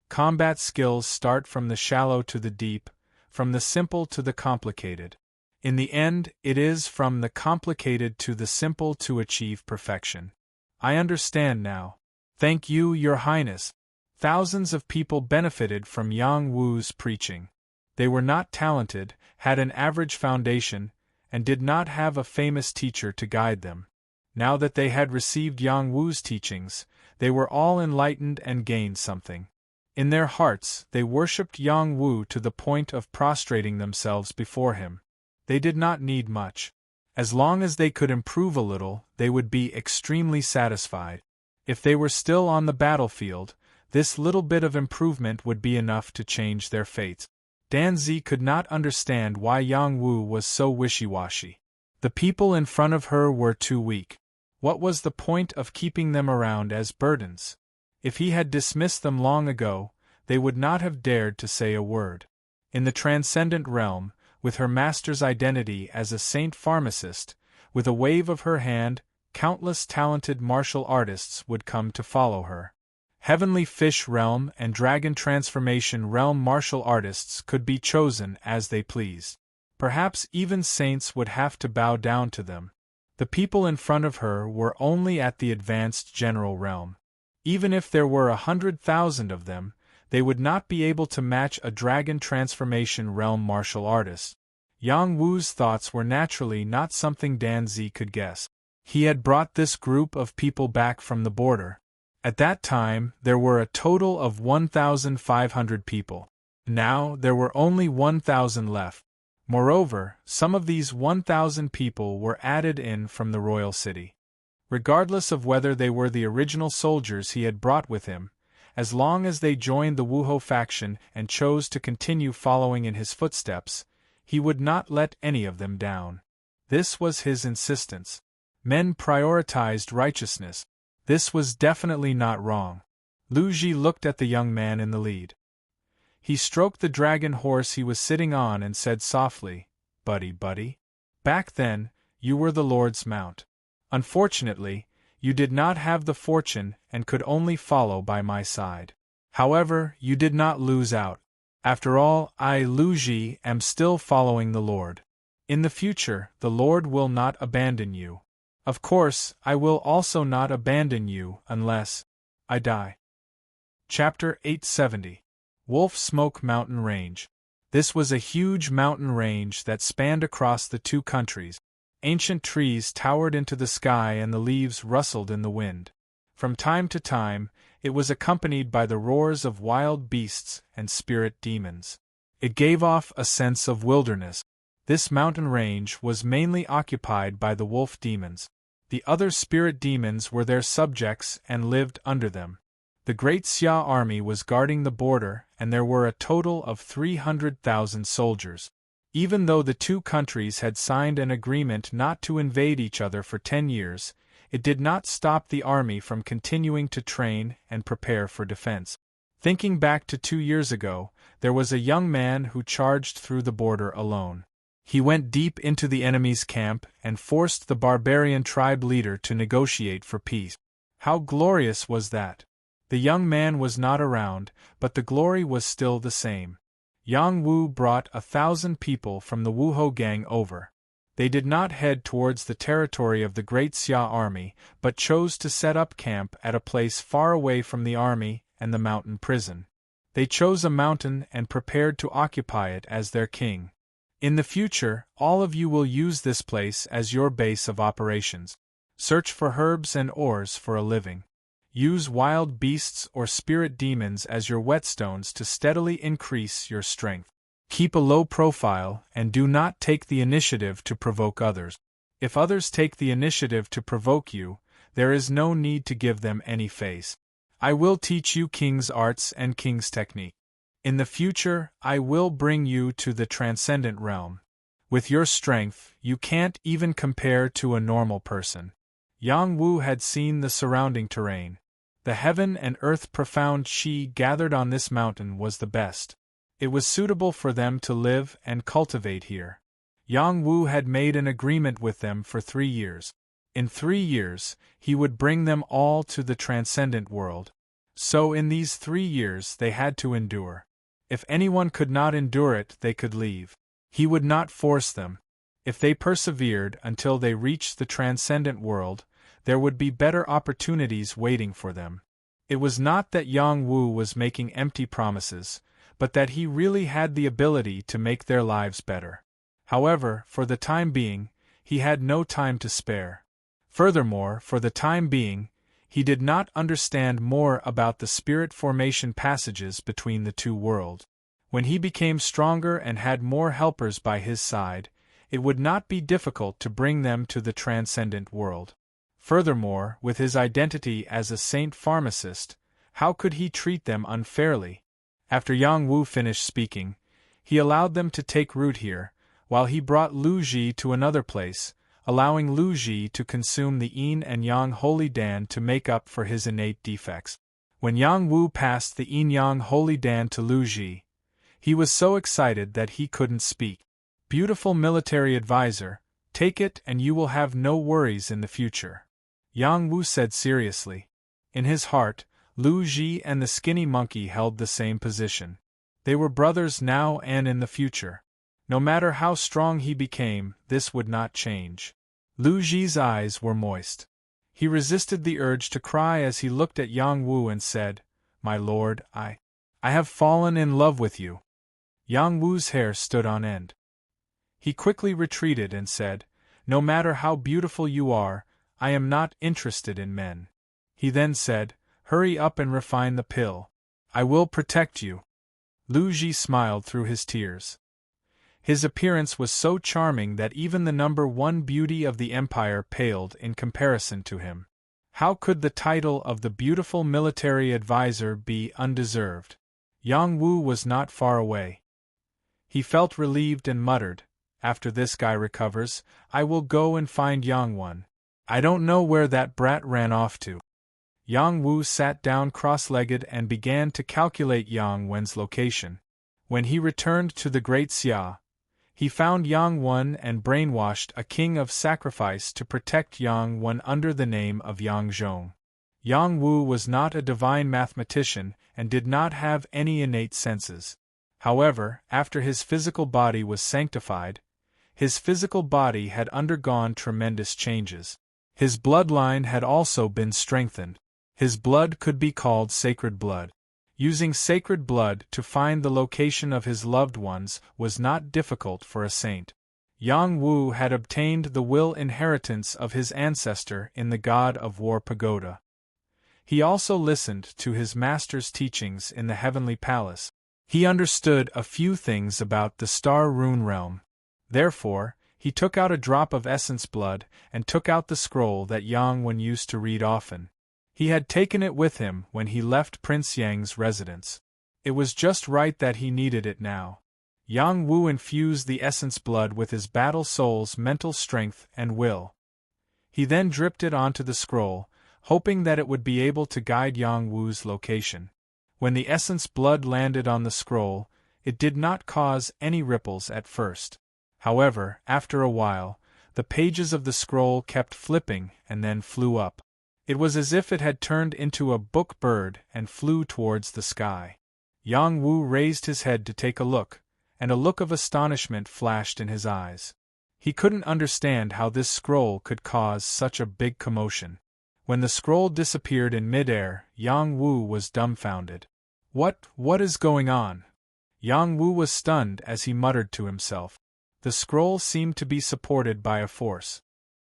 Combat skills start from the shallow to the deep, from the simple to the complicated. In the end, it is from the complicated to the simple to achieve perfection. I understand now. Thank you, Your Highness. Thousands of people benefited from Yang Wu's preaching. They were not talented, had an average foundation, and did not have a famous teacher to guide them. Now that they had received Yang Wu's teachings, they were all enlightened and gained something. In their hearts, they worshipped Yang Wu to the point of prostrating themselves before him. They did not need much. As long as they could improve a little, they would be extremely satisfied. If they were still on the battlefield, this little bit of improvement would be enough to change their fates. Danzi could not understand why Yang Wu was so wishy-washy. The people in front of her were too weak. What was the point of keeping them around as burdens? If he had dismissed them long ago, they would not have dared to say a word. In the transcendent realm, with her master's identity as a saint pharmacist, with a wave of her hand, countless talented martial artists would come to follow her. Heavenly Fish Realm and Dragon Transformation Realm martial artists could be chosen as they pleased. Perhaps even saints would have to bow down to them. The people in front of her were only at the advanced general realm. Even if there were 100,000 of them, they would not be able to match a Dragon Transformation Realm martial artist. Yang Wu's thoughts were naturally not something Danzi could guess. He had brought this group of people back from the border. At that time, there were a total of 1,500 people. Now, there were only 1,000 left. Moreover, some of these 1,000 people were added in from the royal city. Regardless of whether they were the original soldiers he had brought with him, as long as they joined the Wuho faction and chose to continue following in his footsteps, he would not let any of them down. This was his insistence. Men prioritized righteousness. This was definitely not wrong. Lu Ji looked at the young man in the lead. He stroked the dragon horse he was sitting on and said softly, buddy. Back then, you were the Lord's mount. Unfortunately, you did not have the fortune and could only follow by my side. However, you did not lose out. After all, I, Lu Ji, am still following the Lord. In the future, the Lord will not abandon you. Of course, I will also not abandon you unless I die. Chapter 870. Wolf Smoke Mountain Range. This was a huge mountain range that spanned across the two countries. Ancient trees towered into the sky and the leaves rustled in the wind. From time to time, it was accompanied by the roars of wild beasts and spirit demons. It gave off a sense of wilderness. This mountain range was mainly occupied by the wolf demons. The other spirit demons were their subjects and lived under them. The great Xia army was guarding the border, and there were a total of 300,000 soldiers. Even though the two countries had signed an agreement not to invade each other for 10 years, it did not stop the army from continuing to train and prepare for defense. Thinking back to 2 years ago, there was a young man who charged through the border alone. He went deep into the enemy's camp and forced the barbarian tribe leader to negotiate for peace. How glorious was that! The young man was not around, but the glory was still the same. Yang Wu brought 1,000 people from the Wuhou gang over. They did not head towards the territory of the Great Xia army, but chose to set up camp at a place far away from the army and the mountain prison. They chose a mountain and prepared to occupy it as their king. In the future, all of you will use this place as your base of operations. Search for herbs and ores for a living. Use wild beasts or spirit demons as your whetstones to steadily increase your strength. Keep a low profile and do not take the initiative to provoke others. If others take the initiative to provoke you, there is no need to give them any face. I will teach you king's arts and king's technique. In the future, I will bring you to the transcendent realm. With your strength, you can't even compare to a normal person. Yang Wu had seen the surrounding terrain. The heaven and earth profound qi gathered on this mountain was the best. It was suitable for them to live and cultivate here. Yang Wu had made an agreement with them for 3 years. In 3 years, he would bring them all to the transcendent world. So in these 3 years they had to endure. If anyone could not endure it, they could leave. He would not force them. If they persevered until they reached the transcendent world, there would be better opportunities waiting for them. It was not that Yang Wu was making empty promises, but that he really had the ability to make their lives better. However, for the time being, he had no time to spare. Furthermore, for the time being, he did not understand more about the spirit formation passages between the two worlds. When he became stronger and had more helpers by his side, it would not be difficult to bring them to the transcendent world. Furthermore, with his identity as a saint pharmacist, how could he treat them unfairly? After Yang Wu finished speaking, he allowed them to take root here, while he brought Lu Ji to another place, allowing Lu Ji to consume the yin and yang holy dan to make up for his innate defects. When Yang Wu passed the yin-yang holy dan to Lu Ji, he was so excited that he couldn't speak. Beautiful military advisor, take it and you will have no worries in the future. Yang Wu said seriously. In his heart, Lu Ji and the skinny monkey held the same position. They were brothers now and in the future. No matter how strong he became, this would not change. Lu Ji's eyes were moist. He resisted the urge to cry as he looked at Yang Wu and said, "My lord, I have fallen in love with you." Yang Wu's hair stood on end. He quickly retreated and said, "No matter how beautiful you are, I am not interested in men." He then said, "Hurry up and refine the pill. I will protect you." Lu Ji smiled through his tears. His appearance was so charming that even the number 1 beauty of the empire paled in comparison to him. How could the title of the beautiful military advisor be undeserved? Yang Wu was not far away. He felt relieved and muttered, "After this guy recovers, I will go and find Yang Wen. I don't know where that brat ran off to." Yang Wu sat down cross-legged and began to calculate Yang Wen's location. When he returned to the Great Xia, he found Yang Wen and brainwashed a king of sacrifice to protect Yang Wen under the name of Yang Zhong. Yang Wu was not a divine mathematician and did not have any innate senses. However, after his physical body was sanctified, his physical body had undergone tremendous changes. His bloodline had also been strengthened. His blood could be called sacred blood. Using sacred blood to find the location of his loved ones was not difficult for a saint. Yang Wu had obtained the will inheritance of his ancestor in the God of War pagoda. He also listened to his master's teachings in the heavenly palace. He understood a few things about the star rune realm. Therefore, he took out a drop of essence blood and took out the scroll that Yang Wen used to read often. He had taken it with him when he left Prince Yang's residence. It was just right that he needed it now. Yang Wu infused the essence blood with his battle soul's mental strength and will. He then dripped it onto the scroll, hoping that it would be able to guide Yang Wu's location. When the essence blood landed on the scroll, it did not cause any ripples at first. However, after a while, the pages of the scroll kept flipping and then flew up. It was as if it had turned into a book bird and flew towards the sky. Yang Wu raised his head to take a look, and a look of astonishment flashed in his eyes. He couldn't understand how this scroll could cause such a big commotion. When the scroll disappeared in mid-air, Yang Wu was dumbfounded. What is going on? Yang Wu was stunned as he muttered to himself. The scroll seemed to be supported by a force.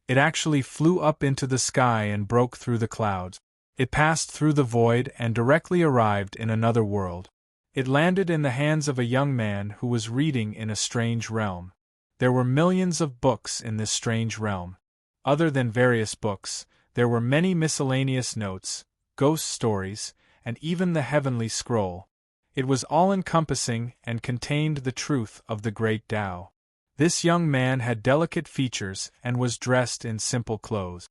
It actually flew up into the sky and broke through the clouds. It passed through the void and directly arrived in another world. It landed in the hands of a young man who was reading in a strange realm. There were millions of books in this strange realm. Other than various books, there were many miscellaneous notes, ghost stories, and even the heavenly scroll. It was all-encompassing and contained the truth of the great Tao. This young man had delicate features and was dressed in simple clothes.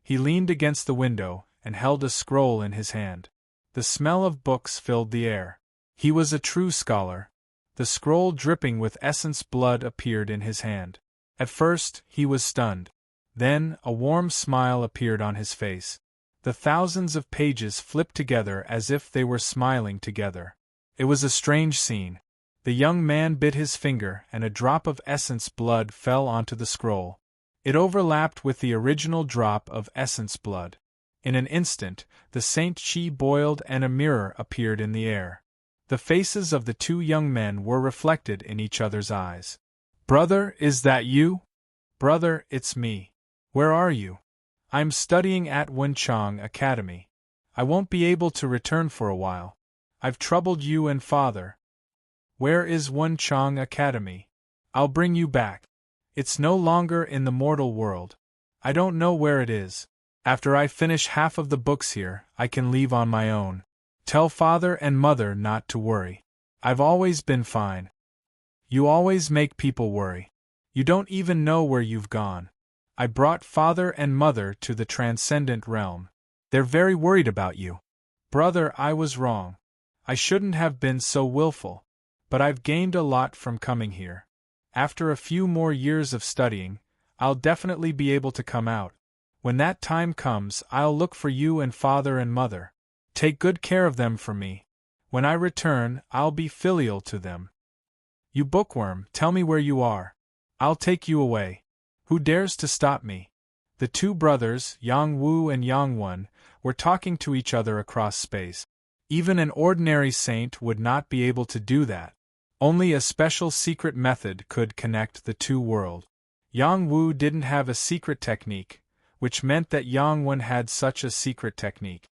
He leaned against the window and held a scroll in his hand. The smell of books filled the air. He was a true scholar. The scroll dripping with essence blood appeared in his hand. At first, he was stunned. Then, a warm smile appeared on his face. The thousands of pages flipped together as if they were smiling together. It was a strange scene. The young man bit his finger and a drop of essence blood fell onto the scroll. It overlapped with the original drop of essence blood. In an instant, the Saint Chi boiled and a mirror appeared in the air. The faces of the two young men were reflected in each other's eyes. "Brother, is that you?" "Brother, it's me. Where are you?" "I'm studying at Wenchang Academy. I won't be able to return for a while. I've troubled you and father." "Where is Wenchang Academy?" "I'll bring you back. It's no longer in the mortal world. I don't know where it is. After I finish half of the books here, I can leave on my own. Tell father and mother not to worry. I've always been fine." "You always make people worry. You don't even know where you've gone. I brought father and mother to the transcendent realm. They're very worried about you." "Brother, I was wrong. I shouldn't have been so willful. But I've gained a lot from coming here. After a few more years of studying, I'll definitely be able to come out. When that time comes, I'll look for you and father and mother. Take good care of them for me. When I return, I'll be filial to them." "You bookworm, tell me where you are. I'll take you away. Who dares to stop me?" The two brothers, Yang Wu and Yang Wen, were talking to each other across space. Even an ordinary saint would not be able to do that. Only a special secret method could connect the two worlds. Yang Wu didn't have a secret technique, which meant that Yang Wen had such a secret technique.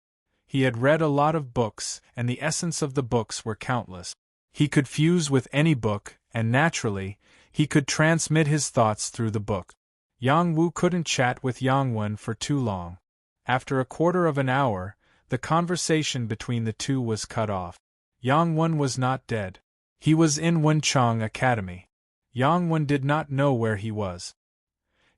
He had read a lot of books, and the essence of the books were countless. He could fuse with any book, and naturally, he could transmit his thoughts through the book. Yang Wu couldn't chat with Yang Wen for too long. After a quarter of an hour, the conversation between the two was cut off. Yang Wen was not dead. He was in Wenchang Academy. Yang Wen did not know where he was.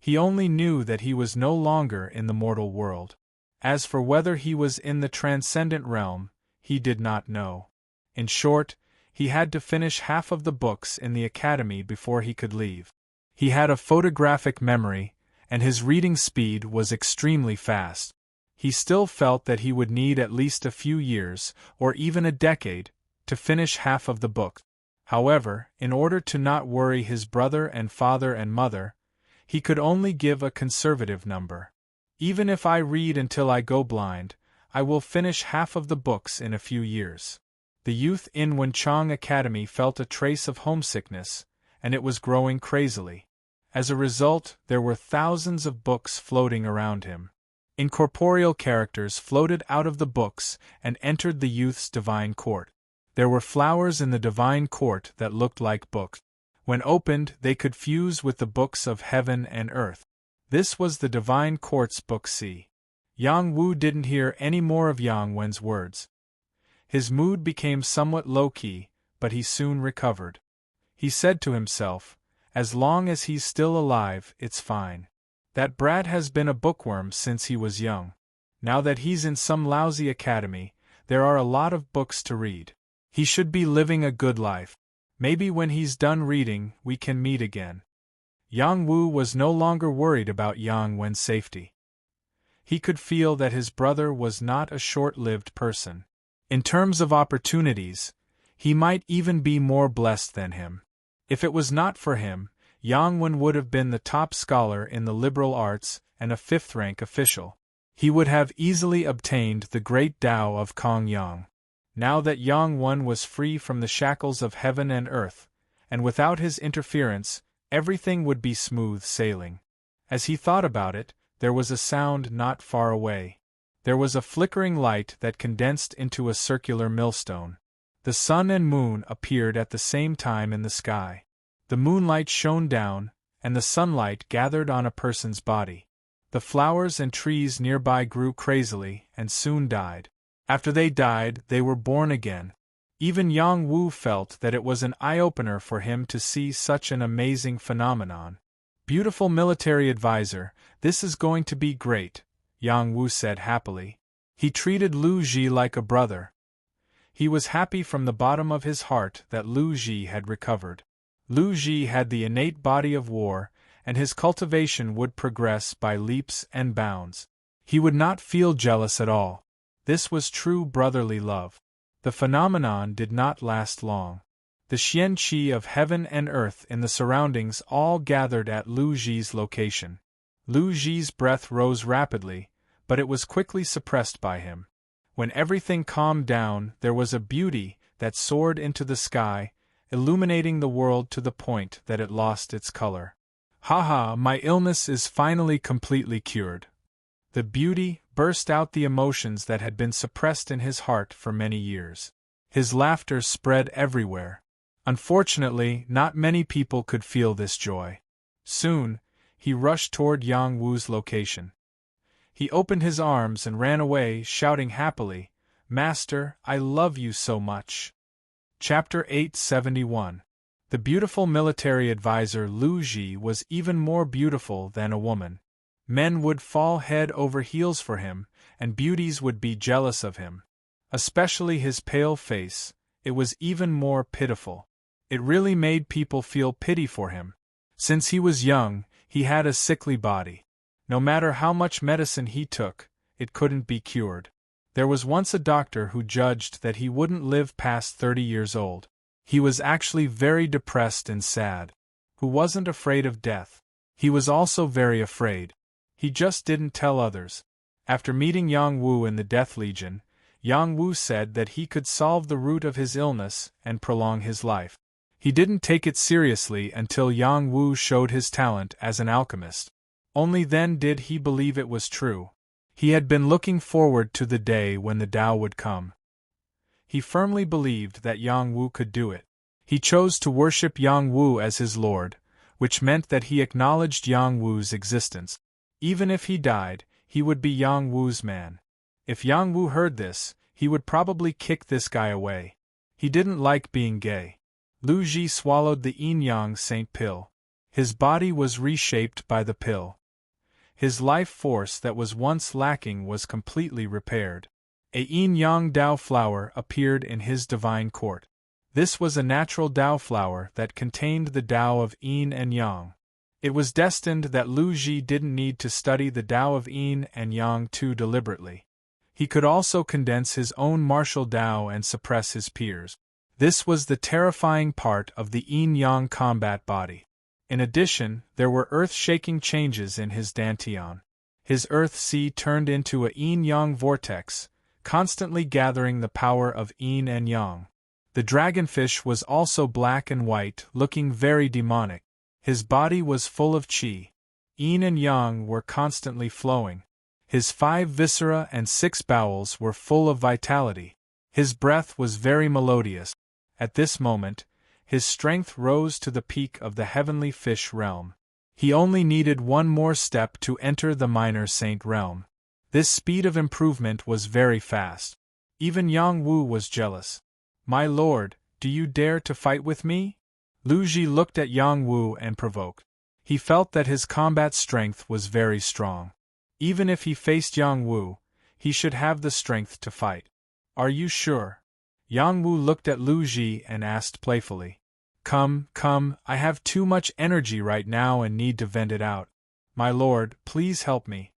He only knew that he was no longer in the mortal world. As for whether he was in the transcendent realm, he did not know. In short, he had to finish half of the books in the academy before he could leave. He had a photographic memory, and his reading speed was extremely fast. He still felt that he would need at least a few years, or even a decade, to finish half of the book. However, in order to not worry his brother and father and mother, he could only give a conservative number. "Even if I read until I go blind, I will finish half of the books in a few years." The youth in Wenchang Academy felt a trace of homesickness, and it was growing crazily. As a result, there were thousands of books floating around him. Incorporeal characters floated out of the books and entered the youth's divine court. There were flowers in the divine court that looked like books. When opened, they could fuse with the books of heaven and earth. This was the divine court's book C. Yang Wu didn't hear any more of Yang Wen's words. His mood became somewhat low-key, but he soon recovered. He said to himself, as long as he's still alive, it's fine. That brat has been a bookworm since he was young. Now that he's in some lousy academy, there are a lot of books to read. He should be living a good life. Maybe when he's done reading, we can meet again. Yang Wu was no longer worried about Yang Wen's safety. He could feel that his brother was not a short-lived person. In terms of opportunities, he might even be more blessed than him. If it was not for him, Yang Wen would have been the top scholar in the liberal arts and a fifth-rank official. He would have easily obtained the great Tao of Kong Yang. Now that Yang Wen was free from the shackles of heaven and earth, and without his interference, everything would be smooth sailing. As he thought about it, there was a sound not far away. There was a flickering light that condensed into a circular millstone. The sun and moon appeared at the same time in the sky. The moonlight shone down, and the sunlight gathered on a person's body. The flowers and trees nearby grew crazily and soon died. After they died, they were born again. Even Yang Wu felt that it was an eye-opener for him to see such an amazing phenomenon. Beautiful military advisor, this is going to be great, Yang Wu said happily. He treated Lu Ji like a brother. He was happy from the bottom of his heart that Lu Ji had recovered. Lu Ji had the innate body of war, and his cultivation would progress by leaps and bounds. He would not feel jealous at all. This was true brotherly love. The phenomenon did not last long. The Xian Qi of heaven and earth in the surroundings all gathered at Lu Ji's location. Lu Ji's breath rose rapidly, but it was quickly suppressed by him. When everything calmed down, there was a beauty that soared into the sky, illuminating the world to the point that it lost its color. "Ha, my illness is finally completely cured." The beauty burst out the emotions that had been suppressed in his heart for many years. His laughter spread everywhere. Unfortunately, not many people could feel this joy. Soon, he rushed toward Yang Wu's location. He opened his arms and ran away, shouting happily, "Master, I love you so much." Chapter 871. The beautiful military advisor Lu Ji was even more beautiful than a woman. Men would fall head over heels for him, and beauties would be jealous of him. Especially his pale face, it was even more pitiful. It really made people feel pity for him. Since he was young, he had a sickly body. No matter how much medicine he took, it couldn't be cured. There was once a doctor who judged that he wouldn't live past 30 years old. He was actually very depressed and sad. Who wasn't afraid of death? He was also very afraid. He just didn't tell others. After meeting Yang Wu in the Death Legion, Yang Wu said that he could solve the root of his illness and prolong his life. He didn't take it seriously until Yang Wu showed his talent as an alchemist. Only then did he believe it was true. He had been looking forward to the day when the Tao would come. He firmly believed that Yang Wu could do it. He chose to worship Yang Wu as his lord, which meant that he acknowledged Yang Wu's existence. Even if he died, he would be Yang Wu's man. If Yang Wu heard this, he would probably kick this guy away. He didn't like being gay. Lu Ji swallowed the yin-yang saint pill. His body was reshaped by the pill. His life force that was once lacking was completely repaired. A yin-yang Tao flower appeared in his divine court. This was a natural Tao flower that contained the Tao of yin and yang. It was destined that Lu Ji didn't need to study the Tao of yin and yang too deliberately. He could also condense his own martial Tao and suppress his peers. This was the terrifying part of the yin-yang combat body. In addition, there were earth-shaking changes in his dantian. His earth sea turned into a yin-yang vortex, constantly gathering the power of yin and yang. The dragonfish was also black and white, looking very demonic. His body was full of qi. Yin and yang were constantly flowing. His 5 viscera and 6 bowels were full of vitality. His breath was very melodious. At this moment, his strength rose to the peak of the heavenly fish realm. He only needed one more step to enter the minor saint realm. This speed of improvement was very fast. Even Yang Wu was jealous. "My lord, do you dare to fight with me?" Lu Ji looked at Yang Wu and provoked. He felt that his combat strength was very strong. Even if he faced Yang Wu, he should have the strength to fight. Are you sure? Yang Wu looked at Lu Ji and asked playfully. Come, I have too much energy right now and need to vent it out. My lord, please help me.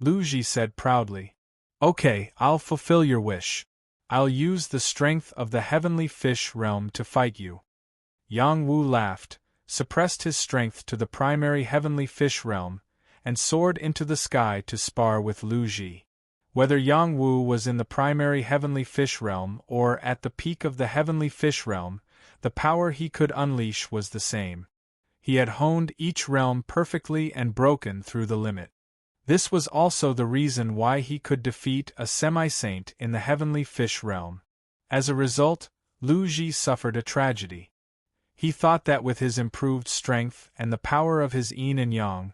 Lu Ji said proudly. Okay, I'll fulfill your wish. I'll use the strength of the heavenly fish realm to fight you. Yang Wu laughed, suppressed his strength to the primary heavenly fish realm, and soared into the sky to spar with Lu Ji. Whether Yang Wu was in the primary heavenly fish realm or at the peak of the heavenly fish realm, the power he could unleash was the same. He had honed each realm perfectly and broken through the limit. This was also the reason why he could defeat a semi-saint in the heavenly fish realm. As a result, Lu Ji suffered a tragedy. He thought that with his improved strength and the power of his yin and yang,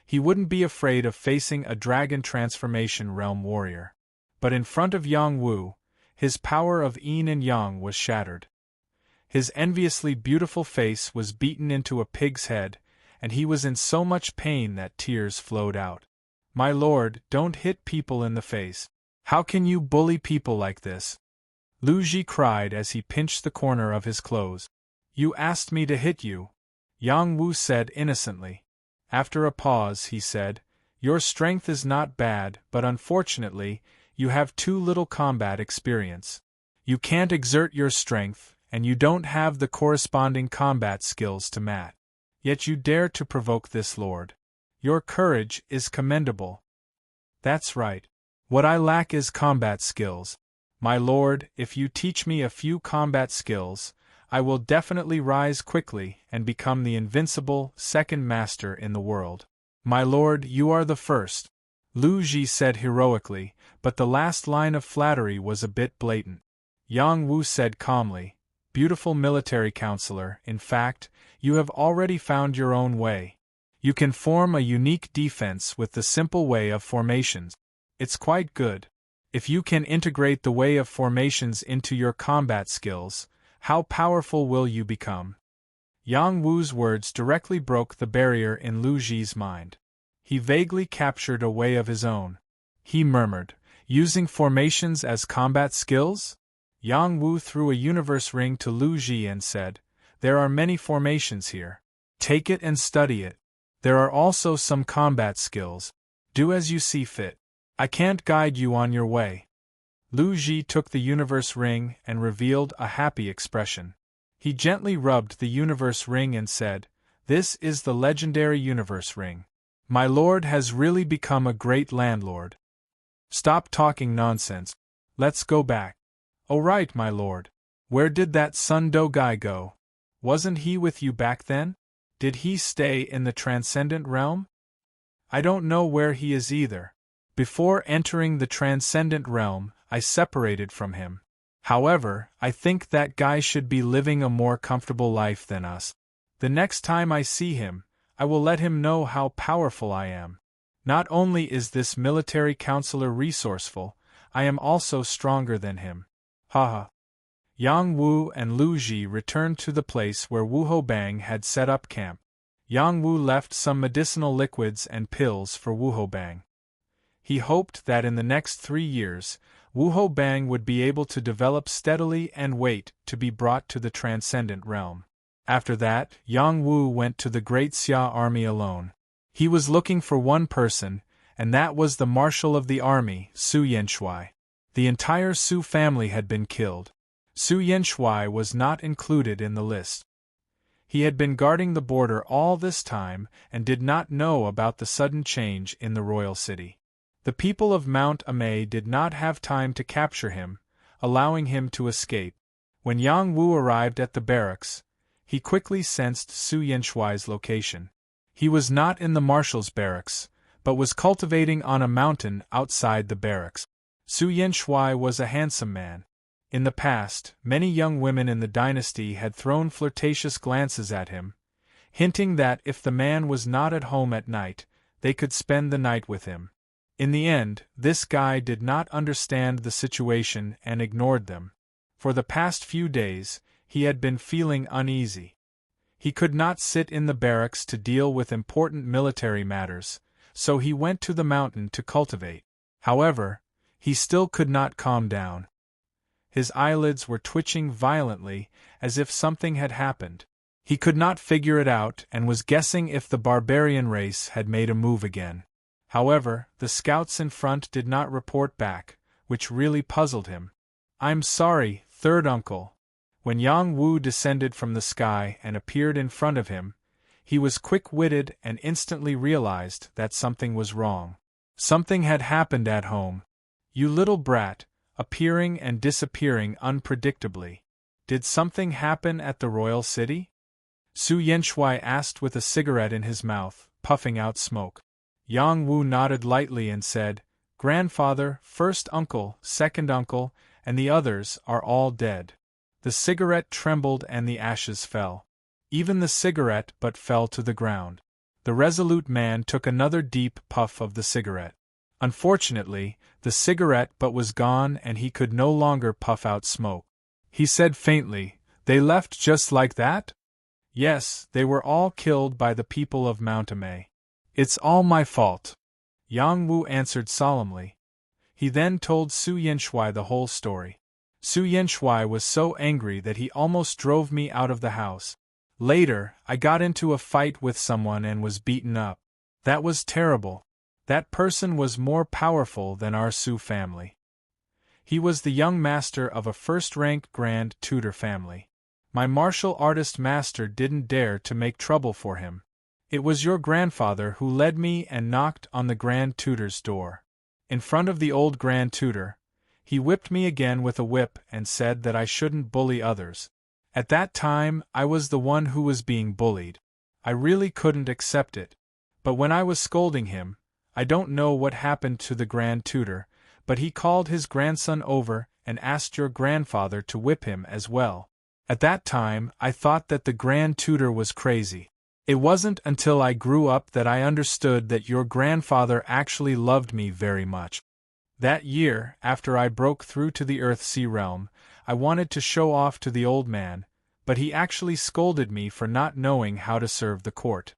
he wouldn't be afraid of facing a dragon transformation realm warrior. But in front of Yang Wu, his power of yin and yang was shattered. His enviously beautiful face was beaten into a pig's head, and he was in so much pain that tears flowed out. My lord, don't hit people in the face. How can you bully people like this? Lu Ji cried as he pinched the corner of his clothes. You asked me to hit you, Yang Wu said innocently. After a pause, he said, Your strength is not bad, but unfortunately, you have too little combat experience. You can't exert your strength, and you don't have the corresponding combat skills to match. Yet you dare to provoke this lord. Your courage is commendable. That's right. What I lack is combat skills. My lord, if you teach me a few combat skills, I will definitely rise quickly and become the invincible second master in the world. My lord, you are the first, Lu Ji said heroically, but the last line of flattery was a bit blatant. Yang Wu said calmly, Beautiful military counselor, in fact, you have already found your own way. You can form a unique defense with the simple way of formations. It's quite good. If you can integrate the way of formations into your combat skills, how powerful will you become? Yang Wu's words directly broke the barrier in Lu Ji's mind. He vaguely captured a way of his own. He murmured, Using formations as combat skills? Yang Wu threw a universe ring to Lu Ji and said, There are many formations here. Take it and study it. There are also some combat skills. Do as you see fit. I can't guide you on your way. Lu Ji took the universe ring and revealed a happy expression. He gently rubbed the universe ring and said, This is the legendary universe ring. My lord has really become a great landlord. Stop talking nonsense. Let's go back. Oh right, my lord. Where did that Sun Do guy go? Wasn't he with you back then? Did he stay in the transcendent realm? I don't know where he is either. Before entering the transcendent realm, I separated from him. However, I think that guy should be living a more comfortable life than us. The next time I see him, I will let him know how powerful I am. Not only is this military counselor resourceful, I am also stronger than him. Haha. Yang Wu and Lu Ji returned to the place where Wu Hobang had set up camp. Yang Wu left some medicinal liquids and pills for Wu Hobang. He hoped that in the next 3 years, Wu Hobang would be able to develop steadily and wait to be brought to the transcendent realm. After that, Yang Wu went to the Great Xia army alone. He was looking for one person, and that was the marshal of the army, Su Yenshui. The entire Su family had been killed. Su Yenshui was not included in the list. He had been guarding the border all this time and did not know about the sudden change in the royal city. The people of Mount Amei did not have time to capture him, allowing him to escape. When Yang Wu arrived at the barracks, he quickly sensed Su Yenshui's location. He was not in the marshal's barracks, but was cultivating on a mountain outside the barracks. Su Yenshui was a handsome man. In the past, many young women in the dynasty had thrown flirtatious glances at him, hinting that if the man was not at home at night, they could spend the night with him. In the end, this guy did not understand the situation and ignored them. For the past few days, he had been feeling uneasy. He could not sit in the barracks to deal with important military matters, so he went to the mountain to cultivate. However, he still could not calm down. His eyelids were twitching violently, as if something had happened. He could not figure it out and was guessing if the barbarian race had made a move again. However, the scouts in front did not report back, which really puzzled him. "I'm sorry, third uncle." When Yang Wu descended from the sky and appeared in front of him, he was quick-witted and instantly realized that something was wrong. Something had happened at home. "You little brat," appearing and disappearing unpredictably. "Did something happen at the royal city?" Su Yenshui asked with a cigarette in his mouth, puffing out smoke. Yang Wu nodded lightly and said, "Grandfather, first uncle, second uncle, and the others are all dead." The cigarette trembled and the ashes fell. Even the cigarette but fell to the ground. The resolute man took another deep puff of the cigarette. Unfortunately, the cigarette butt was gone and he could no longer puff out smoke. He said faintly, "They left just like that?" "Yes, they were all killed by the people of Mount Amei. It's all my fault," Yang Wu answered solemnly. He then told Su Yenshui the whole story. Su Yenshui was so angry that he almost drove me out of the house. Later, I got into a fight with someone and was beaten up. That was terrible. That person was more powerful than our Su family. He was the young master of a first-rank Grand Tutor family. My martial artist master didn't dare to make trouble for him. It was your grandfather who led me and knocked on the Grand Tutor's door. In front of the old Grand Tutor, he whipped me again with a whip and said that I shouldn't bully others. At that time, I was the one who was being bullied. I really couldn't accept it. But when I was scolding him, I don't know what happened to the Grand Tutor, but he called his grandson over and asked your grandfather to whip him as well. At that time, I thought that the Grand Tutor was crazy. It wasn't until I grew up that I understood that your grandfather actually loved me very much. That year, after I broke through to the Earth-Sea realm, I wanted to show off to the old man, but he actually scolded me for not knowing how to serve the court.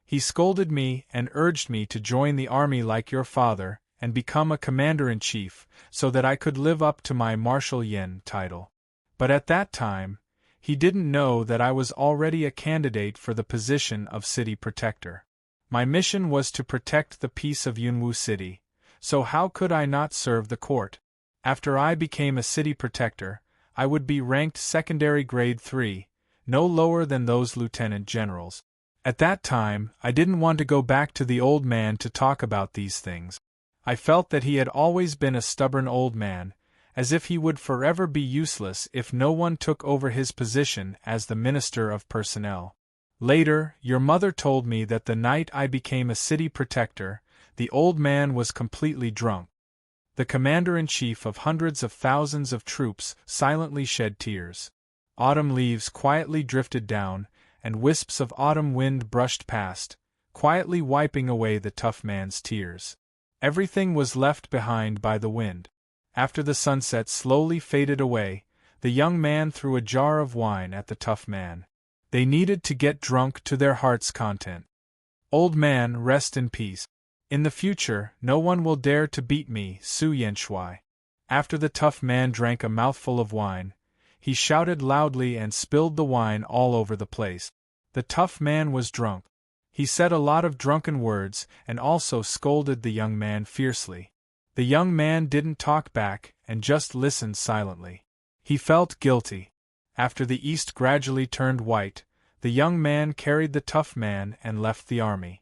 He scolded me and urged me to join the army like your father and become a commander-in-chief so that I could live up to my Marshal Yin title. But at that time, he didn't know that I was already a candidate for the position of city protector. My mission was to protect the peace of Yunwu City, so how could I not serve the court? After I became a city protector, I would be ranked secondary grade 3, no lower than those lieutenant generals. At that time, I didn't want to go back to the old man to talk about these things. I felt that he had always been a stubborn old man, as if he would forever be useless if no one took over his position as the Minister of Personnel. Later, your mother told me that the night I became a city protector, the old man was completely drunk. The commander-in-chief of hundreds of thousands of troops silently shed tears. Autumn leaves quietly drifted down, and wisps of autumn wind brushed past, quietly wiping away the tough man's tears. Everything was left behind by the wind. After the sunset slowly faded away, the young man threw a jar of wine at the tough man. They needed to get drunk to their heart's content. Old man, rest in peace. In the future, no one will dare to beat me, Su Yenshui. After the tough man drank a mouthful of wine, he shouted loudly and spilled the wine all over the place. The tough man was drunk. He said a lot of drunken words and also scolded the young man fiercely. The young man didn't talk back and just listened silently. He felt guilty. After the east gradually turned white, the young man carried the tough man and left the army.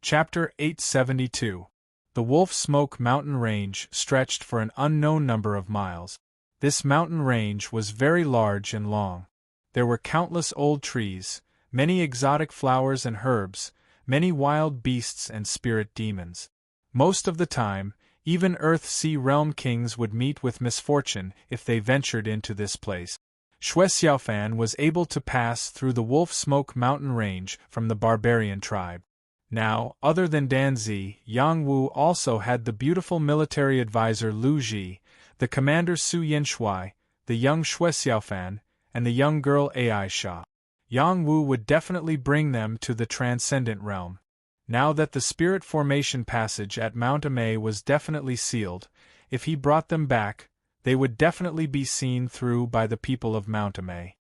Chapter 872. The Wolf Smoke mountain range stretched for an unknown number of miles. This mountain range was very large and long. There were countless old trees, many exotic flowers and herbs, many wild beasts and spirit demons. Most of the time, even Earth-Sea realm kings would meet with misfortune if they ventured into this place. Xue Xiaofan was able to pass through the Wolf Smoke mountain range from the barbarian tribe. Now, other than Danzi, Yang Wu also had the beautiful military advisor Lu Ji, the commander Su Yenshui, the young Xue Xiaofan, and the young girl Ai Sha. Yang Wu would definitely bring them to the transcendent realm. Now that the spirit formation passage at Mount Amay was definitely sealed, if he brought them back, they would definitely be seen through by the people of Mount Amay.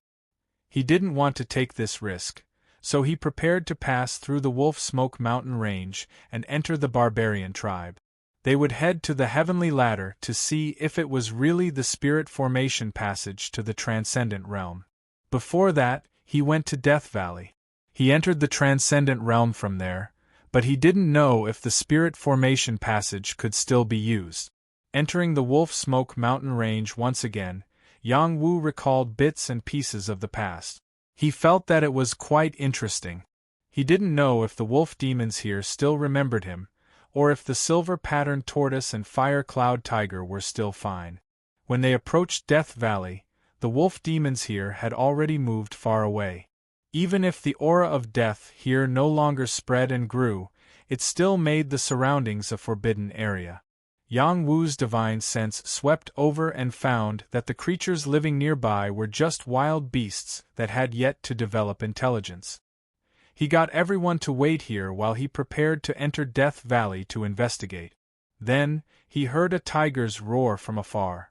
He didn't want to take this risk, so he prepared to pass through the Wolf Smoke mountain range and enter the barbarian tribe. They would head to the heavenly ladder to see if it was really the spirit formation passage to the transcendent realm. Before that, he went to Death Valley. He entered the transcendent realm from there, but he didn't know if the spirit formation passage could still be used. Entering the Wolf Smoke mountain range once again, Yang Wu recalled bits and pieces of the past. He felt that it was quite interesting. He didn't know if the wolf demons here still remembered him, or if the silver-patterned tortoise and fire-cloud tiger were still fine. When they approached Death Valley, the wolf demons here had already moved far away. Even if the aura of death here no longer spread and grew, it still made the surroundings a forbidden area. Yang Wu's divine sense swept over and found that the creatures living nearby were just wild beasts that had yet to develop intelligence. He got everyone to wait here while he prepared to enter Death Valley to investigate. Then, he heard a tiger's roar from afar.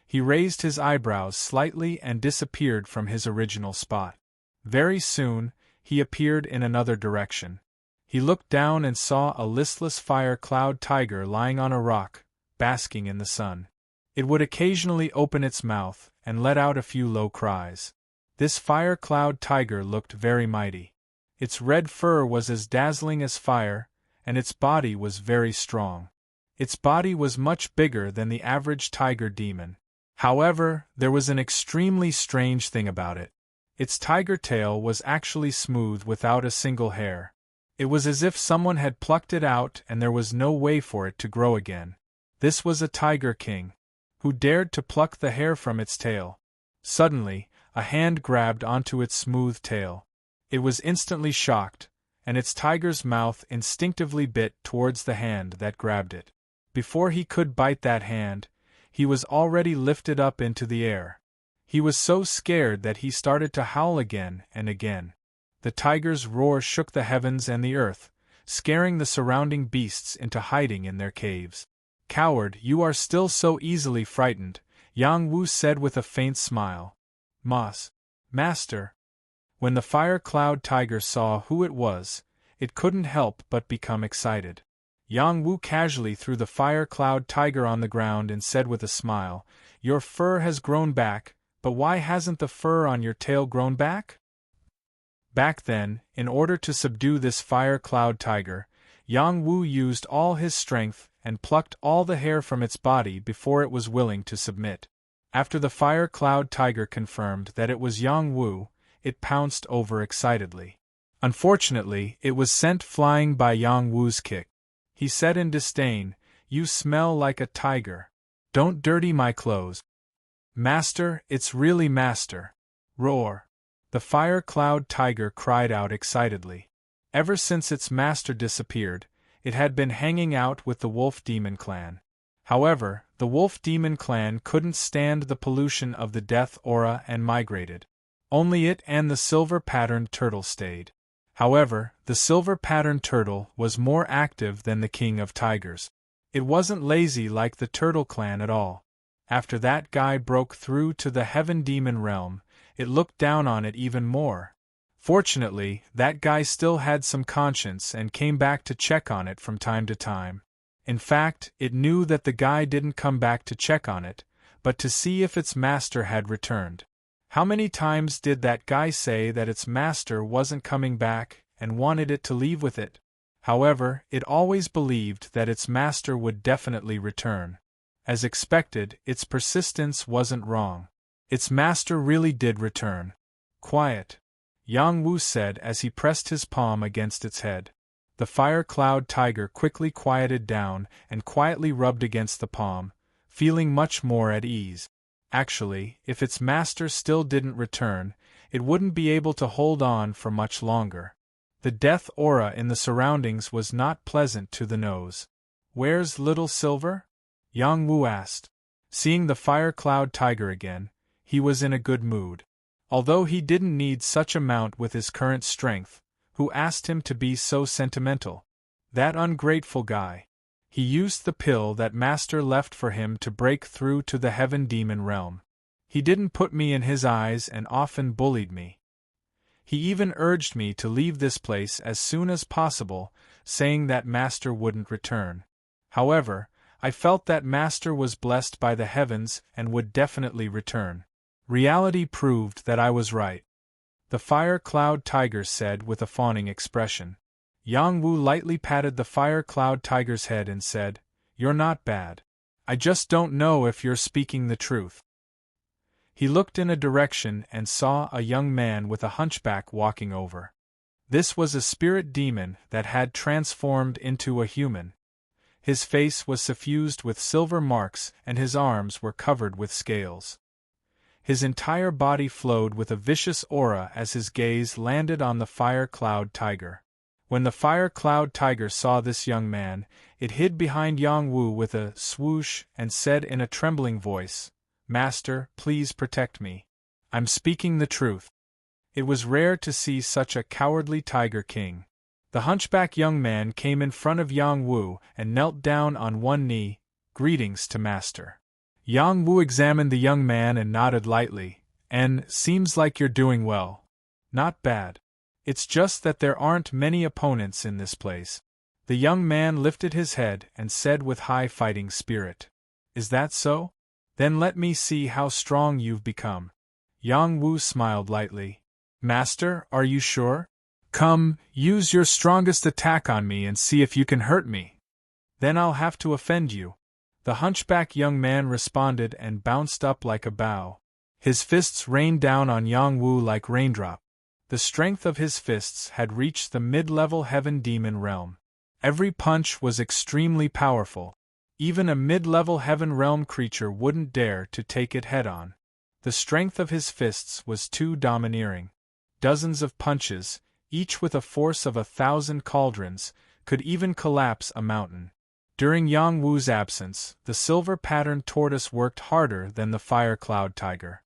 He raised his eyebrows slightly and disappeared from his original spot. Very soon, he appeared in another direction. He looked down and saw a listless fire-cloud tiger lying on a rock, basking in the sun. It would occasionally open its mouth and let out a few low cries. This fire-cloud tiger looked very mighty. Its red fur was as dazzling as fire, and its body was very strong. Its body was much bigger than the average tiger demon. However, there was an extremely strange thing about it. Its tiger tail was actually smooth without a single hair. It was as if someone had plucked it out and there was no way for it to grow again. This was a tiger king, who dared to pluck the hair from its tail. Suddenly, a hand grabbed onto its smooth tail. It was instantly shocked, and its tiger's mouth instinctively bit towards the hand that grabbed it. Before he could bite that hand, he was already lifted up into the air. He was so scared that he started to howl again and again. The tiger's roar shook the heavens and the earth, scaring the surrounding beasts into hiding in their caves. "Coward, you are still so easily frightened," Yang Wu said with a faint smile. Master." When the fire-cloud tiger saw who it was, it couldn't help but become excited. Yang Wu casually threw the fire-cloud tiger on the ground and said with a smile, "Your fur has grown back, but why hasn't the fur on your tail grown back?" Back then, in order to subdue this fire-cloud tiger, Yang Wu used all his strength and plucked all the hair from its body before it was willing to submit. After the fire-cloud tiger confirmed that it was Yang Wu, it pounced over excitedly. Unfortunately, it was sent flying by Yang Wu's kick. He said in disdain, "You smell like a tiger. Don't dirty my clothes." "Master, it's really master." Roar. The fire-cloud tiger cried out excitedly. Ever since its master disappeared, it had been hanging out with the Wolf Demon clan. However, the Wolf Demon clan couldn't stand the pollution of the death aura and migrated. Only it and the silver-patterned turtle stayed. However, the silver-patterned turtle was more active than the king of tigers. It wasn't lazy like the turtle clan at all. After that guy broke through to the heaven demon realm, it looked down on it even more. Fortunately, that guy still had some conscience and came back to check on it from time to time. In fact, it knew that the guy didn't come back to check on it, but to see if its master had returned. How many times did that guy say that its master wasn't coming back and wanted it to leave with it? However, it always believed that its master would definitely return. As expected, its persistence wasn't wrong. Its master really did return. "Quiet," Yang Wu said as he pressed his palm against its head. The fire-cloud tiger quickly quieted down and quietly rubbed against the palm, feeling much more at ease. Actually, if its master still didn't return, it wouldn't be able to hold on for much longer. The death aura in the surroundings was not pleasant to the nose. "Where's Little Silver?" Yang Wu asked. Seeing the fire-cloud tiger again, he was in a good mood. although he didn't need such amount with his current strength. Who asked him to be so sentimental? That ungrateful guy. He used the pill that Master left for him to break through to the heaven demon realm. He didn't put me in his eyes and often bullied me. He even urged me to leave this place as soon as possible, saying that Master wouldn't return. However, I felt that Master was blessed by the heavens and would definitely return. Reality proved that I was right. The Fire Cloud Tiger said with a fawning expression. Yang Wu lightly patted the Fire Cloud Tiger's head and said, "You're not bad. I just don't know if you're speaking the truth." He looked in a direction and saw a young man with a hunchback walking over. This was a spirit demon that had transformed into a human. His face was suffused with silver marks and his arms were covered with scales. His entire body flowed with a vicious aura as his gaze landed on the Fire Cloud Tiger. When the Fire Cloud Tiger saw this young man, it hid behind Yang Wu with a swoosh and said in a trembling voice, "Master, please protect me. I'm speaking the truth." It was rare to see such a cowardly tiger king. The hunchback young man came in front of Yang Wu and knelt down on one knee. "Greetings to Master." Yang Wu examined the young man and nodded lightly. "Seems like you're doing well." "Not bad. It's just that there aren't many opponents in this place." The young man lifted his head and said with high fighting spirit, "Is that so? Then let me see how strong you've become." Yang Wu smiled lightly. "Master, are you sure? Come, use your strongest attack on me and see if you can hurt me. Then I'll have to offend you." The hunchback young man responded and bounced up like a bow. His fists rained down on Yang Wu like raindrops. The strength of his fists had reached the mid-level heaven demon realm. Every punch was extremely powerful. Even a mid-level heaven realm creature wouldn't dare to take it head-on. The strength of his fists was too domineering. Dozens of punches, each with a force of 1,000 cauldrons, could even collapse a mountain. During Yang Wu's absence, the silver-patterned tortoise worked harder than the Fire Cloud Tiger.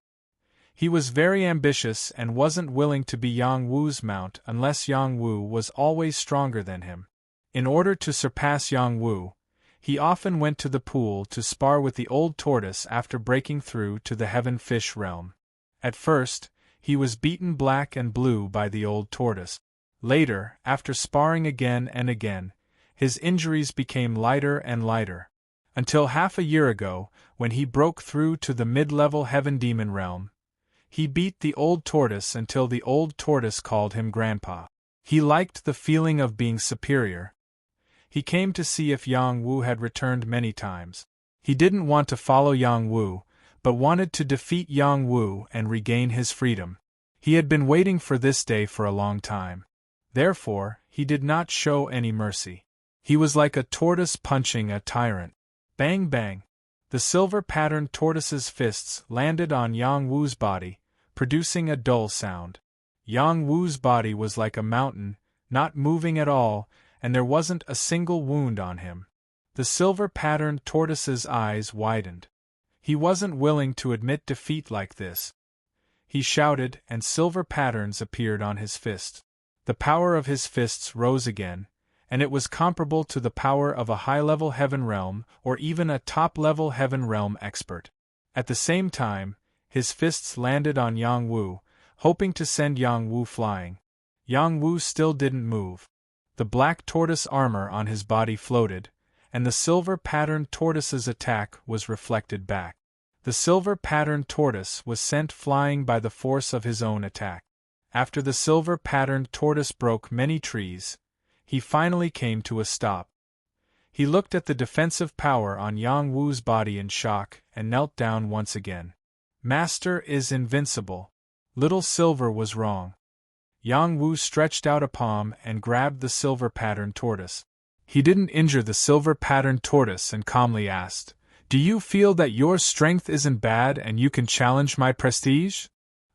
He was very ambitious and wasn't willing to be Yang Wu's mount unless Yang Wu was always stronger than him. In order to surpass Yang Wu, he often went to the pool to spar with the old tortoise after breaking through to the heaven fish realm. At first, he was beaten black and blue by the old tortoise. Later, after sparring again and again, his injuries became lighter and lighter. Until half a year ago, when he broke through to the mid-level heaven demon realm. He beat the old tortoise until the old tortoise called him Grandpa. He liked the feeling of being superior. He came to see if Yang Wu had returned many times. He didn't want to follow Yang Wu, but wanted to defeat Yang Wu and regain his freedom. He had been waiting for this day for a long time. Therefore, he did not show any mercy. He was like a tortoise punching a tyrant. Bang bang! The silver-patterned tortoise's fists landed on Yang Wu's body, producing a dull sound. Yang Wu's body was like a mountain, not moving at all, and there wasn't a single wound on him. The silver-patterned tortoise's eyes widened. He wasn't willing to admit defeat like this. He shouted, and silver patterns appeared on his fists. The power of his fists rose again, and it was comparable to the power of a high-level heaven realm or even a top-level heaven realm expert. At the same time, his fists landed on Yang Wu, hoping to send Yang Wu flying. Yang Wu still didn't move. The black tortoise armor on his body floated, and the silver-patterned tortoise's attack was reflected back. The silver-patterned tortoise was sent flying by the force of his own attack. After the silver-patterned tortoise broke many trees, he finally came to a stop. He looked at the defensive power on Yang Wu's body in shock and knelt down once again. Master is invincible. Little Silver was wrong. Yang Wu stretched out a palm and grabbed the silver-patterned tortoise. He didn't injure the silver-patterned tortoise and calmly asked, "Do you feel that your strength isn't bad and you can challenge my prestige?"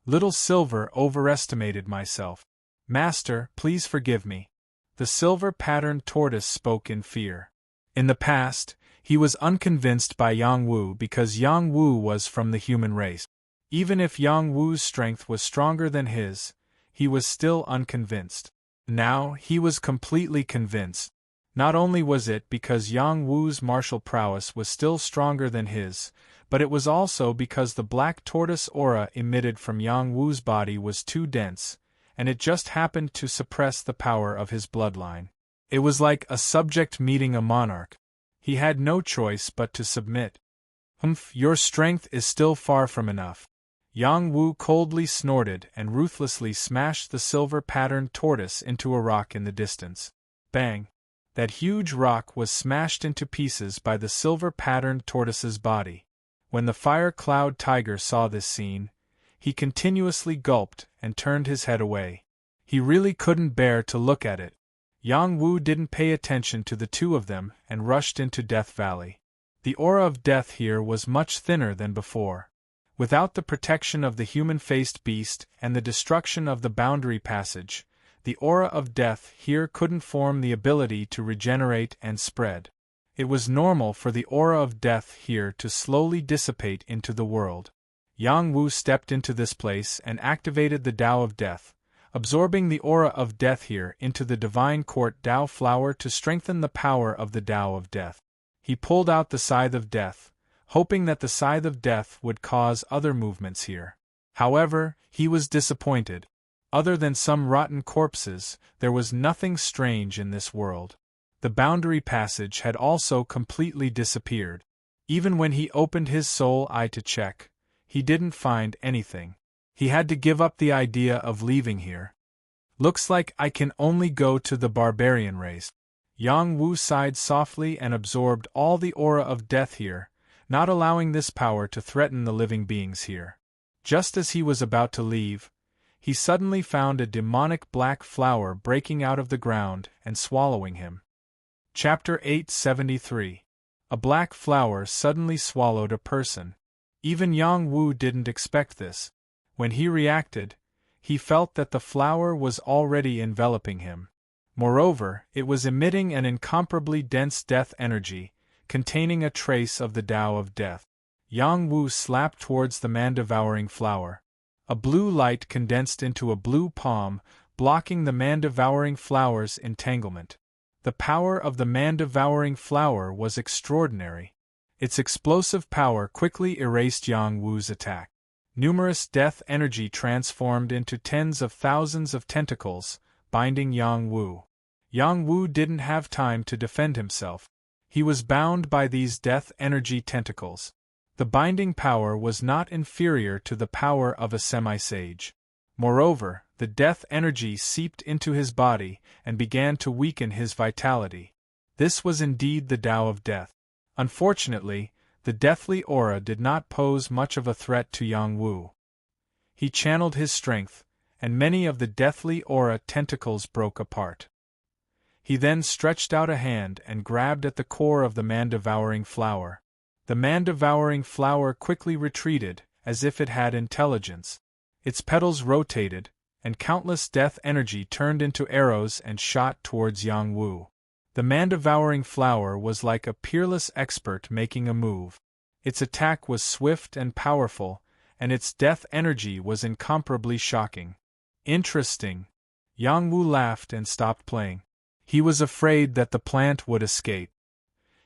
Little Silver overestimated myself. "Master, please forgive me." The silver-patterned tortoise spoke in fear. In the past, he was unconvinced by Yang Wu because Yang Wu was from the human race. Even if Yang Wu's strength was stronger than his, he was still unconvinced. Now, he was completely convinced. Not only was it because Yang Wu's martial prowess was still stronger than his, but it was also because the black tortoise aura emitted from Yang Wu's body was too dense, and it just happened to suppress the power of his bloodline. It was like a subject meeting a monarch. He had no choice but to submit. Your strength is still far from enough. Yang Wu coldly snorted and ruthlessly smashed the silver-patterned tortoise into a rock in the distance. Bang! That huge rock was smashed into pieces by the silver-patterned tortoise's body. When the fire cloud tiger saw this scene, he continuously gulped and turned his head away. He really couldn't bear to look at it. Yang Wu didn't pay attention to the two of them and rushed into Death Valley. The aura of death here was much thinner than before. Without the protection of the human-faced beast and the destruction of the boundary passage, the aura of death here couldn't form the ability to regenerate and spread. It was normal for the aura of death here to slowly dissipate into the world. Yang Wu stepped into this place and activated the Tao of Death, absorbing the aura of death here into the Divine Court Tao flower to strengthen the power of the Tao of Death. He pulled out the Scythe of Death, hoping that the Scythe of Death would cause other movements here. However, he was disappointed. Other than some rotten corpses, there was nothing strange in this world. The boundary passage had also completely disappeared. Even when he opened his soul eye to check, he didn't find anything. He had to give up the idea of leaving here. Looks like I can only go to the barbarian race. Yang Wu sighed softly and absorbed all the aura of death here, not allowing this power to threaten the living beings here. Just as he was about to leave, he suddenly found a demonic black flower breaking out of the ground and swallowing him. Chapter 873. A black flower suddenly swallowed a person. Even Yang Wu didn't expect this. When he reacted, he felt that the flower was already enveloping him. Moreover, it was emitting an incomparably dense death energy, containing a trace of the Tao of Death. Yang Wu slapped towards the man-devouring flower. A blue light condensed into a blue palm, blocking the man-devouring flower's entanglement. The power of the man-devouring flower was extraordinary. Its explosive power quickly erased Yang Wu's attack. Numerous death energy transformed into tens of thousands of tentacles, binding Yang Wu. Yang Wu didn't have time to defend himself. He was bound by these death energy tentacles. The binding power was not inferior to the power of a semi-sage. Moreover, the death energy seeped into his body and began to weaken his vitality. This was indeed the Tao of Death. Unfortunately, the deathly aura did not pose much of a threat to Yang Wu. He channeled his strength, and many of the deathly aura tentacles broke apart. He then stretched out a hand and grabbed at the core of the man-devouring flower. The man-devouring flower quickly retreated, as if it had intelligence. Its petals rotated, and countless death energy turned into arrows and shot towards Yang Wu. The man-devouring flower was like a peerless expert making a move. Its attack was swift and powerful, and its death energy was incomparably shocking. Interesting. Yang Wu laughed and stopped playing. He was afraid that the plant would escape.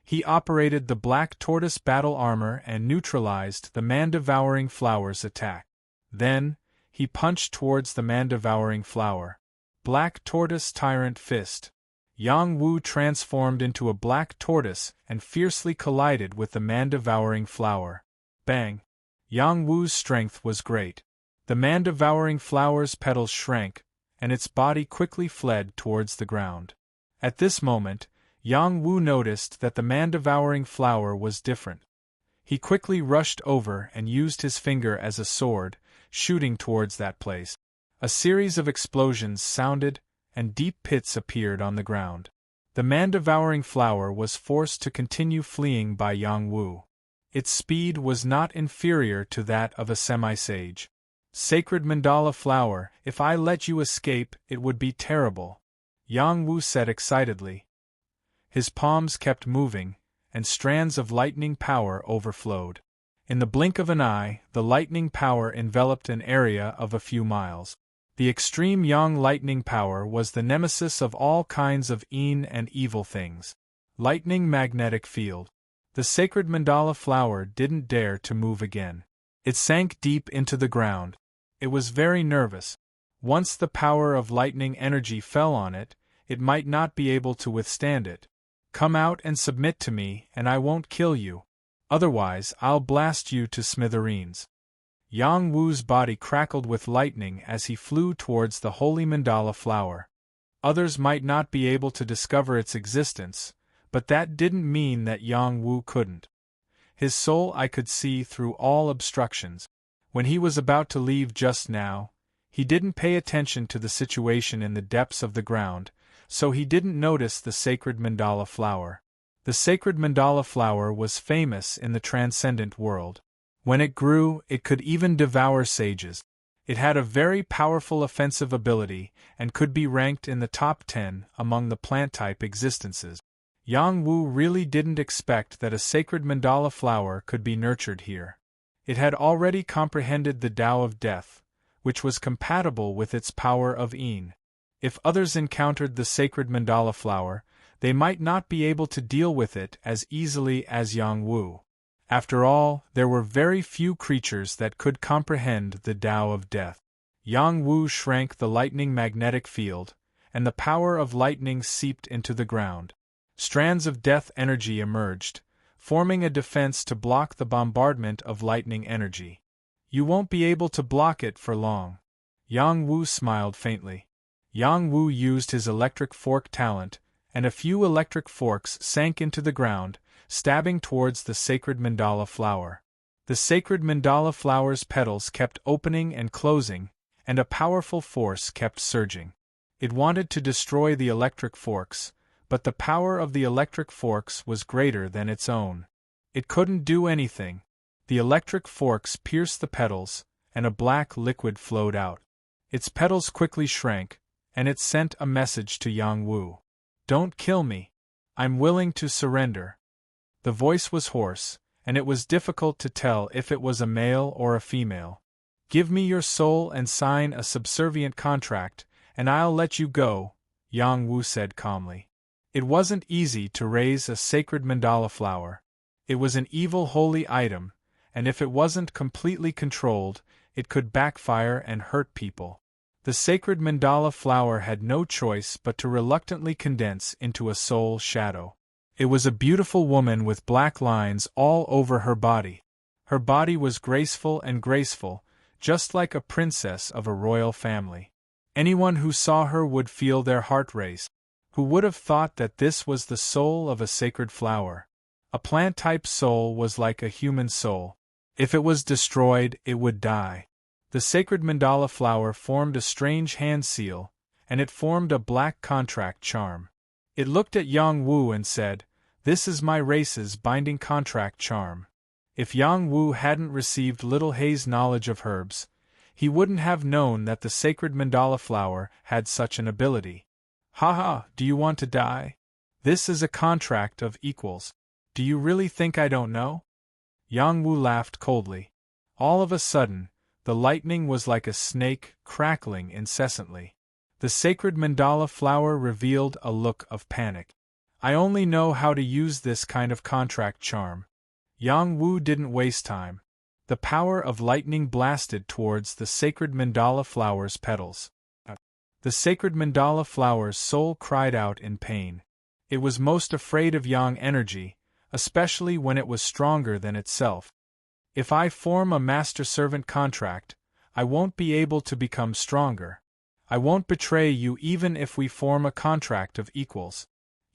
He operated the black tortoise battle armor and neutralized the man-devouring flower's attack. Then, he punched towards the man-devouring flower. Black tortoise tyrant fist. Yang Wu transformed into a black tortoise and fiercely collided with the man-devouring flower. Bang! Yang Wu's strength was great. The man-devouring flower's petals shrank, and its body quickly fled towards the ground. At this moment, Yang Wu noticed that the man-devouring flower was different. He quickly rushed over and used his finger as a sword, shooting towards that place. A series of explosions sounded, and deep pits appeared on the ground. The man-devouring flower was forced to continue fleeing by Yang Wu. Its speed was not inferior to that of a semi-sage. Sacred mandala flower, if I let you escape, it would be terrible, Yang Wu said excitedly. His palms kept moving, and strands of lightning power overflowed. In the blink of an eye, the lightning power enveloped an area of a few miles. The extreme yang lightning power was the nemesis of all kinds of and evil things. Lightning magnetic field. The sacred mandala flower didn't dare to move again. It sank deep into the ground. It was very nervous. Once the power of lightning energy fell on it, it might not be able to withstand it. Come out and submit to me, and I won't kill you. Otherwise, I'll blast you to smithereens. Yang Wu's body crackled with lightning as he flew towards the holy mandala flower. Others might not be able to discover its existence, but that didn't mean that Yang Wu couldn't. His soul eye could see through all obstructions. When he was about to leave just now, he didn't pay attention to the situation in the depths of the ground, so he didn't notice the sacred mandala flower. The sacred mandala flower was famous in the transcendent world. When it grew, it could even devour sages. It had a very powerful offensive ability and could be ranked in the top 10 among the plant-type existences. Yang Wu really didn't expect that a sacred mandala flower could be nurtured here. It had already comprehended the Tao of Death, which was compatible with its power of Yin. If others encountered the sacred mandala flower, they might not be able to deal with it as easily as Yang Wu. After all, there were very few creatures that could comprehend the Tao of Death. Yang Wu shrank the lightning magnetic field, and the power of lightning seeped into the ground. Strands of death energy emerged, forming a defense to block the bombardment of lightning energy. You won't be able to block it for long. Yang Wu smiled faintly. Yang Wu used his electric fork talent, and a few electric forks sank into the ground, stabbing towards the sacred mandala flower. The sacred mandala flower's petals kept opening and closing, and a powerful force kept surging. It wanted to destroy the electric forks, but the power of the electric forks was greater than its own. It couldn't do anything. The electric forks pierced the petals, and a black liquid flowed out. Its petals quickly shrank, and it sent a message to Yang Wu. Don't kill me. I'm willing to surrender. The voice was hoarse, and it was difficult to tell if it was a male or a female. Give me your soul and sign a subservient contract, and I'll let you go, Yang Wu said calmly. It wasn't easy to raise a sacred mandala flower. It was an evil holy item, and if it wasn't completely controlled, it could backfire and hurt people. The sacred mandala flower had no choice but to reluctantly condense into a soul shadow. It was a beautiful woman with black lines all over her body. Her body was graceful, just like a princess of a royal family. Anyone who saw her would feel their heart race. Who would have thought that this was the soul of a sacred flower? A plant-type soul was like a human soul. If it was destroyed, it would die. The sacred mandala flower formed a strange hand seal, and it formed a black contract charm. It looked at Yang Wu and said, "This is my race's binding contract charm." If Yang Wu hadn't received little Hei's knowledge of herbs, he wouldn't have known that the sacred mandala flower had such an ability. "Ha, do you want to die? This is a contract of equals. Do you really think I don't know?" Yang Wu laughed coldly. All of a sudden, the lightning was like a snake, crackling incessantly. The sacred mandala flower revealed a look of panic. "I only know how to use this kind of contract charm." Yang Wu didn't waste time. The power of lightning blasted towards the sacred mandala flower's petals. The sacred mandala flower's soul cried out in pain. It was most afraid of yang energy, especially when it was stronger than itself. "If I form a master-servant contract, I won't be able to become stronger. I won't betray you even if we form a contract of equals.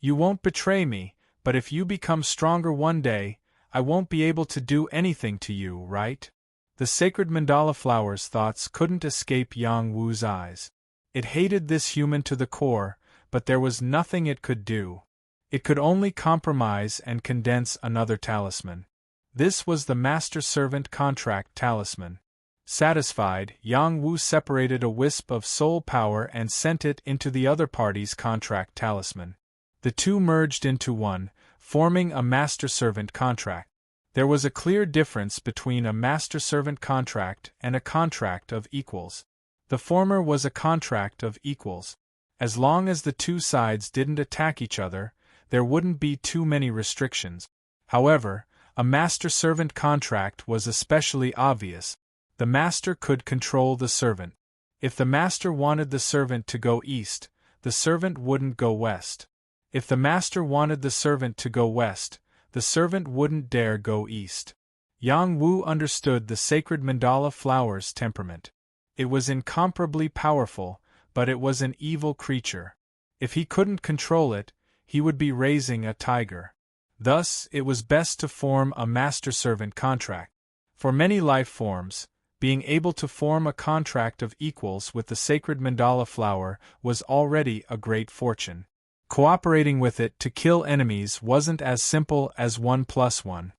You won't betray me, but if you become stronger one day, I won't be able to do anything to you, right?" The sacred mandala flower's thoughts couldn't escape Yang Wu's eyes. It hated this human to the core, but there was nothing it could do. It could only compromise and condense another talisman. This was the master-servant contract talisman. Satisfied, Yang Wu separated a wisp of soul power and sent it into the other party's contract talisman. The two merged into one, forming a master-servant contract. There was a clear difference between a master-servant contract and a contract of equals. The former was a contract of equals. As long as the two sides didn't attack each other, there wouldn't be too many restrictions. However, a master-servant contract was especially obvious. The master could control the servant. If the master wanted the servant to go east, the servant wouldn't go west. If the master wanted the servant to go west, the servant wouldn't dare go east. Yang Wu understood the sacred mandala flower's temperament. It was incomparably powerful, but it was an evil creature. If he couldn't control it, he would be raising a tiger. Thus, it was best to form a master-servant contract. For many life forms, being able to form a contract of equals with the sacred mandala flower was already a great fortune. Cooperating with it to kill enemies wasn't as simple as 1+1.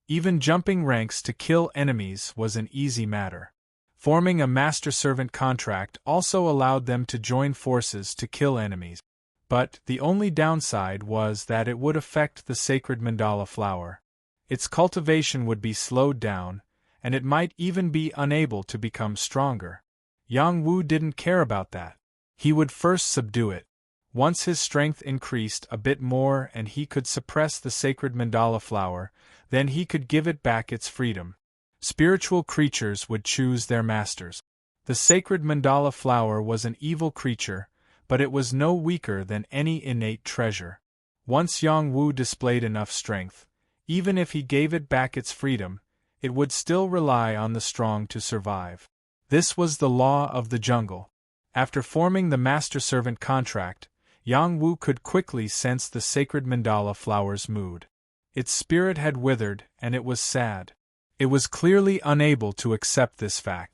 Even jumping ranks to kill enemies was an easy matter. Forming a master-servant contract also allowed them to join forces to kill enemies. But the only downside was that it would affect the sacred mandala flower. Its cultivation would be slowed down, and it might even be unable to become stronger. Yang Wu didn't care about that. He would first subdue it. Once his strength increased a bit more and he could suppress the sacred mandala flower, then he could give it back its freedom. Spiritual creatures would choose their masters. The sacred mandala flower was an evil creature, but it was no weaker than any innate treasure. Once Yang Wu displayed enough strength, even if he gave it back its freedom, it would still rely on the strong to survive. This was the law of the jungle. After forming the master-servant contract, Yang Wu could quickly sense the sacred mandala flower's mood. Its spirit had withered, and it was sad. It was clearly unable to accept this fact.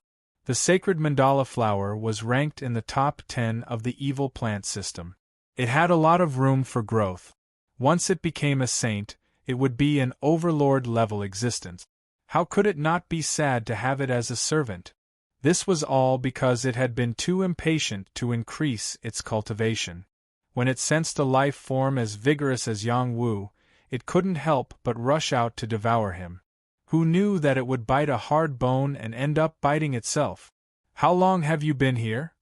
The sacred mandala flower was ranked in the top 10 of the evil plant system. It had a lot of room for growth. Once it became a saint, it would be an overlord-level existence. How could it not be sad to have it as a servant? This was all because it had been too impatient to increase its cultivation. When it sensed a life form as vigorous as Yang Wu, it couldn't help but rush out to devour him. Who knew that it would bite a hard bone and end up biting itself? How long have you been here?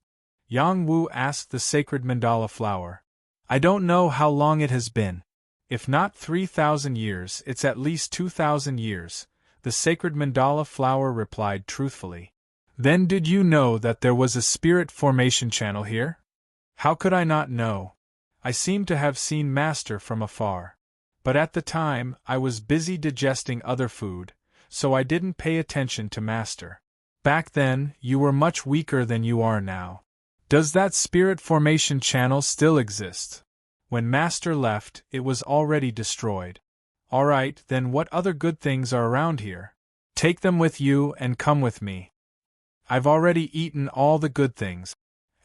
Yang Wu asked the sacred mandala flower. I don't know how long it has been. If not 3,000 years, it's at least 2,000 years, the sacred mandala flower replied truthfully. Then did you know that there was a spirit formation channel here? How could I not know? I seem to have seen Master from afar. But at the time, I was busy digesting other food, so I didn't pay attention to Master. Back then, you were much weaker than you are now. Does that spirit formation channel still exist? When Master left, it was already destroyed. Alright, then what other good things are around here? Take them with you and come with me. I've already eaten all the good things.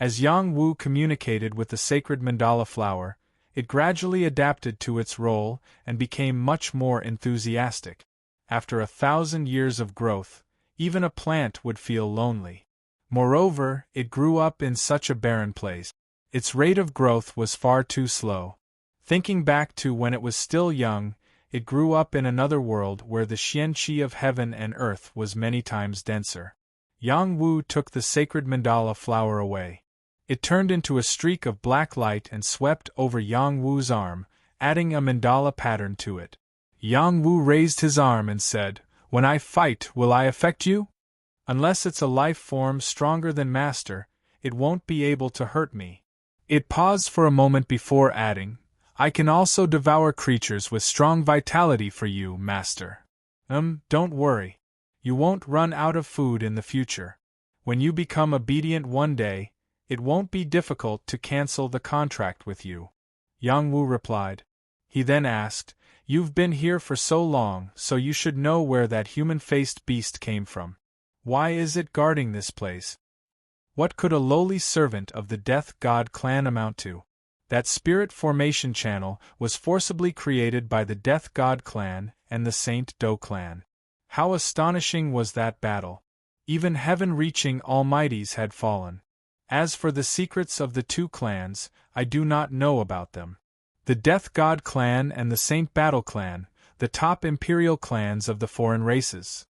As Yang Wu communicated with the sacred mandala flower, it gradually adapted to its role and became much more enthusiastic. After 1,000 years of growth, even a plant would feel lonely. Moreover, it grew up in such a barren place. Its rate of growth was far too slow. Thinking back to when it was still young, it grew up in another world where the xianqi of heaven and earth was many times denser. Yang Wu took the sacred mandala flower away. It turned into a streak of black light and swept over Yang Wu's arm, adding a mandala pattern to it. Yang Wu raised his arm and said, "When I fight, will I affect you? Unless it's a life form stronger than Master, it won't be able to hurt me." It paused for a moment before adding, "I can also devour creatures with strong vitality for you, Master. Don't worry. You won't run out of food in the future. When you become obedient one day, it won't be difficult to cancel the contract with you." Yang Wu replied. He then asked, "You've been here for so long, so you should know where that human-faced beast came from. Why is it guarding this place? What could a lowly servant of the Death God clan amount to?" That spirit formation channel was forcibly created by the Death God clan and the Saint Do clan. How astonishing was that battle! Even heaven-reaching almighties had fallen. As for the secrets of the two clans, I do not know about them. The Death God clan and the Saint Battle clan, the top imperial clans of the foreign races.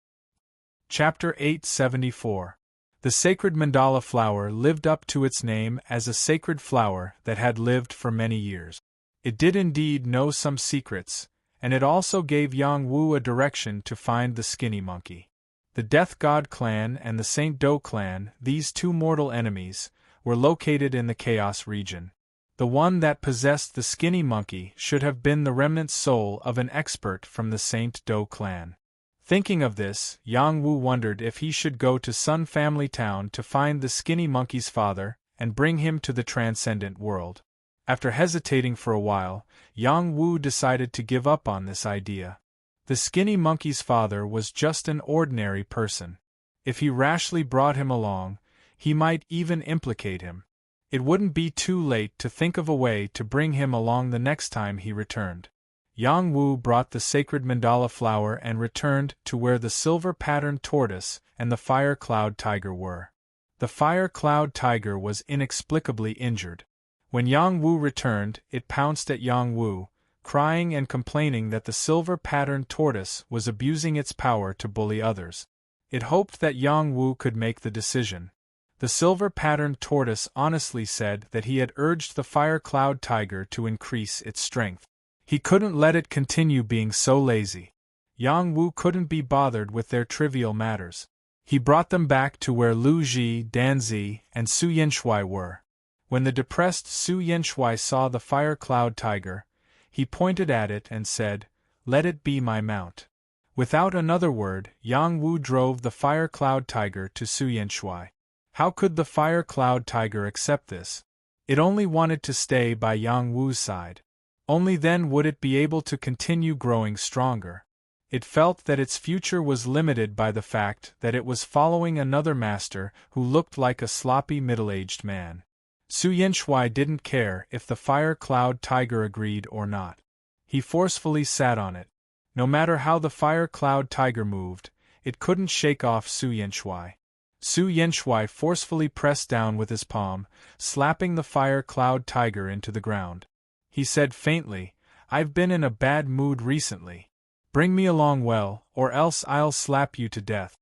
Chapter 874. The sacred mandala flower lived up to its name as a sacred flower that had lived for many years. It did indeed know some secrets, and it also gave Yang Wu a direction to find the skinny monkey. The Death God clan and the Saint Do clan, these two mortal enemies, were located in the Chaos region. The one that possessed the skinny monkey should have been the remnant soul of an expert from the Saint Do clan. Thinking of this, Yang Wu wondered if he should go to Sun Family Town to find the skinny monkey's father and bring him to the transcendent world. After hesitating for a while, Yang Wu decided to give up on this idea. The skinny monkey's father was just an ordinary person. If he rashly brought him along, he might even implicate him. It wouldn't be too late to think of a way to bring him along the next time he returned. Yang Wu brought the sacred mandala flower and returned to where the silver-patterned tortoise and the fire cloud tiger were. The fire cloud tiger was inexplicably injured. When Yang Wu returned, it pounced at Yang Wu, crying and complaining that the silver-patterned tortoise was abusing its power to bully others. It hoped that Yang Wu could make the decision. The silver-patterned tortoise honestly said that he had urged the fire cloud tiger to increase its strength. He couldn't let it continue being so lazy. Yang Wu couldn't be bothered with their trivial matters. He brought them back to where Lu Ji, Danzi, and Su Yinshui were. When the depressed Su Yinshui saw the fire cloud tiger, he pointed at it and said, "Let it be my mount." Without another word, Yang Wu drove the fire cloud tiger to Su Yinshui. How could the fire cloud tiger accept this? It only wanted to stay by Yang Wu's side. Only then would it be able to continue growing stronger. It felt that its future was limited by the fact that it was following another master who looked like a sloppy middle-aged man. Su Yinshui didn't care if the fire cloud tiger agreed or not. He forcefully sat on it. No matter how the fire cloud tiger moved, it couldn't shake off Su Yinshui. Su Yinshui forcefully pressed down with his palm, slapping the fire cloud tiger into the ground. He said faintly, "I've been in a bad mood recently. Bring me along well, or else I'll slap you to death."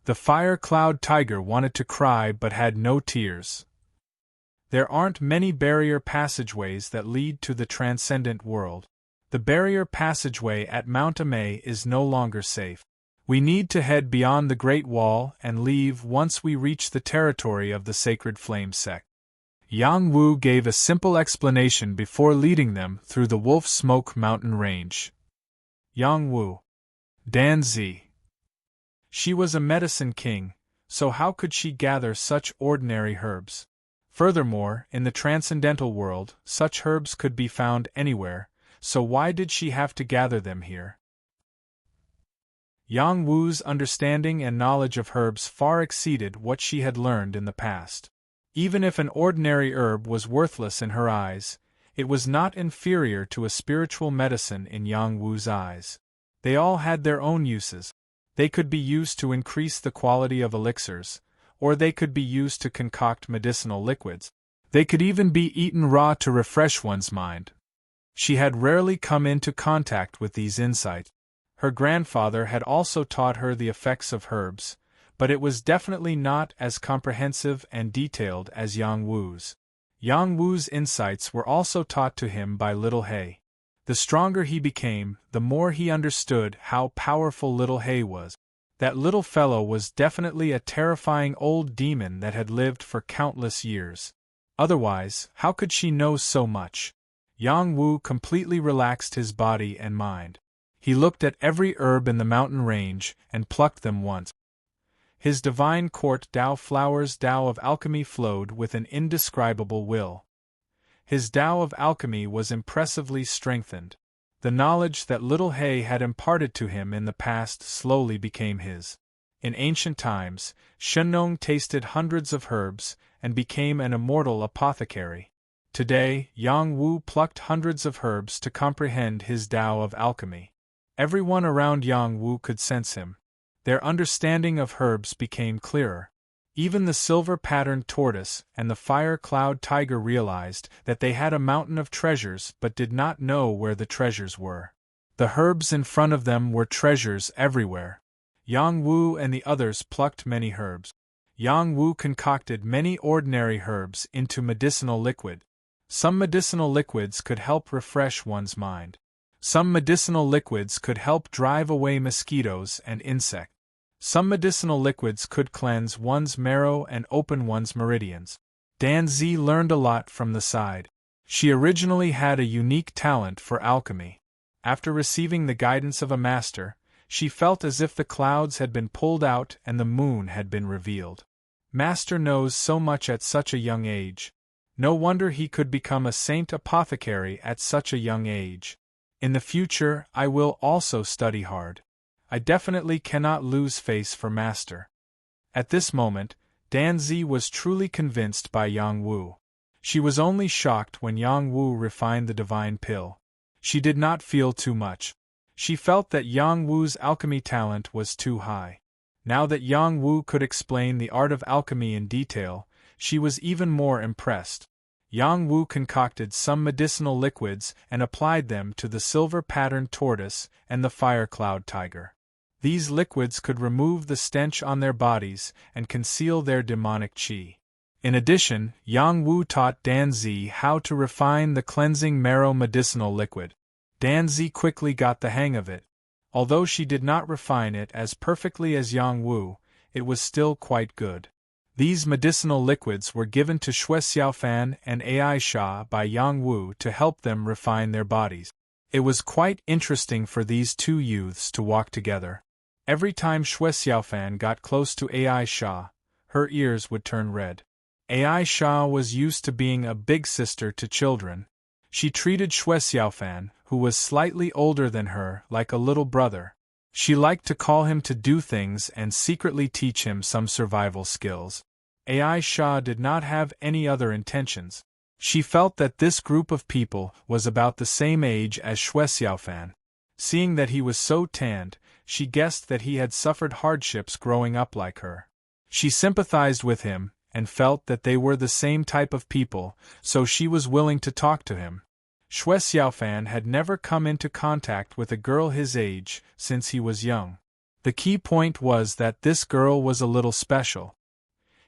The fire cloud tiger wanted to cry but had no tears. There aren't many barrier passageways that lead to the transcendent world. The barrier passageway at Mount Amei is no longer safe. We need to head beyond the Great Wall and leave once we reach the territory of the Sacred Flame sect. Yang Wu gave a simple explanation before leading them through the Wolf Smoke mountain range. Yang Wu. Danzi. She was a medicine king, so how could she gather such ordinary herbs? Furthermore, in the transcendental world, such herbs could be found anywhere, so why did she have to gather them here? Yang Wu's understanding and knowledge of herbs far exceeded what she had learned in the past. Even if an ordinary herb was worthless in her eyes, it was not inferior to a spiritual medicine in Yang Wu's eyes. They all had their own uses. They could be used to increase the quality of elixirs, or they could be used to concoct medicinal liquids. They could even be eaten raw to refresh one's mind. She had rarely come into contact with these insights. Her grandfather had also taught her the effects of herbs, but it was definitely not as comprehensive and detailed as Yang Wu's. Yang Wu's insights were also taught to him by Little Hay. The stronger he became, the more he understood how powerful Little Hay was. That little fellow was definitely a terrifying old demon that had lived for countless years. Otherwise, how could she know so much? Yang Wu completely relaxed his body and mind. He looked at every herb in the mountain range and plucked them once. His divine court Tao Flower's Tao of alchemy flowed with an indescribable will. His Tao of alchemy was impressively strengthened. The knowledge that Little Hay had imparted to him in the past slowly became his. In ancient times, Shenong tasted hundreds of herbs and became an immortal apothecary. Today, Yang Wu plucked hundreds of herbs to comprehend his Tao of alchemy. Everyone around Yang Wu could sense him. Their understanding of herbs became clearer. Even the silver-patterned tortoise and the fire cloud tiger realized that they had a mountain of treasures but did not know where the treasures were. The herbs in front of them were treasures everywhere. Yang Wu and the others plucked many herbs. Yang Wu concocted many ordinary herbs into medicinal liquid. Some medicinal liquids could help refresh one's mind. Some medicinal liquids could help drive away mosquitoes and insects. Some medicinal liquids could cleanse one's marrow and open one's meridians. Danzi learned a lot from the side. She originally had a unique talent for alchemy. After receiving the guidance of a master, she felt as if the clouds had been pulled out and the moon had been revealed. Master knows so much at such a young age. No wonder he could become a saint apothecary at such a young age. In the future, I will also study hard. I definitely cannot lose face for Master. At this moment, Danzi was truly convinced by Yang Wu. She was only shocked when Yang Wu refined the divine pill. She did not feel too much. She felt that Yang Wu's alchemy talent was too high. Now that Yang Wu could explain the art of alchemy in detail, she was even more impressed. Yang Wu concocted some medicinal liquids and applied them to the silver-patterned tortoise and the fire-cloud tiger. These liquids could remove the stench on their bodies and conceal their demonic qi. In addition, Yang Wu taught Danzi how to refine the cleansing marrow medicinal liquid. Danzi quickly got the hang of it. Although she did not refine it as perfectly as Yang Wu, it was still quite good. These medicinal liquids were given to Xue Xiaofan and Ai Sha by Yang Wu to help them refine their bodies. It was quite interesting for these two youths to walk together. Every time Xue Xiaofan got close to Ai Sha, her ears would turn red. Ai Sha was used to being a big sister to children. She treated Xue Xiaofan, who was slightly older than her, like a little brother. She liked to call him to do things and secretly teach him some survival skills. Ai Sha did not have any other intentions. She felt that this group of people was about the same age as Xue Xiaofan. Seeing that he was so tanned, she guessed that he had suffered hardships growing up like her. She sympathized with him, and felt that they were the same type of people, so she was willing to talk to him. Xue Xiaofan had never come into contact with a girl his age since he was young. The key point was that this girl was a little special.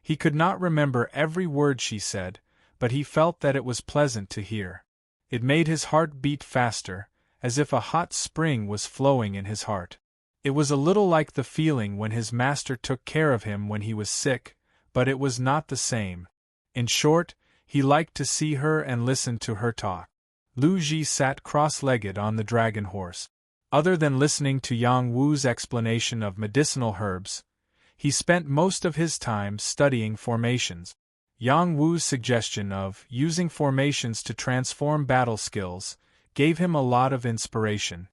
He could not remember every word she said, but he felt that it was pleasant to hear. It made his heart beat faster, as if a hot spring was flowing in his heart. It was a little like the feeling when his master took care of him when he was sick, but it was not the same. In short, he liked to see her and listen to her talk. Lu Ji sat cross-legged on the dragon horse. Other than listening to Yang Wu's explanation of medicinal herbs, he spent most of his time studying formations. Yang Wu's suggestion of using formations to transform battle skills gave him a lot of inspiration.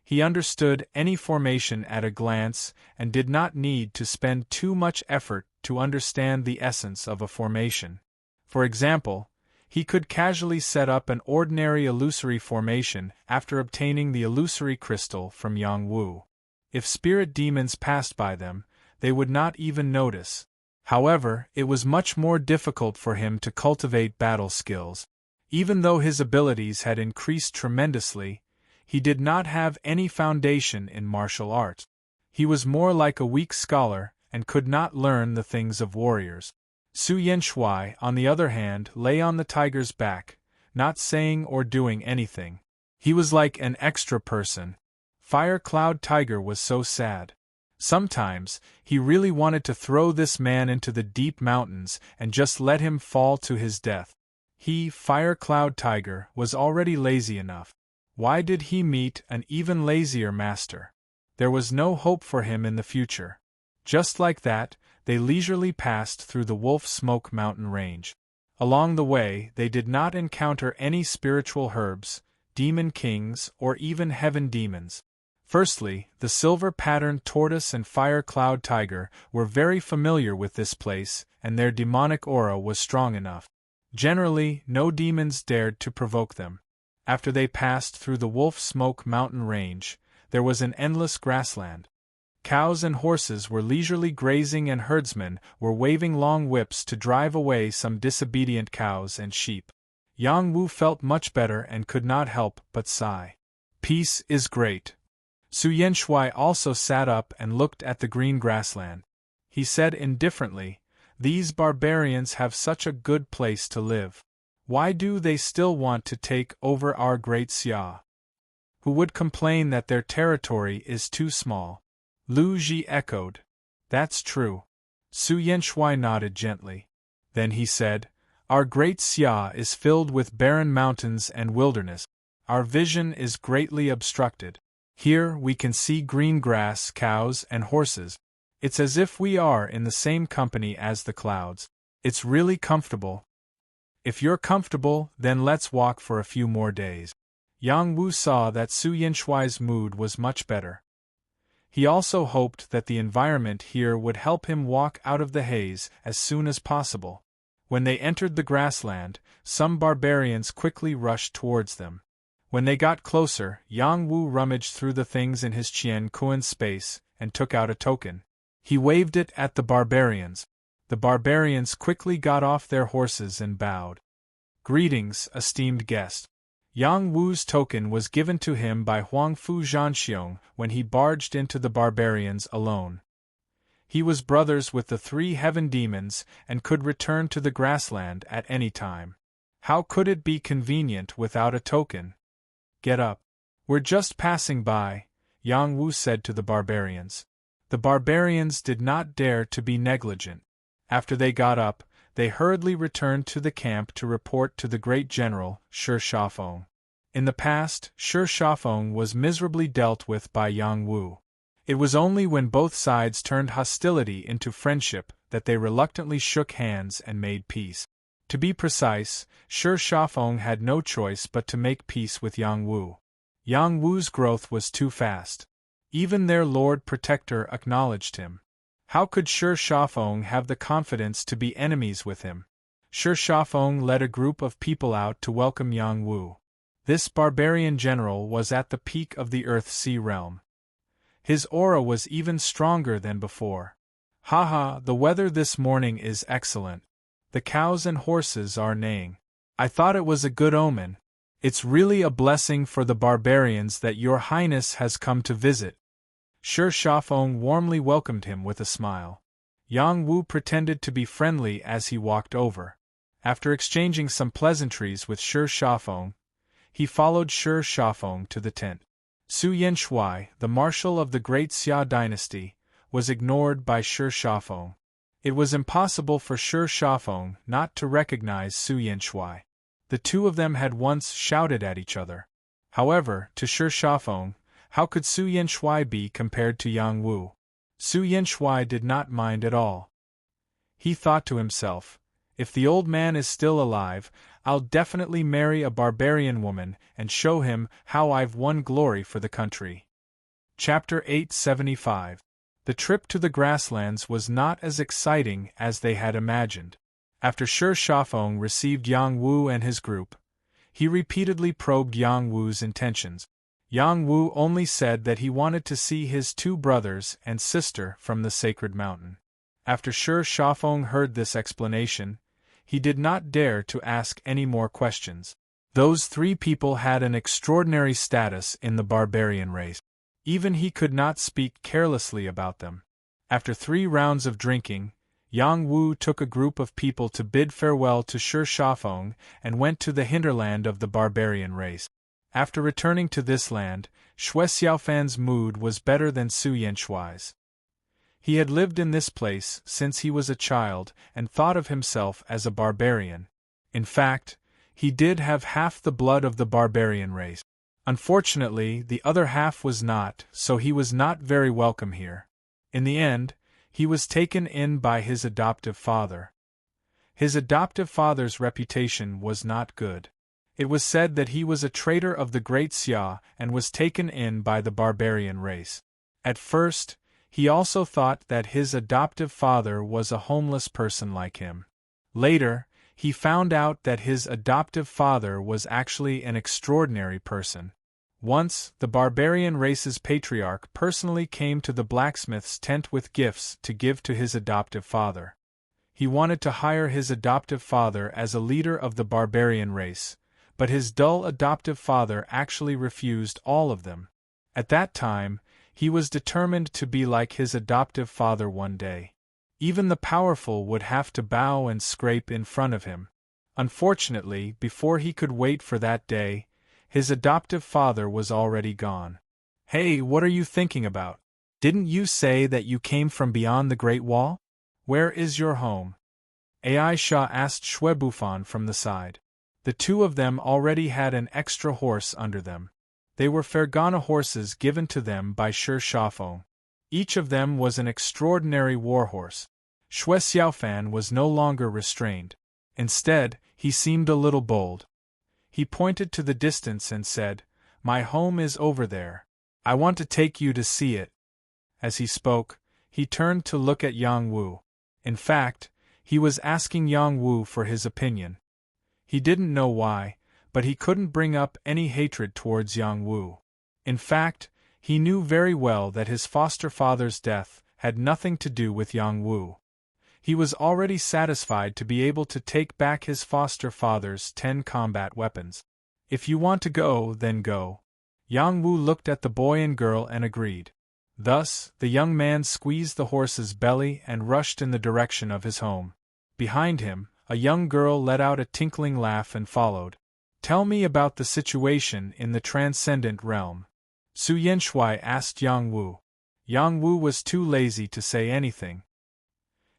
He understood any formation at a glance and did not need to spend too much effort to understand the essence of a formation. For example, he could casually set up an ordinary illusory formation after obtaining the illusory crystal from Yang Wu. If spirit demons passed by them, they would not even notice. However, it was much more difficult for him to cultivate battle skills. Even though his abilities had increased tremendously, he did not have any foundation in martial arts. He was more like a weak scholar and could not learn the things of warriors. Su Yenshui, on the other hand, lay on the tiger's back, not saying or doing anything. He was like an extra person. Fire Cloud Tiger was so sad. Sometimes, he really wanted to throw this man into the deep mountains and just let him fall to his death. He, Fire Cloud Tiger, was already lazy enough. Why did he meet an even lazier master? There was no hope for him in the future. Just like that, they leisurely passed through the Wolf Smoke mountain range. Along the way, they did not encounter any spiritual herbs, demon kings, or even heaven demons. Firstly, the silver-patterned tortoise and fire cloud tiger were very familiar with this place, and their demonic aura was strong enough. Generally, no demons dared to provoke them. After they passed through the Wolf Smoke mountain range, there was an endless grassland. Cows and horses were leisurely grazing and herdsmen were waving long whips to drive away some disobedient cows and sheep. Yang Wu felt much better and could not help but sigh. Peace is great. Su Yenshui also sat up and looked at the green grassland. He said indifferently, "These barbarians have such a good place to live. Why do they still want to take over our great Xia? Who would complain that their territory is too small?" Lu Ji echoed. "That's true." Su Yenshui nodded gently. Then he said, "Our great Xia is filled with barren mountains and wilderness. Our vision is greatly obstructed. Here we can see green grass, cows, and horses. It's as if we are in the same company as the clouds. It's really comfortable." "If you're comfortable, then let's walk for a few more days." Yang Wu saw that Su Yinshui's mood was much better. He also hoped that the environment here would help him walk out of the haze as soon as possible. When they entered the grassland, some barbarians quickly rushed towards them. When they got closer, Yang Wu rummaged through the things in his Qian Kuan space and took out a token. He waved it at the barbarians. The barbarians quickly got off their horses and bowed. "Greetings, esteemed guest." Yang Wu's token was given to him by Huangfu Zhanxiong when he barged into the barbarians alone. He was brothers with the 3 heaven demons and could return to the grassland at any time. How could it be convenient without a token? "Get up. We're just passing by," Yang Wu said to the barbarians. The barbarians did not dare to be negligent. After they got up, they hurriedly returned to the camp to report to the great general, Shi Shafeng. In the past, Shi Shafeng was miserably dealt with by Yang Wu. It was only when both sides turned hostility into friendship that they reluctantly shook hands and made peace. To be precise, Shi Shafeng had no choice but to make peace with Yang Wu. Yang Wu's growth was too fast. Even their Lord Protector acknowledged him. How could Shi Shafeng have the confidence to be enemies with him? Shi Shafeng led a group of people out to welcome Yang Wu. This barbarian general was at the peak of the Earth-Sea realm. His aura was even stronger than before. "Haha, the weather this morning is excellent. The cows and horses are neighing. I thought it was a good omen. It's really a blessing for the barbarians that your highness has come to visit." Shi Shafeng warmly welcomed him with a smile. Yang Wu pretended to be friendly as he walked over. After exchanging some pleasantries with Shi Shafeng, he followed Shi Shafeng to the tent. Su Yenshui, the marshal of the great Xia dynasty, was ignored by Shi Shafeng. It was impossible for Shi Shafeng not to recognize Su Yenshui. The two of them had once shouted at each other. However, to Shi Shafeng, how could Su Yenshui be compared to Yang Wu? Su Yenshui did not mind at all. He thought to himself, "If the old man is still alive, I'll definitely marry a barbarian woman and show him how I've won glory for the country." Chapter 875. The trip to the grasslands was not as exciting as they had imagined. After Shi Shafeng received Yang Wu and his group, he repeatedly probed Yang Wu's intentions. Yang Wu only said that he wanted to see his 2 brothers and sister from the sacred mountain. After Shi Shafeng heard this explanation, he did not dare to ask any more questions. Those 3 people had an extraordinary status in the barbarian race. Even he could not speak carelessly about them. After 3 rounds of drinking, Yang Wu took a group of people to bid farewell to Shi Shafeng and went to the hinterland of the barbarian race. After returning to this land, Xue Xiaofan's mood was better than Su Yenshui's. He had lived in this place since he was a child and thought of himself as a barbarian. In fact, he did have half the blood of the barbarian race. Unfortunately, the other half was not, so he was not very welcome here. In the end, he was taken in by his adoptive father. His adoptive father's reputation was not good. It was said that he was a traitor of the great Xia and was taken in by the barbarian race. At first, he also thought that his adoptive father was a homeless person like him. Later, he found out that his adoptive father was actually an extraordinary person. Once, the barbarian race's patriarch personally came to the blacksmith's tent with gifts to give to his adoptive father. He wanted to hire his adoptive father as a leader of the barbarian race, but his dull adoptive father actually refused all of them. At that time, he was determined to be like his adoptive father one day. Even the powerful would have to bow and scrape in front of him. Unfortunately, before he could wait for that day, his adoptive father was already gone. "Hey, what are you thinking about? Didn't you say that you came from beyond the Great Wall? Where is your home?" Aisha asked Shwebufan from the side. The two of them already had an extra horse under them. They were Fergana horses given to them by Shir Shafong. Each of them was an extraordinary warhorse. Shwe Xiaofan was no longer restrained. Instead, he seemed a little bold. He pointed to the distance and said, "My home is over there. I want to take you to see it." As he spoke, he turned to look at Yang Wu. In fact, he was asking Yang Wu for his opinion. He didn't know why, but he couldn't bring up any hatred towards Yang Wu. In fact, he knew very well that his foster father's death had nothing to do with Yang Wu. He was already satisfied to be able to take back his foster father's 10 combat weapons. "If you want to go, then go." Yang Wu looked at the boy and girl and agreed. Thus, the young man squeezed the horse's belly and rushed in the direction of his home. Behind him, a young girl let out a tinkling laugh and followed. "Tell me about the situation in the transcendent realm," Su Yenshui asked Yang Wu. Yang Wu was too lazy to say anything.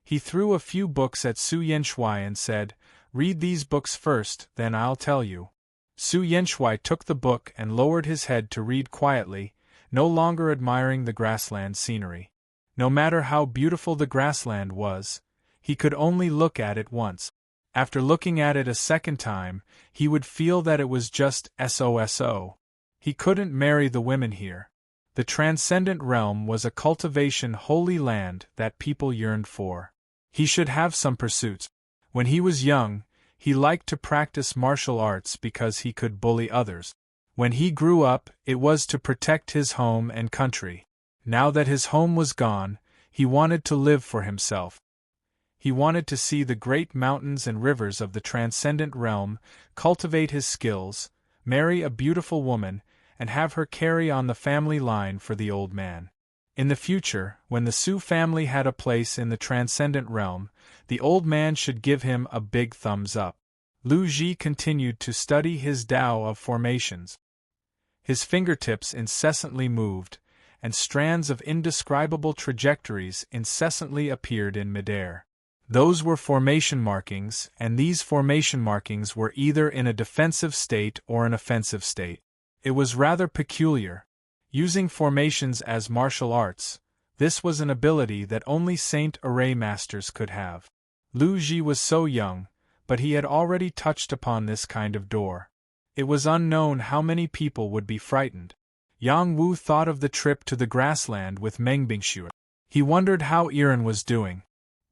He threw a few books at Su Yenshui and said, "Read these books first, then I'll tell you." Su Yenshui took the book and lowered his head to read quietly, no longer admiring the grassland scenery. No matter how beautiful the grassland was, he could only look at it once. After looking at it a second time, he would feel that it was just SOSO. He couldn't marry the women here. The transcendent realm was a cultivation holy land that people yearned for. He should have some pursuits. When he was young, he liked to practice martial arts because he could bully others. When he grew up, it was to protect his home and country. Now that his home was gone, he wanted to live for himself. He wanted to see the great mountains and rivers of the transcendent realm, cultivate his skills, marry a beautiful woman, and have her carry on the family line for the old man. In the future, when the Su family had a place in the transcendent realm, the old man should give him a big thumbs up. Lu Ji continued to study his Tao of formations. His fingertips incessantly moved, and strands of indescribable trajectories incessantly appeared in midair. Those were formation markings, and these formation markings were either in a defensive state or an offensive state. It was rather peculiar. Using formations as martial arts, this was an ability that only Saint Array masters could have. Lu Ji was so young, but he had already touched upon this kind of door. It was unknown how many people would be frightened. Yang Wu thought of the trip to the grassland with Meng Bingshu. He wondered how Iran was doing.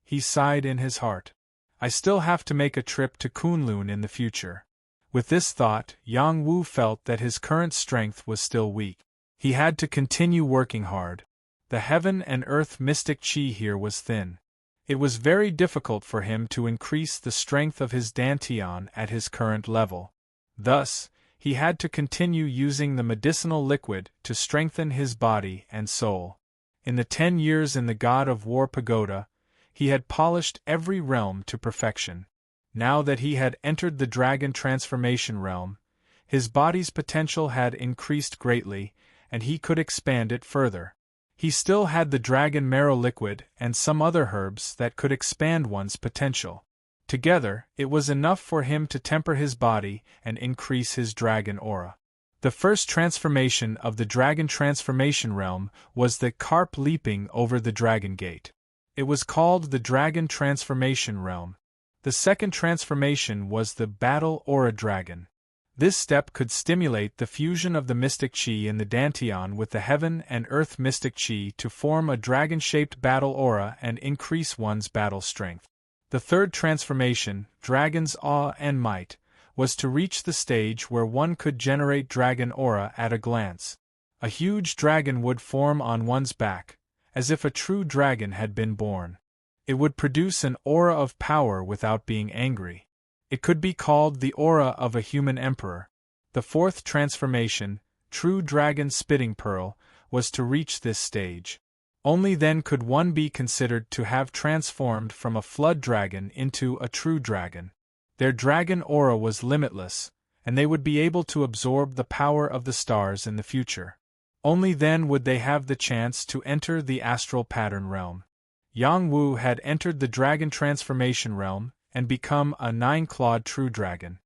He sighed in his heart. "I still have to make a trip to Kunlun in the future." With this thought, Yang Wu felt that his current strength was still weak. He had to continue working hard. The heaven and earth mystic chi here was thin. It was very difficult for him to increase the strength of his dantian at his current level. Thus, he had to continue using the medicinal liquid to strengthen his body and soul. In the 10 years in the God of War Pagoda, he had polished every realm to perfection. Now that he had entered the dragon transformation realm, his body's potential had increased greatly, and he could expand it further. He still had the dragon marrow liquid and some other herbs that could expand one's potential. Together, it was enough for him to temper his body and increase his dragon aura. The first transformation of the dragon transformation realm was the carp leaping over the dragon gate. It was called the dragon transformation realm. The second transformation was the battle aura dragon. This step could stimulate the fusion of the mystic chi in the dantian with the heaven and earth mystic chi to form a dragon-shaped battle aura and increase one's battle strength. The third transformation, dragon's awe and might, was to reach the stage where one could generate dragon aura at a glance. A huge dragon would form on one's back, as if a true dragon had been born. It would produce an aura of power without being angry. It could be called the aura of a human emperor. The fourth transformation, True Dragon Spitting Pearl, was to reach this stage. Only then could one be considered to have transformed from a flood dragon into a true dragon. Their dragon aura was limitless, and they would be able to absorb the power of the stars in the future. Only then would they have the chance to enter the astral pattern realm. Yang Wu had entered the dragon transformation realm and become a 9-clawed true dragon.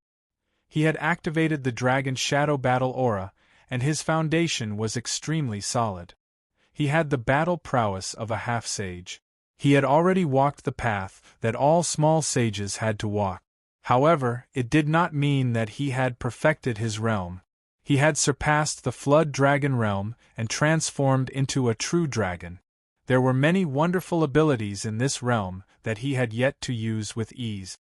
He had activated the dragon shadow battle aura, and his foundation was extremely solid. He had the battle prowess of a half-sage. He had already walked the path that all small sages had to walk. However, it did not mean that he had perfected his realm. He had surpassed the flood dragon realm and transformed into a true dragon. There were many wonderful abilities in this realm that he had yet to use with ease.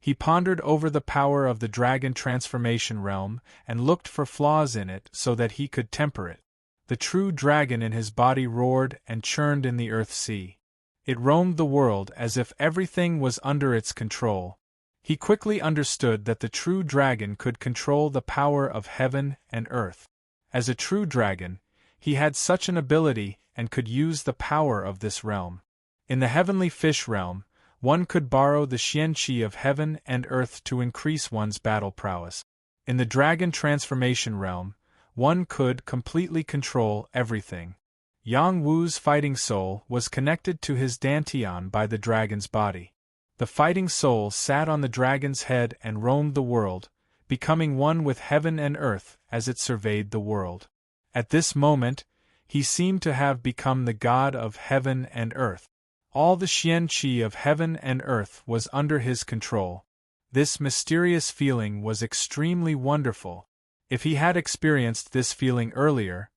He pondered over the power of the dragon transformation realm and looked for flaws in it so that he could temper it. The true dragon in his body roared and churned in the earth sea. It roamed the world as if everything was under its control. He quickly understood that the true dragon could control the power of heaven and earth. As a true dragon, he had such an ability and could use the power of this realm. In the heavenly fish realm, one could borrow the xian-qi of heaven and earth to increase one's battle prowess. In the dragon transformation realm, one could completely control everything. Yang Wu's fighting soul was connected to his dantian by the dragon's body. The fighting soul sat on the dragon's head and roamed the world, becoming one with heaven and earth as it surveyed the world. At this moment, he seemed to have become the god of heaven and earth. All the xian-qi of heaven and earth was under his control. This mysterious feeling was extremely wonderful. If he had experienced this feeling earlier,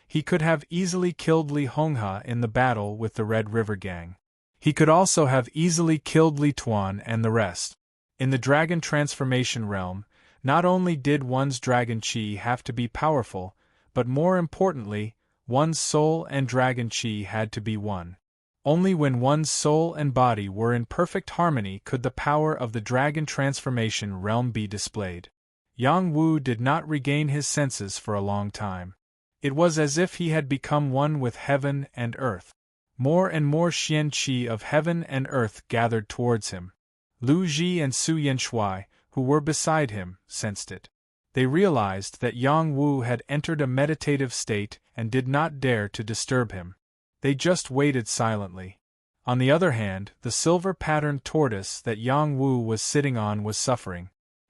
he could have easily killed Li Honghe in the battle with the Red River Gang. He could also have easily killed Li Tuan and the rest. In the dragon transformation realm, not only did one's dragon qi have to be powerful, but more importantly, one's soul and dragon qi had to be one. Only when one's soul and body were in perfect harmony could the power of the dragon transformation realm be displayed. Yang Wu did not regain his senses for a long time. It was as if he had become one with heaven and earth. More and more xian-qi of heaven and earth gathered towards him. Lu Ji and Su Yanshui, who were beside him, sensed it. They realized that Yang Wu had entered a meditative state and did not dare to disturb him. They just waited silently. On the other hand, the silver-patterned tortoise that Yang Wu was sitting on was suffering.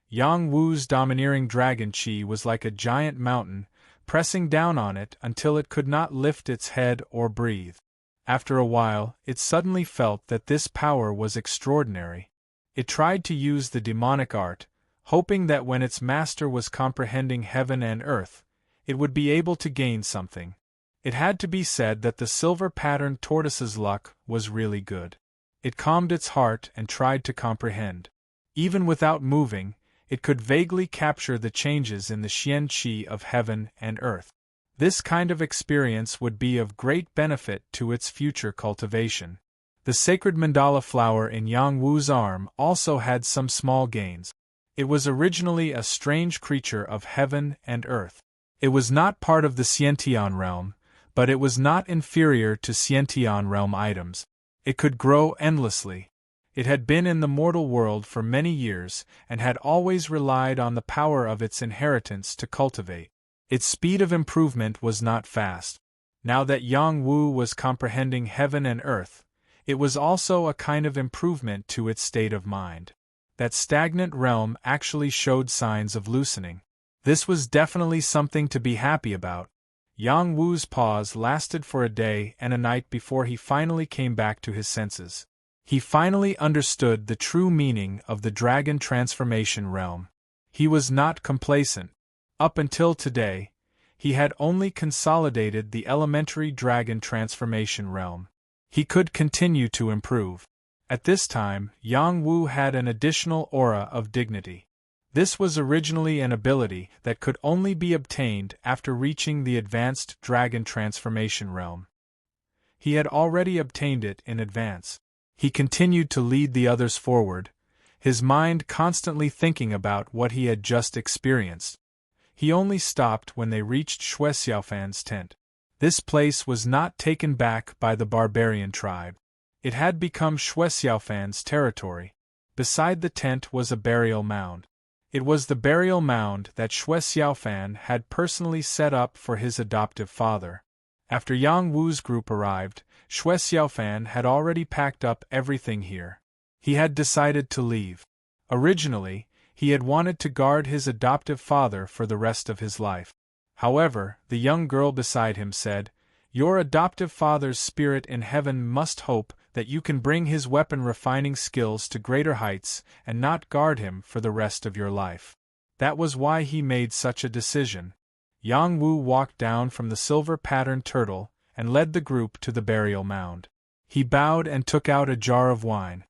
Yang Wu's domineering dragon qi was like a giant mountain, pressing down on it until it could not lift its head or breathe. After a while, it suddenly felt that this power was extraordinary. It tried to use the demonic art, hoping that when its master was comprehending heaven and earth, it would be able to gain something. It had to be said that the silver-patterned tortoise's luck was really good. It calmed its heart and tried to comprehend. Even without moving, it could vaguely capture the changes in the xian-qi of heaven and earth. This kind of experience would be of great benefit to its future cultivation. The sacred mandala flower in Yang Wu's arm also had some small gains. It was originally a strange creature of heaven and earth. It was not part of the Xiantian realm, but it was not inferior to Xiantian realm items. It could grow endlessly. It had been in the mortal world for many years and had always relied on the power of its inheritance to cultivate. Its speed of improvement was not fast. Now that Yang Wu was comprehending heaven and earth, it was also a kind of improvement to its state of mind. That stagnant realm actually showed signs of loosening. This was definitely something to be happy about. Yang Wu's pause lasted for a day and a night before he finally came back to his senses. He finally understood the true meaning of the dragon transformation realm. He was not complacent. Up until today, he had only consolidated the elementary dragon transformation realm. He could continue to improve. At this time, Yang Wu had an additional aura of dignity. This was originally an ability that could only be obtained after reaching the advanced dragon transformation realm. He had already obtained it in advance. He continued to lead the others forward, his mind constantly thinking about what he had just experienced. He only stopped when they reached Xue Xiaofan's tent. This place was not taken back by the barbarian tribe. It had become Xue Xiaofan's territory. Beside the tent was a burial mound. It was the burial mound that Xue Xiaofan had personally set up for his adoptive father. After Yang Wu's group arrived, Xue Xiaofan had already packed up everything here. He had decided to leave. Originally, he had wanted to guard his adoptive father for the rest of his life. However, the young girl beside him said, "Your adoptive father's spirit in heaven must hope that you can bring his weapon refining skills to greater heights and not guard him for the rest of your life." That was why he made such a decision. Yang Wu walked down from the silver-patterned turtle and led the group to the burial mound. He bowed and took out a jar of wine.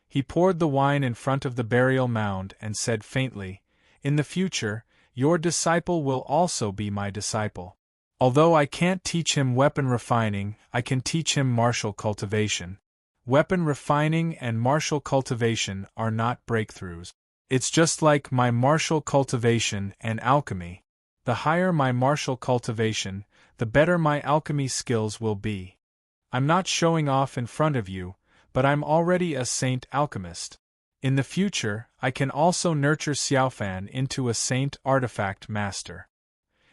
He poured the wine in front of the burial mound and said faintly, "In the future, your disciple will also be my disciple. Although I can't teach him weapon refining, I can teach him martial cultivation. Weapon refining and martial cultivation are not breakthroughs. It's just like my martial cultivation and alchemy. The higher my martial cultivation, the better my alchemy skills will be. I'm not showing off in front of you, but I'm already a saint alchemist. In the future, I can also nurture Xiaofan into a saint artifact master.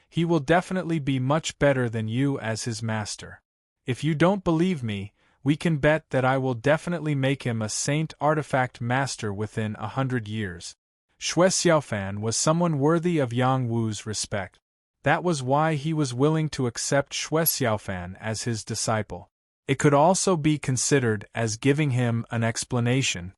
He will definitely be much better than you as his master. If you don't believe me, we can bet that I will definitely make him a saint artifact master within 100 years. Xue Xiaofan was someone worthy of Yang Wu's respect. That was why he was willing to accept Xue Xiaofan as his disciple. It could also be considered as giving him an explanation.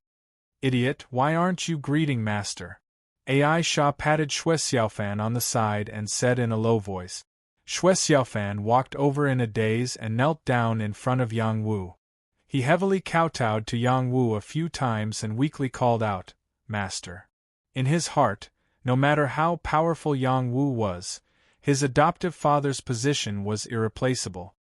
"Idiot, why aren't you greeting master?" Aisha patted Xue Xiaofan on the side and said in a low voice. Xue Xiaofan walked over in a daze and knelt down in front of Yang Wu. He heavily kowtowed to Yang Wu a few times and weakly called out, "Master." In his heart, no matter how powerful Yang Wu was, his adoptive father's position was irreplaceable.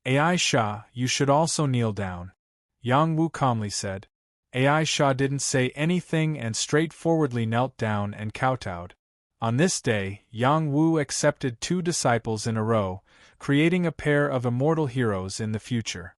"Aisha, you should also kneel down," Yang Wu calmly said. Aisha didn't say anything and straightforwardly knelt down and kowtowed. On this day, Yang Wu accepted 2 disciples in a row, creating a pair of immortal heroes in the future.